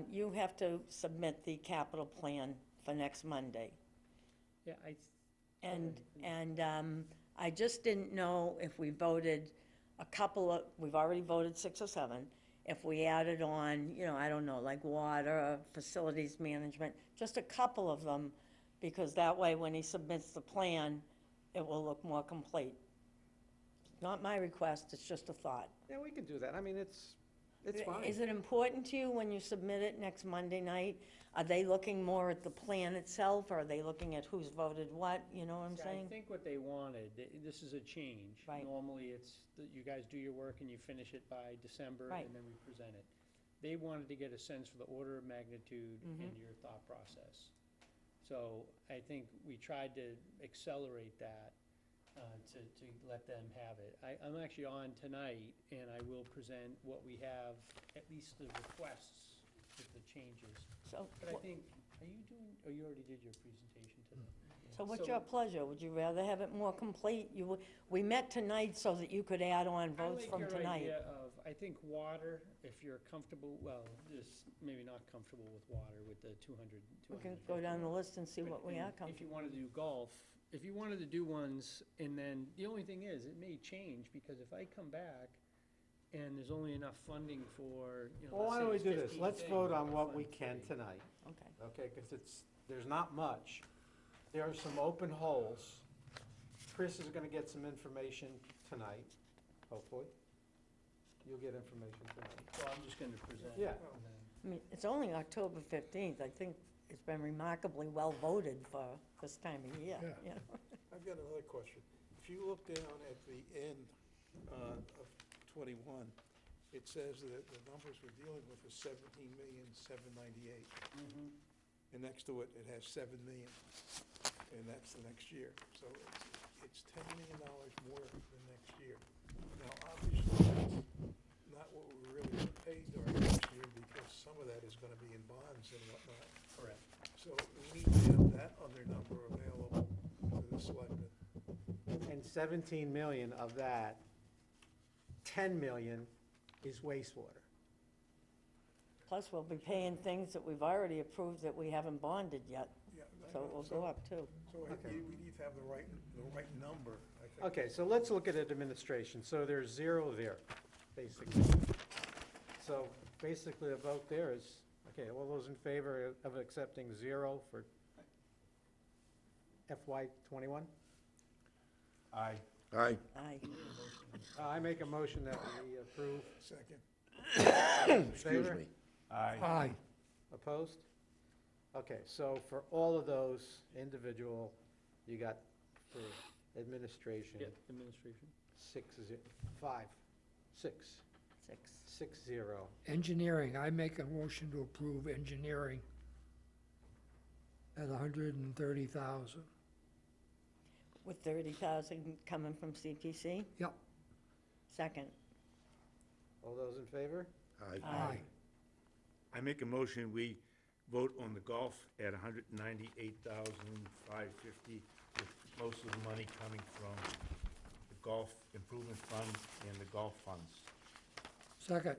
You have to submit the capital plan for next Monday. Yeah, And I just didn't know if we voted we've already voted 6 or 7. If we added on, you know, I don't know, like water, facilities management, just a couple of them, because that way, when he submits the plan, it will look more complete. Not my request, it's just a thought. Yeah, we can do that. I mean, it's fine. Is it important to you when you submit it next Monday night? Are they looking more at the plan itself, or are they looking at who's voted what, you know what I'm I saying? think what they wanted, this is a change. Right. Normally, it's that you guys do your work and you finish it by December, Right. and then we present it. They wanted to get a sense for the order of magnitude Mm-hmm. and your thought process. So I think we tried to accelerate that, to let them have it. I'm actually on tonight, and I will present what we have, at least the requests with the changes. So, But I think, are you doing, oh, you already did your presentation to them. so what's So- your pleasure? Would you rather have it more complete? We met tonight so that you could add on votes from I like your tonight. idea of, I think water, if you're comfortable, well, just maybe not comfortable with water with the 200. We can go down the list and see But what we then are If comfortable. you wanted to do golf, if you wanted to do ones, and then, the only thing is, it may change, because if I come back and there's only enough funding for, Well, why don't we do this? Let's vote on what we can tonight, Okay. okay? Because there's not much. There are some open holes. Chris is gonna get some information tonight, hopefully. You'll get information tonight. Well, I'm just gonna present. Yeah. and then- I mean, it's only October 15th. I think it's been remarkably well voted for this time of year, Yeah. you know? I've got another question. If you look down at the end of 21, it says that the numbers we're dealing with is 17,798,000. And next to it, it has 7 million, and that's the next year. So it's $10 million more than next year. Now, obviously, that's not what we're really going to pay during next year, because some of that is going to be in bonds and whatnot. Correct. So we need to have that other number available to the selectmen. And 17 million of that, 10 million is wastewater. Plus, we'll be paying things that we've already approved that we haven't bonded yet, Yeah, I so it know. will go up too. So we need to have the right number, I think. Okay, so let's look at administration. So there's 0 there, basically. So basically, a vote there is, okay, all those in favor of accepting 0 for FY '21? Aye. Aye. Aye. I make a motion that we approve. Second. Excuse Favor? me. Aye. Opposed? Okay, so for all of those individual, you got for administration, Yeah, administration. 6-0. Engineering, I make a motion to approve engineering at 130,000. With 30,000 coming from CPC? Yep. Second. All those in favor? Aye. Aye. I make a motion, we vote on the golf at $198,550, with most of the money coming from the Golf Improvement Fund and the golf funds. Second.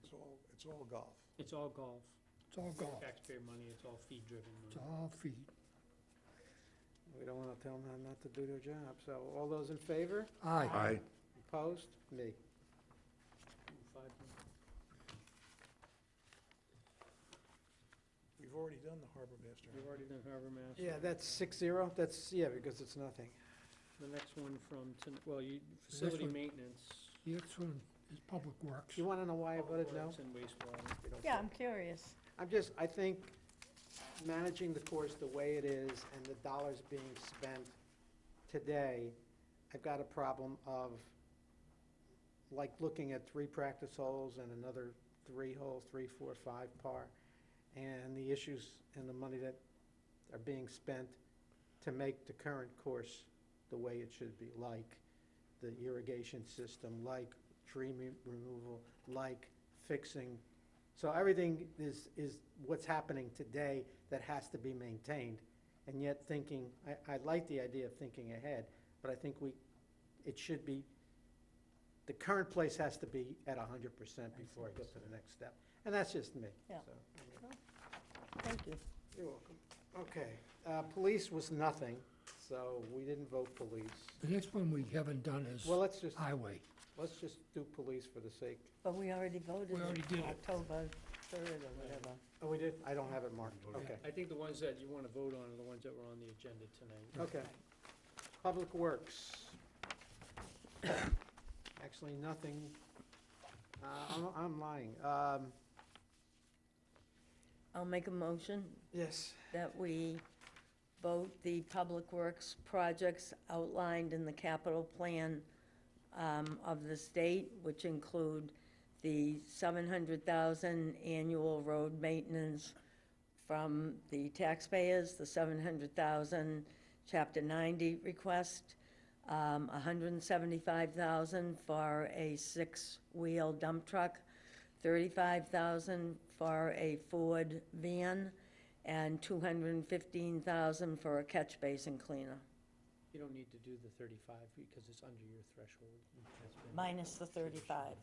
It's all golf. It's all golf. It's all golf. Taxpayer money, it's all fee-driven It's money. all feed. We don't want to tell them not to do their job. So all those in favor? Aye. Aye. Opposed? Me. 5 We've already done the harbor master. We've already done harbor master. Yeah, that's 6-0. That's, yeah, because it's nothing. The next one from, facility one- maintenance. The next one is Public Works. You want to know why I voted no? Works and wastewater. You don't Yeah, care. I'm curious. I think managing the course the way it is and the dollars being spent today, I've got a problem of, like, looking at 3 practice holes and another 3 holes, 3, 4, 5 par, and the issues and the money that are being spent to make the current course the way it should be, like the irrigation system, like tree removal, like fixing. So everything is what's happening today that has to be maintained. And yet thinking, I like the idea of thinking ahead, but I think it should be, the current place has to be at 100% before I go to the next step. And that's just me. Yeah. So, I mean, Thank you. You're welcome. Okay, police was nothing, so we didn't vote police. The next one we haven't done is Well, let's just highway. do police for the sake. But we already voted We already did it. October 3rd or whatever. Oh, we did? I don't have it marked. Okay. I think the ones that you want to vote on are the ones that were on the agenda tonight. Okay. Public Works. Actually, nothing. I'm lying. I'll make a motion Yes. that we vote the Public Works projects outlined in the capital plan of the state, which include the 700,000 annual road maintenance from the taxpayers, the 700,000 Chapter 90 request, 175,000 for a 6-wheel dump truck, 35,000 for a Ford van, and 215,000 for a catch basin cleaner, You don't need to do the 35 because it's under your threshold. That's been- minus the 35.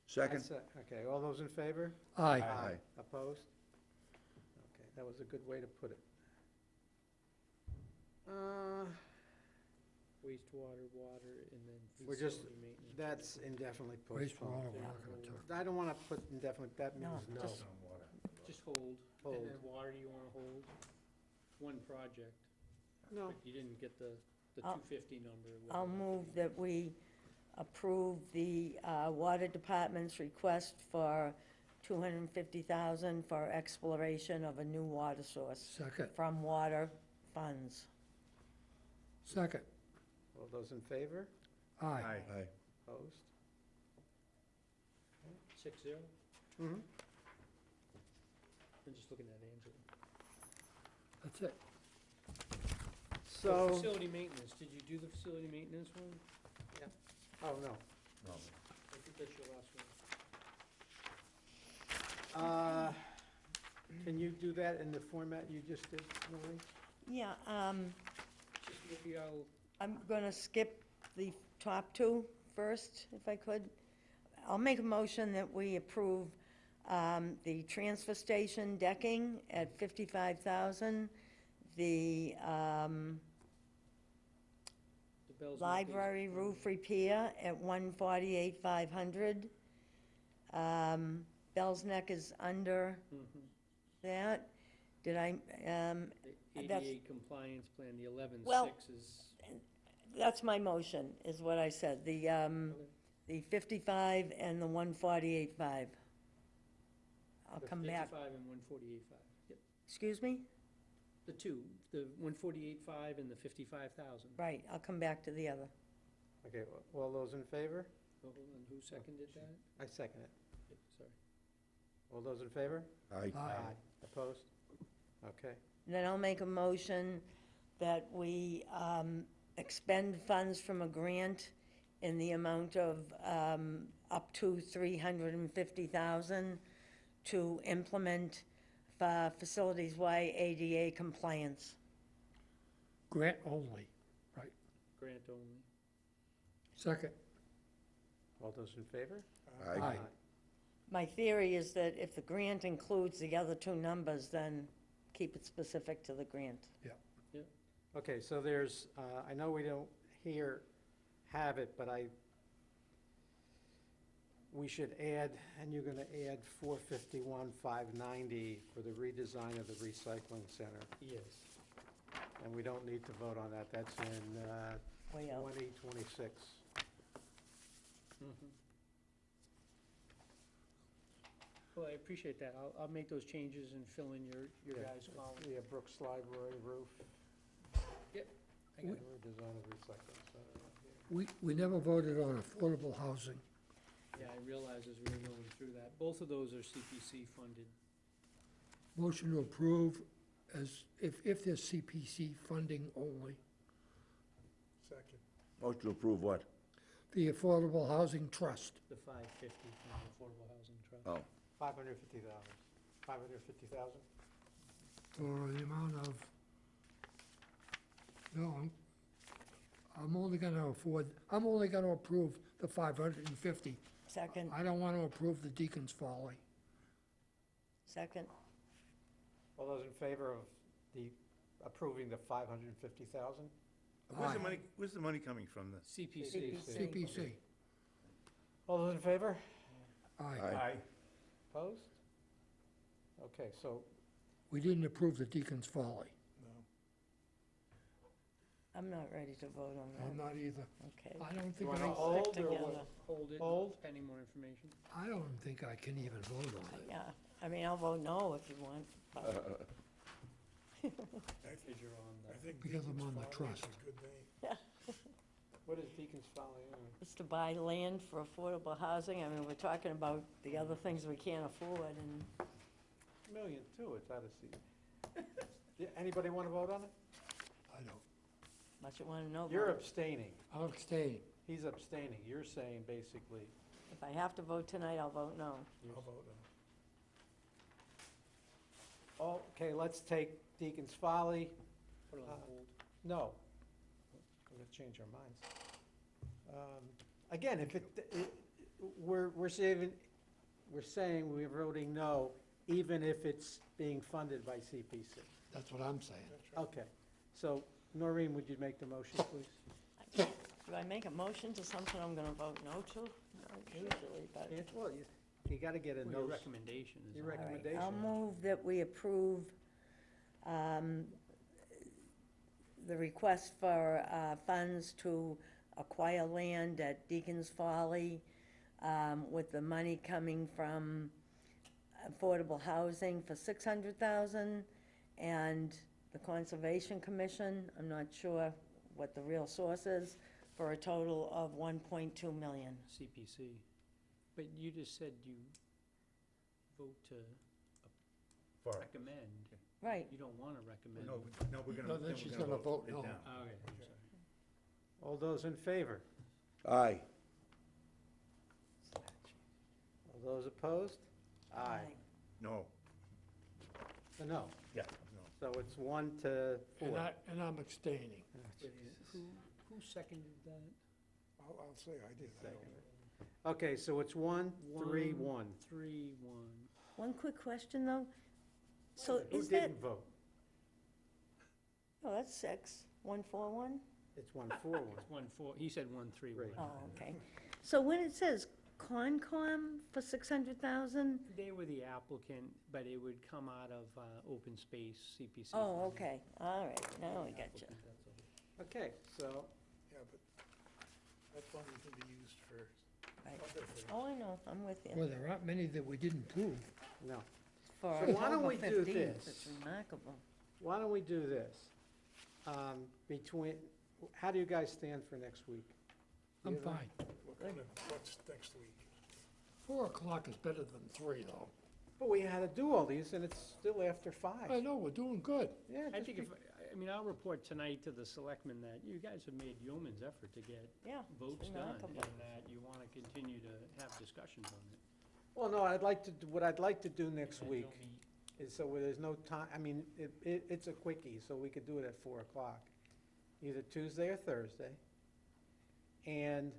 Second? Okay, all those in favor? Aye. Opposed? Okay, that was a good way to put it. Uh, Wastewater, water, and then We're just, facility maintenance. that's indefinitely postponed. Wastewater, we're not gonna talk. I don't wanna put indefinite, that No, means no. just- Just hold. Hold. And then water, you wanna hold? One project. No, But you didn't get the I'll- 250 number. I'll move that we approve the Water Department's request for $250,000 for exploration of a new water source Second, from water funds. second, all those in favor? aye. Aye. Opposed? 6-0? Mm-hmm. I'm just looking at Angela. That's it. So, Facility maintenance, did you do the facility maintenance one? oh, no. No. I think that's your last one. Can you do that in the format you just did, Maureen? Yeah, Just maybe I'm gonna skip the top two first, if I could. I'll make a motion that we approve the transfer station decking at $55,000, the the bells and library roof repair at $148,500. Bell's Neck is under Mhm. that. Did I, The that's- ADA compliance plan, the 11.6 Well- is, that's my motion, is what I said. The 55 and the 148.5. I'll the come back. 55 and 148.5. Yep, Excuse me? the two, the 148.5 and the 55,000. Right, I'll come back to the other. Okay, all those in favor? Oh, hold on, who seconded that? I second it. Yep, sorry. All those in favor? Aye. Opposed? Okay. Then I'll make a motion that we expend funds from a grant in the amount of up to $350,000 to implement facilities-wide ADA compliance. Grant only, Grant only. second, All those in favor? Aye. My theory is that if the grant includes the other two numbers, then keep it specific to the grant. Okay, so there's, I know we don't here have it, but we should add, and you're gonna add 451,590 for the redesign of the recycling center. Yes. And we don't need to vote on that, that's in Way out. 2026. Mhm. Well, I appreciate that. I'll make those changes and fill in your Yeah. guys' column. Yeah, Brooks Library roof. Yep. I got it. Redesign of recycling center. we never voted on affordable housing. Yeah, I realize as we were going through that. Both of those are CPC funded. Motion to approve as, if there's CPC funding only, Second. Motion to approve what? the Affordable Housing Trust. The 550 from the Affordable Housing Trust. Oh, 550,000. 550,000? For the amount of, no, I'm only gonna approve the 550. Second, I don't want to approve the Deacon's Folly. second. All those in favor of approving the 550,000? Where's the money coming from? CPC. CPC, All those in favor? aye. Opposed? Okay, so, We didn't approve the Deacon's Folly. No. I'm not ready to vote on I'm that. not either. Okay. I don't you think wanna I, hold or together. what? Hold it, Hold? pending more information. I don't think I can even vote on it. Yeah, I mean, I'll vote no if you want, but Because you're on I the, think Because I'm Deacon's on the Folly is trust. a good name. what is Deacon's Folly? it's to buy land for affordable housing. I mean, we're talking about the other things we can't afford, and Million too, it's out of seat. Yeah, anybody want to vote on it? I don't. much you want to know You're about it. abstaining. I'll abstain. He's abstaining. You're saying basically, If I have to vote tonight, I'll vote no. I'll vote no. okay, let's take Deacon's Folly. put it on hold. No. We're going to change our minds. Again, if we're saying we're voting no, even if it's being funded by CPC. That's what I'm saying. Okay, so Noreen, would you make the motion, please? Do I make a motion to something I'm gonna vote no to? Not usually, but. Well, you gotta get a Well, your no. recommendation is. Your All right, recommendation. I'll move that we approve the request for funds to acquire land at Deacon's Folly, with the money coming from affordable housing for $600,000, and the Conservation Commission, I'm not sure what the real source is, for a total of $1.2 million. CPC. But you just said you vote to For- recommend. Right. You don't want to recommend. No, we're gonna. No, then she's gonna vote no. Oh, okay, I'm sorry. All those in favor? Aye. All those opposed? No, No. yeah, no. So it's 1 to 4. And I'm abstaining. Who seconded that? I'll say I did. I don't- Okay, so it's 1, 3, 1. 3, 1. One quick question, though. So Who is that, didn't vote? oh, that's 6, 1, 4, 1? It's 1, 4, 1. It's 1, 4, he said 1, 3, 1. Right. Oh, okay. So when it says Concom for 600,000? They were the applicant, but it would come out of open space, CPC. Oh, okay, all right, now I got you. Okay, so, Yeah, but that fund can be used for Right. other things. Oh, I know, I'm with Well, you. there aren't many that we didn't prove. no. For So why don't October we do 15th, this? it's remarkable. Why don't we do this? How do you guys stand for next week? I'm You know? fine. What's next week? 4 o'clock is better than 3, though. But we had to do all these, and it's still after 5. I know, we're doing good. Yeah, I just think be- I mean, I'll report tonight to the selectmen that you guys have made yeoman's effort to get Yeah. votes done, and remarkable. that you want to continue to have discussions on it. Well, no, what I'd like to do next week is so where there's no time, I mean, it's a quickie, so we could do it at 4 o'clock, either Tuesday or Thursday. And,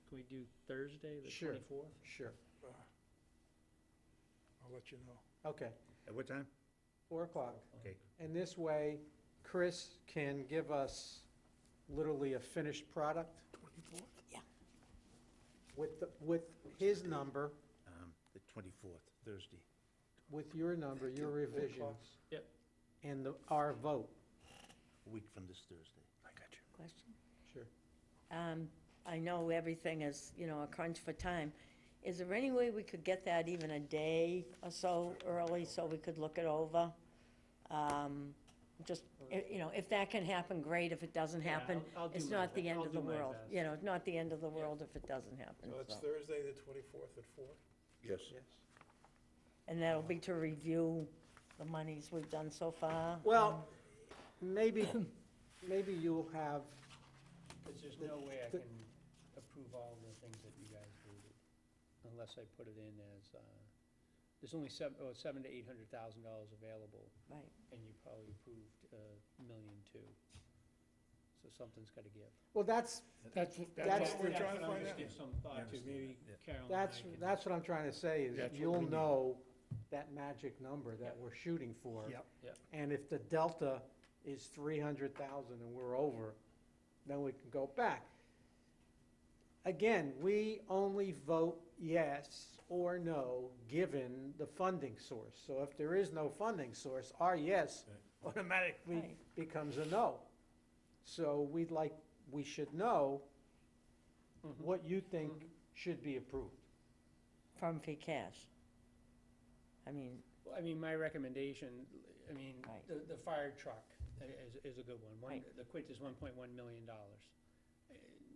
Can we do Thursday, the Sure. 24th? sure, I'll let you know. okay, At what time? 4 o'clock. Okay. And this way, Chris can give us literally a finished product 24th? Yeah. with his number, The 24th, Thursday. with your number, your revisions. Yep. And our vote. A week from this Thursday. I got you. Question? Sure. I know everything is, a crunch for time. Is there any way we could get that even a day or so early so we could look it over? Just, if that can happen, great. If it doesn't Yeah, happen, I'll do it's my not the best. end I'll of the do my world. best. Not the end of the world if it doesn't happen, So it's so. Thursday, the 24th at 4? Yes. Yes. And that'll be to review the monies we've done so far? Well, maybe you'll have, Because there's no way I can approve all the things that you guys voted, unless I put it in as, there's only $700,000 to $800,000 available, Right. and you probably approved $1.2 million. So something's got to give. well, that's That's That's what we're the- trying to I'll find just out. give some thought to, maybe Carol and I That's, can. that's what I'm trying to say, is That's what you'll we need. know that magic number that Yep. we're shooting for. Yep. Yep. And if the delta is 300,000 and we're over, then we can go back. Again, we only vote yes or no, given the funding source. So if there is no funding source, our yes automatically Right. becomes a no. So we should know what you think should be approved. From free cash? Well, I mean, my recommendation, Right. the fire truck is a good one. Right. The quint is $1.1 million.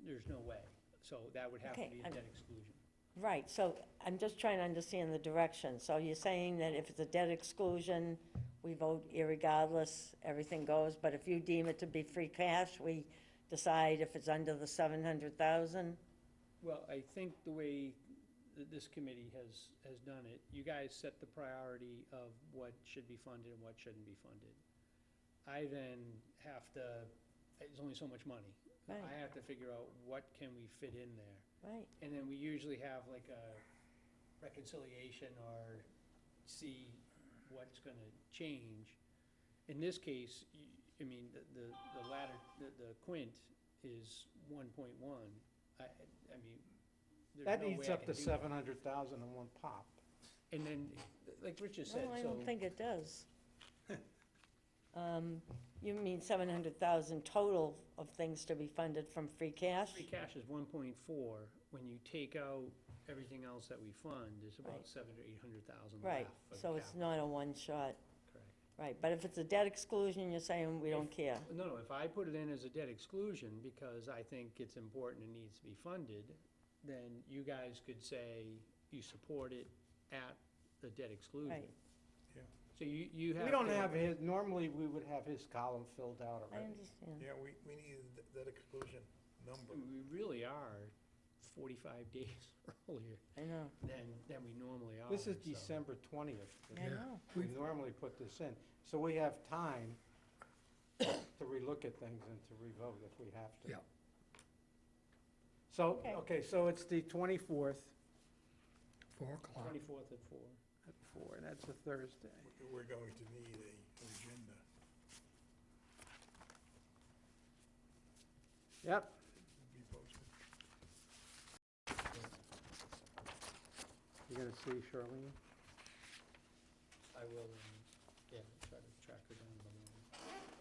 There's no way. So that would have to Okay, be a debt exclusion. Right, so I'm just trying to understand the direction. So you're saying that if it's a debt exclusion, we vote irregardless, everything goes, but if you deem it to be free cash, we decide if it's under the 700,000? Well, I think the way this committee has done it, you guys set the priority of what should be funded and what shouldn't be funded. I then have to, it's only so much money. Right. I have to figure out what can we fit in there. Right, And then we usually have like a reconciliation or see what's gonna change. In this case, I mean, the ladder, the quint is 1.1. I mean, there's That no way eats I up can to do- 700,000 in one pop. And then, like Richard said, No, I so. don't think it does. You mean 700,000 total of things to be funded from free cash? Free cash is 1.4. When you take out everything else that we fund, there's about Right. 700 to 800,000 Right, left for so it's capital. not a one-shot, Correct. right, but if it's a debt exclusion, you're saying we don't care? No, if I put it in as a debt exclusion because I think it's important and needs to be funded, then you guys could say you support it at the debt exclusion. Right. So you have. We don't to- have his, normally we would have his column filled out I already. understand. Yeah, we need that exclusion number. We really are 45 days earlier I know, than we normally are. This is so. December 20th. I know. We normally put this in, so we have time to relook at things and to revote if we have to. Yeah. So, Okay. okay, so it's the 24th 4 o'clock. 24th at 4. at 4, that's a Thursday. We're going to need an agenda. Yep. to be posted. You gonna see Charlene? I will, yeah, try to track her down in the morning.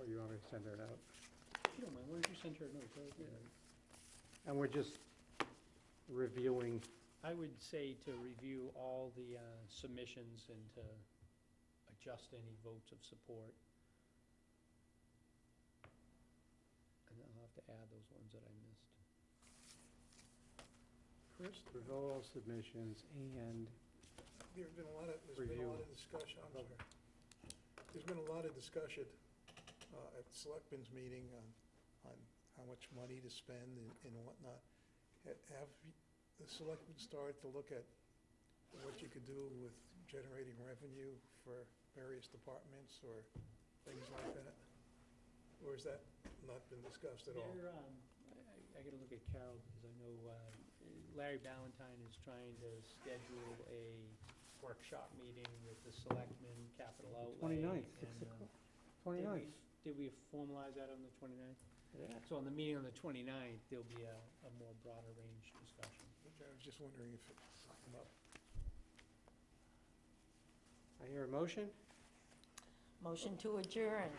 Or you want me to send her a note? If you don't mind, why don't you send her a note? And we're just reviewing, I would say to review all the submissions and to adjust any votes of support. And I'll have to add those ones that I missed. first review all submissions and, There's been a lot of discussion, I'm sorry. There's been a lot of discussion at the Selectmen's meeting on how much money to spend and whatnot. Have the Selectmen started to look at what you could do with generating revenue for various departments or things like that? Or has that not been discussed at all? I gotta look at Carol, because I know Larry Ballantyne is trying to schedule a workshop meeting with the Selectmen, Capital Outlay. 29th, and, 6 o'clock. 29th. Did we formalize that on the 29th? Yeah. So on the meeting on the 29th, there'll be a more broader range discussion. I was just wondering if it come up. I hear a motion. Motion to adjourn.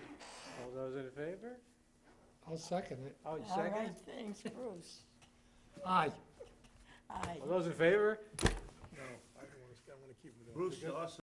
All those in favor? I'll second it. Oh, you All second? right, thanks, Bruce. Aye. Aye. All those in favor? No, I want to keep it on. Bruce,